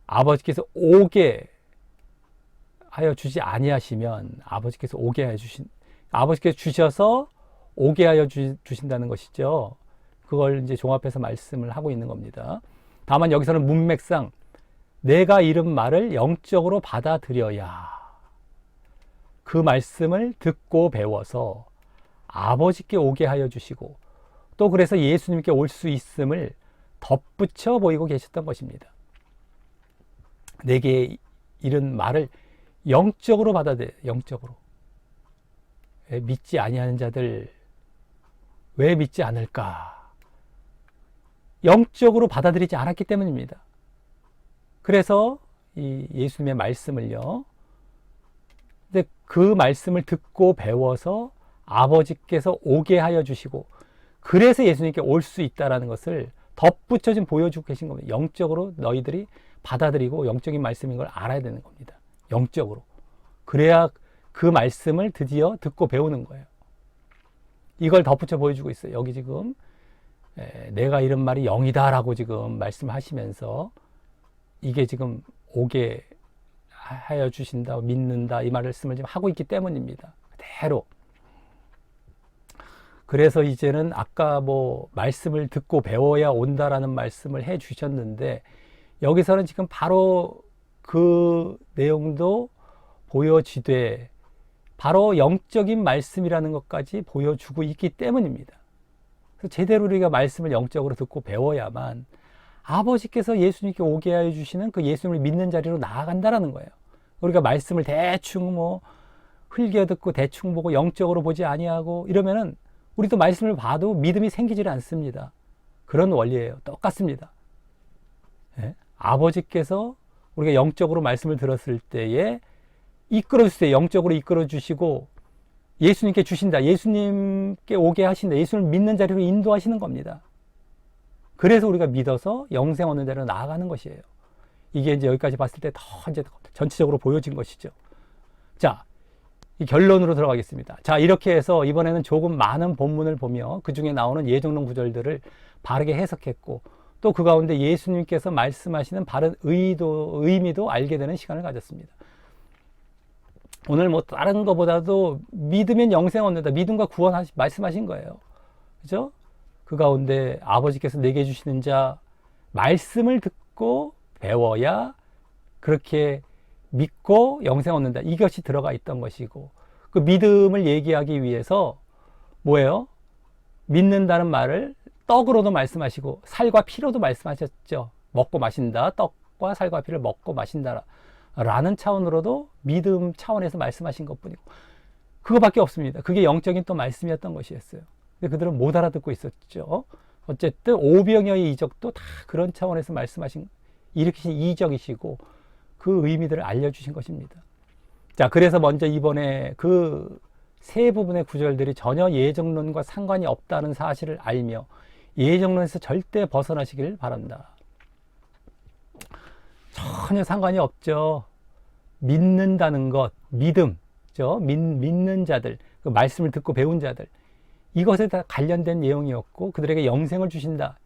아버지께서 오게 하여 주지 아니하시면 아버지께서 오게 하여 아버지께서 주셔서 오게 하여 주신다는 것이죠. 그걸 이제 종합해서 말씀을 하고 있는 겁니다. 다만 여기서는 문맥상 내가 이른 말을 영적으로 받아들여야 그 말씀을 듣고 배워서 아버지께 오게 하여 주시고 또 그래서 예수님께 올 수 있음을 덧붙여 보이고 계셨던 것입니다. 내게 이른 말을 영적으로 받아들여 영적으로 믿지 아니하는 자들 왜 믿지 않을까? 영적으로 받아들이지 않았기 때문입니다. 그래서 이 예수님의 말씀을요. 근데 그 말씀을 듣고 배워서 아버지께서 오게 하여 주시고 그래서 예수님께 올 수 있다는 것을 덧붙여 좀 보여주고 계신 겁니다. 영적으로 너희들이 받아들이고 영적인 말씀인 걸 알아야 되는 겁니다. 영적으로. 그래야 그 말씀을 드디어 듣고 배우는 거예요. 이걸 덧붙여 보여주고 있어요. 여기 지금 내가 이런 말이 영이다라고 지금 말씀하시면서 이게 지금 오게 하여 주신다, 믿는다 이 말씀을 지금 하고 있기 때문입니다. 그대로. 그래서 이제는 아까 뭐 말씀을 듣고 배워야 온다라는 말씀을 해 주셨는데 여기서는 지금 바로 그 내용도 보여지되 바로 영적인 말씀이라는 것까지 보여주고 있기 때문입니다. 그래서 제대로 우리가 말씀을 영적으로 듣고 배워야만 아버지께서 예수님께 오게 하여 주시는 그 예수님을 믿는 자리로 나아간다라는 거예요. 우리가 말씀을 대충 뭐 흘겨 듣고 대충 보고 영적으로 보지 아니하고 이러면은 우리도 말씀을 봐도 믿음이 생기질 않습니다. 그런 원리예요. 똑같습니다. 예? 아버지께서 우리가 영적으로 말씀을 들었을 때에 이끌어 주세요. 영적으로 이끌어 주시고 예수님께 주신다. 예수님께 오게 하신다. 예수님을 믿는 자리로 인도하시는 겁니다. 그래서 우리가 믿어서 영생 얻는 자리로 나아가는 것이에요. 이게 이제 여기까지 봤을 때 더 이제 전체적으로 보여진 것이죠. 자, 이 결론으로 들어가겠습니다. 자, 이렇게 해서 이번에는 조금 많은 본문을 보며 그 중에 나오는 예정론 구절들을 바르게 해석했고 또 그 가운데 예수님께서 말씀하시는 바른 의미도 알게 되는 시간을 가졌습니다. 오늘 뭐 다른 것보다도 믿으면 영생 얻는다. 믿음과 구원 말씀하신 거예요. 그죠? 그 가운데 아버지께서 내게 주시는 자 말씀을 듣고 배워야 그렇게 믿고 영생 얻는다. 이것이 들어가 있던 것이고 그 믿음을 얘기하기 위해서 뭐예요? 믿는다는 말을 떡으로도 말씀하시고 살과 피로도 말씀하셨죠. 먹고 마신다. 떡과 살과 피를 먹고 마신다. 라는 차원으로도 믿음 차원에서 말씀하신 것뿐이고 그거밖에 없습니다. 그게 영적인 또 말씀이었던 것이었어요. 근데 그들은 못 알아듣고 있었죠. 어쨌든 오병이어의 이적도 다 그런 차원에서 말씀하신 일으키신 이적이시고 그 의미들을 알려주신 것입니다. 자, 그래서 먼저 이번에 그 세 부분의 구절들이 전혀 예정론과 상관이 없다는 사실을 알며 예정론에서 절대 벗어나시길 바란다. 전혀 상관이 없죠. 믿는다는 것, 믿음, 믿는 자들, 그 말씀을 듣고 배운 자들, 이것에 다 관련된 내용이었고 그들에게 영생을 주신다.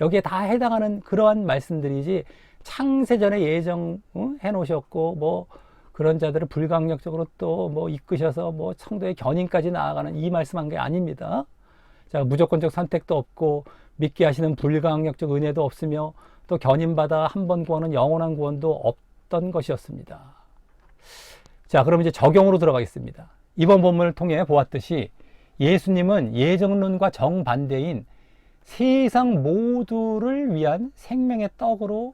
여기에 다 해당하는 그러한 말씀들이지 창세전에 예정해 놓으셨고 뭐 그런 자들을 불강력적으로 또 뭐 이끄셔서 뭐 성도의 견인까지 나아가는 이 말씀한 게 아닙니다. 자, 무조건적 선택도 없고 믿게 하시는 불강력적 은혜도 없으며 또 견인받아 한 번 구원은 영원한 구원도 없던 것이었습니다. 자, 그럼 이제 적용으로 들어가겠습니다. 이번 본문을 통해 보았듯이 예수님은 예정론과 정반대인 세상 모두를 위한 생명의 떡으로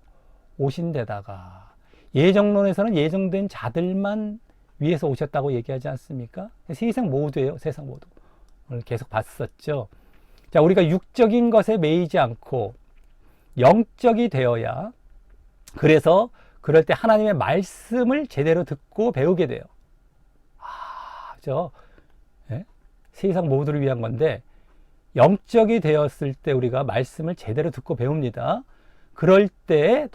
오신 데다가 예정론에서는 예정된 자들만 위해서 오셨다고 얘기하지 않습니까? 세상 모두예요. 세상 모두. 오늘 계속 봤었죠. 자, 우리가 육적인 것에 매이지 않고 영적이 되어야 그래서 그럴 때 하나님의 말씀을 제대로 듣고 배우게 돼요. 그죠? 네? 세상 모두를 위한 건데 영적이 되었을 때 우리가 말씀을 제대로 듣고 배웁니다. 그럴 때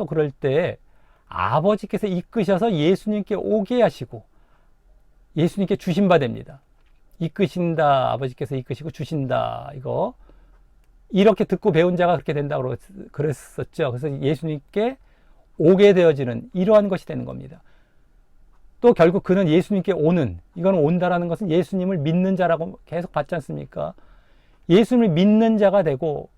아버지께서 이끄셔서 예수님께 오게 하시고 예수님께 주신 바 됩니다. 이끄신다. 아버지께서 이끄시고 주신다. 이거 이렇게 듣고 배운 자가 그렇게 된다고 그랬었죠. 그래서 예수님께 오게 되어지는 이러한 것이 되는 겁니다. 또 결국 그는 예수님께 오는, 이거는 온다라는 것은 예수님을 믿는 자라고 계속 봤지 않습니까? 예수님을 믿는 자가 되고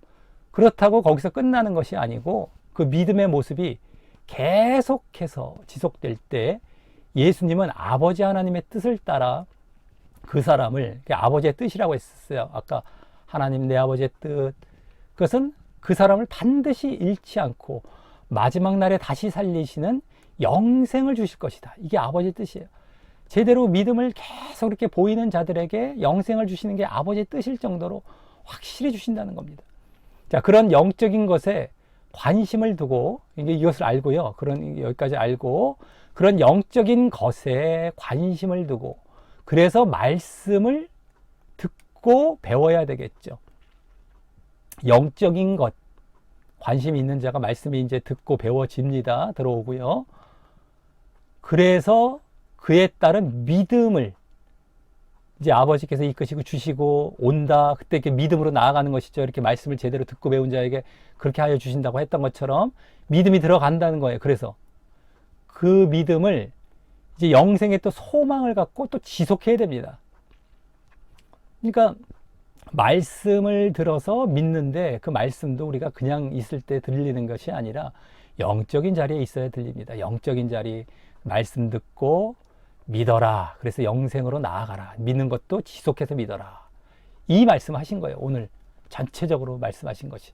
그렇다고 거기서 끝나는 것이 아니고 그 믿음의 모습이 계속해서 지속될 때 예수님은 아버지 하나님의 뜻을 따라 그 사람을 아버지의 뜻이라고 했었어요. 아까 하나님 내 아버지의 뜻, 그것은 그 사람을 반드시 잃지 않고 마지막 날에 다시 살리시는 영생을 주실 것이다. 이게 아버지의 뜻이에요. 제대로 믿음을 계속 이렇게 보이는 자들에게 영생을 주시는 게 아버지의 뜻일 정도로 확실히 주신다는 겁니다. 자, 그런 영적인 것에 관심을 두고 이것을 알고요. 여기까지 알고 그런 영적인 것에 관심을 두고 그래서 말씀을 듣고 배워야 되겠죠. 영적인 것 관심이 있는 자가 말씀이 이제 듣고 배워집니다. 들어오고요. 그래서 그에 따른 믿음을 이제 아버지께서 이끄시고 주시고 온다. 그때 이렇게 믿음으로 나아가는 것이죠. 이렇게 말씀을 제대로 듣고 배운 자에게 그렇게 하여 주신다고 했던 것처럼 믿음이 들어간다는 거예요. 그래서 그 믿음을 이제 영생의 또 소망을 갖고 또 지속해야 됩니다. 그러니까 말씀을 들어서 믿는데 그 말씀도 우리가 그냥 있을 때 들리는 것이 아니라 영적인 자리에 있어야 들립니다. 영적인 자리 말씀 듣고 믿어라. 그래서 영생으로 나아가라. 믿는 것도 지속해서 믿어라. 이 말씀하신 거예요. 오늘 전체적으로 말씀하신 것이.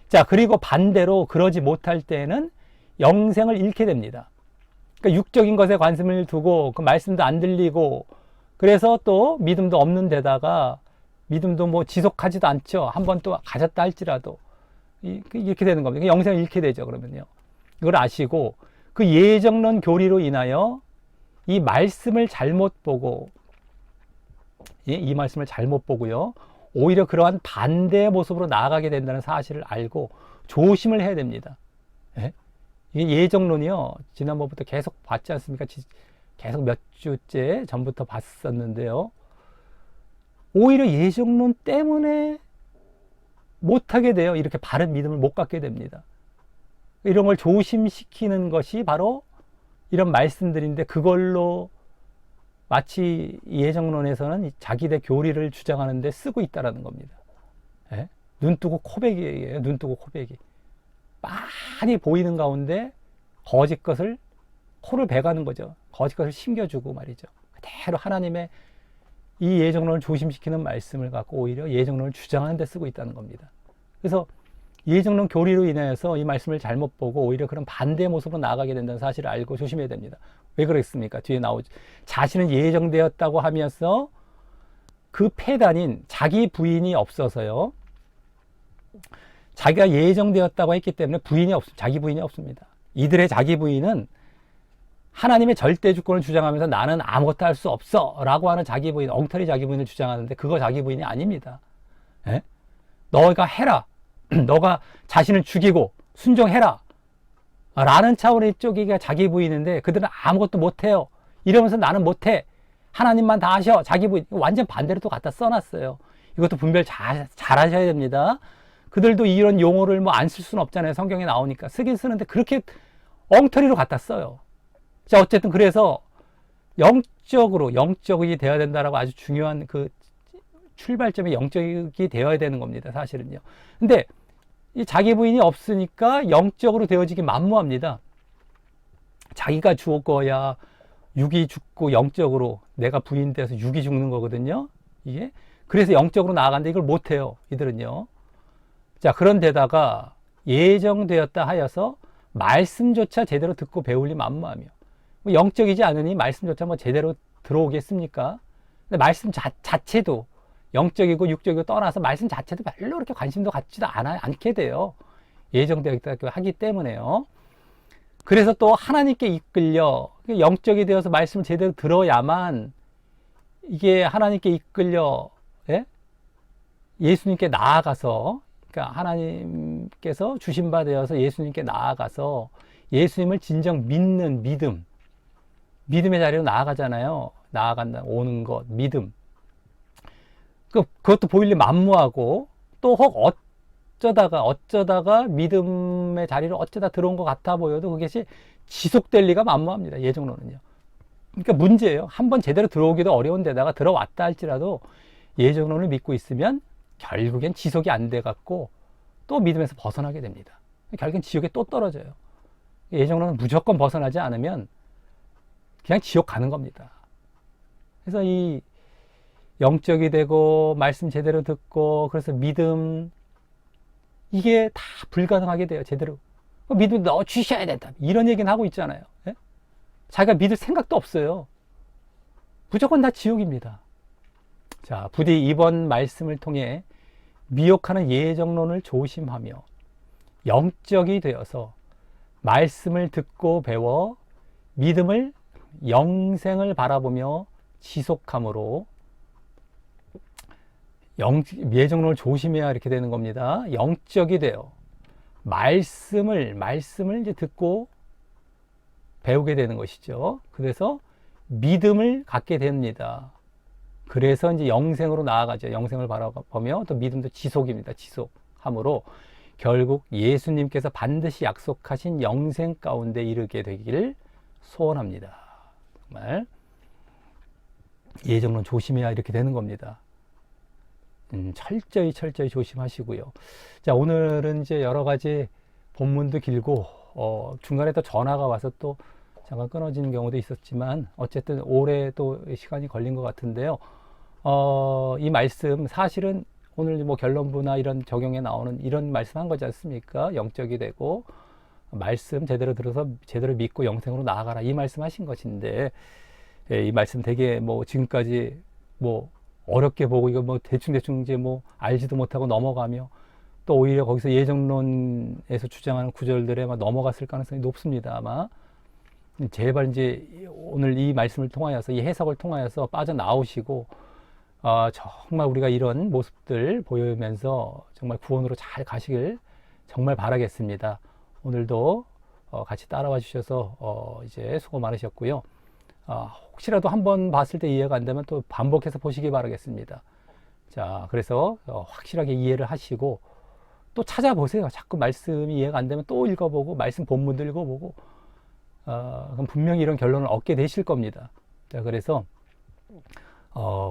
자, 그리고 반대로 그러지 못할 때에는 영생을 잃게 됩니다. 그러니까 육적인 것에 관심을 두고 그 말씀도 안 들리고 그래서 또 믿음도 없는 데다가 믿음도 뭐 지속하지도 않죠. 한번 또 가졌다 할지라도 이렇게 되는 겁니다. 영생을 잃게 되죠. 그러면요. 이걸 아시고 그 예정론 교리로 인하여 이 말씀을 잘못 보고, 예? 이 말씀을 잘못 보고요. 오히려 그러한 반대의 모습으로 나아가게 된다는 사실을 알고 조심을 해야 됩니다. 예? 이게 예정론이요. 지난번부터 계속 봤지 않습니까? 계속 몇 주째 전부터 봤었는데요. 오히려 예정론 때문에 못하게 돼요. 이렇게 바른 믿음을 못 갖게 됩니다. 이런 걸 조심시키는 것이 바로 이런 말씀들인데, 그걸로 마치 예정론에서는 자기들 교리를 주장하는데 쓰고 있다라는 겁니다. 예? 눈 뜨고 코베기예요. 눈 뜨고 코베기. 많이 보이는 가운데 거짓 것을 코를 베가는 거죠. 거짓 것을 심겨주고 말이죠. 그대로 하나님의 이 예정론을 조심시키는 말씀을 갖고 오히려 예정론을 주장하는 데 쓰고 있다는 겁니다. 그래서 예정론 교리로 인해서 이 말씀을 잘못 보고 오히려 그런 반대의 모습으로 나아가게 된다는 사실을 알고 조심해야 됩니다. 왜 그랬습니까? 뒤에 나오죠. 자신은 예정되었다고 하면서 그 폐단인 자기 부인이 없어서요. 자기가 예정되었다고 했기 때문에 자기 부인이 없습니다. 이들의 자기 부인은 하나님의 절대 주권을 주장하면서 나는 아무것도 할 수 없어 라고 하는 자기 부인, 엉터리 자기 부인을 주장하는데, 그거 자기 부인이 아닙니다. 예? 너가 해라. 너가 자신을 죽이고 순종해라 라는 차원의 쪽이가 자기 부인인데, 그들은 아무것도 못해요. 이러면서 나는 못해. 하나님만 다 하셔. 자기 부인. 완전 반대로 또 갖다 써놨어요. 이것도 분별 잘 하셔야 됩니다. 그들도 이런 용어를 뭐 안 쓸 수는 없잖아요. 성경에 나오니까. 쓰긴 쓰는데 그렇게 엉터리로 갖다 써요. 자, 어쨌든 그래서 영적이 되어야 된다라고 아주 중요한 그 출발점이 영적이 되어야 되는 겁니다. 사실은요. 근데 이 자기 부인이 없으니까 영적으로 되어지기 만무합니다. 자기가 죽어야 육이 죽고 영적으로 내가 부인 돼서 육이 죽는 거거든요. 이게. 그래서 영적으로 나아가는데 이걸 못해요. 이들은요. 자, 그런데다가 예정되었다 하여서 말씀조차 제대로 듣고 배울리 만무하며, 뭐 영적이지 않으니 말씀조차 뭐 제대로 들어오겠습니까? 근데 말씀 자체도 영적이고 육적이고 떠나서 말씀 자체도 별로 그렇게 관심도 갖지도 않게 돼요. 예정되었다고 하기 때문에요. 그래서 또 하나님께 이끌려 영적이 되어서 말씀을 제대로 들어야만 이게 하나님께 이끌려, 예? 예수님께 나아가서, 그러니까 하나님께서 주신 바 되어서 예수님께 나아가서 예수님을 진정 믿는 믿음의 자리로 나아가잖아요. 오는 것, 믿음. 그것도 보일리 만무하고, 또 혹 어쩌다가 믿음의 자리로 어쩌다 들어온 것 같아 보여도 그것이 지속될 리가 만무합니다. 예정론은요. 그러니까 문제예요. 한번 제대로 들어오기도 어려운 데다가 들어왔다 할지라도 예정론을 믿고 있으면 결국엔 지속이 안 돼 갖고 또 믿음에서 벗어나게 됩니다. 결국엔 지옥에 또 떨어져요. 예정론은 무조건 벗어나지 않으면 그냥 지옥 가는 겁니다. 그래서 이 영적이 되고 말씀 제대로 듣고 그래서 믿음, 이게 다 불가능하게 돼요. 제대로 믿음 넣어 주셔야 된다 이런 얘기는 하고 있잖아요. 예? 자기가 믿을 생각도 없어요. 무조건 다 지옥입니다. 자, 부디 이번 말씀을 통해 미혹하는 예정론을 조심하며 영적이 되어서 말씀을 듣고 배워 믿음을 영생을 바라보며 지속함으로, 예정론을 조심해야 이렇게 되는 겁니다. 영적이 되어 말씀을 이제 듣고 배우게 되는 것이죠. 그래서 믿음을 갖게 됩니다. 그래서 이제 영생으로 나아가죠. 영생을 바라보며 또 믿음도 지속입니다. 지속함으로 결국 예수님께서 반드시 약속하신 영생 가운데 이르게 되기를 소원합니다. 정말 예정론 조심해야 이렇게 되는 겁니다. 철저히 조심하시고요. 자, 오늘은 이제 여러 가지 본문도 길고 중간에 또 전화가 와서 또 잠깐 끊어지는 경우도 있었지만 어쨌든 오래 또 시간이 걸린 것 같은데요. 이 말씀 사실은 오늘 뭐 결론부나 이런 적용에 나오는 이런 말씀 한 거지 않습니까? 영적이 되고 말씀 제대로 들어서 제대로 믿고 영생으로 나아가라 이 말씀 하신 것인데, 이 말씀 되게 뭐 지금까지 뭐 어렵게 보고 이거 뭐 대충 이제 뭐 알지도 못하고 넘어가며 또 오히려 거기서 예정론에서 주장하는 구절들에 막 넘어갔을 가능성이 높습니다. 아마 제발 이제 오늘 이 말씀을 통하여서 이 해석을 통하여서 빠져나오시고 정말 우리가 이런 모습들 보이면서 정말 구원으로 잘 가시길 정말 바라겠습니다. 오늘도 같이 따라와 주셔서 이제 수고 많으셨고요. 혹시라도 한번 봤을 때 이해가 안 되면 또 반복해서 보시기 바라겠습니다. 자, 그래서 확실하게 이해를 하시고 또 찾아보세요. 자꾸 말씀이 이해가 안 되면 또 읽어보고 말씀 본문도 읽어보고 그럼 분명히 이런 결론을 얻게 되실 겁니다. 자, 그래서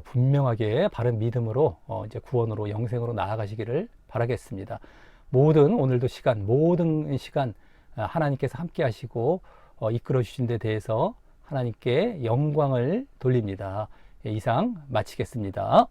분명하게 바른 믿음으로 이제 구원으로 영생으로 나아가시기를 바라겠습니다. 모든 시간 하나님께서 함께 하시고 이끌어 주신 데 대해서 하나님께 영광을 돌립니다. 이상 마치겠습니다.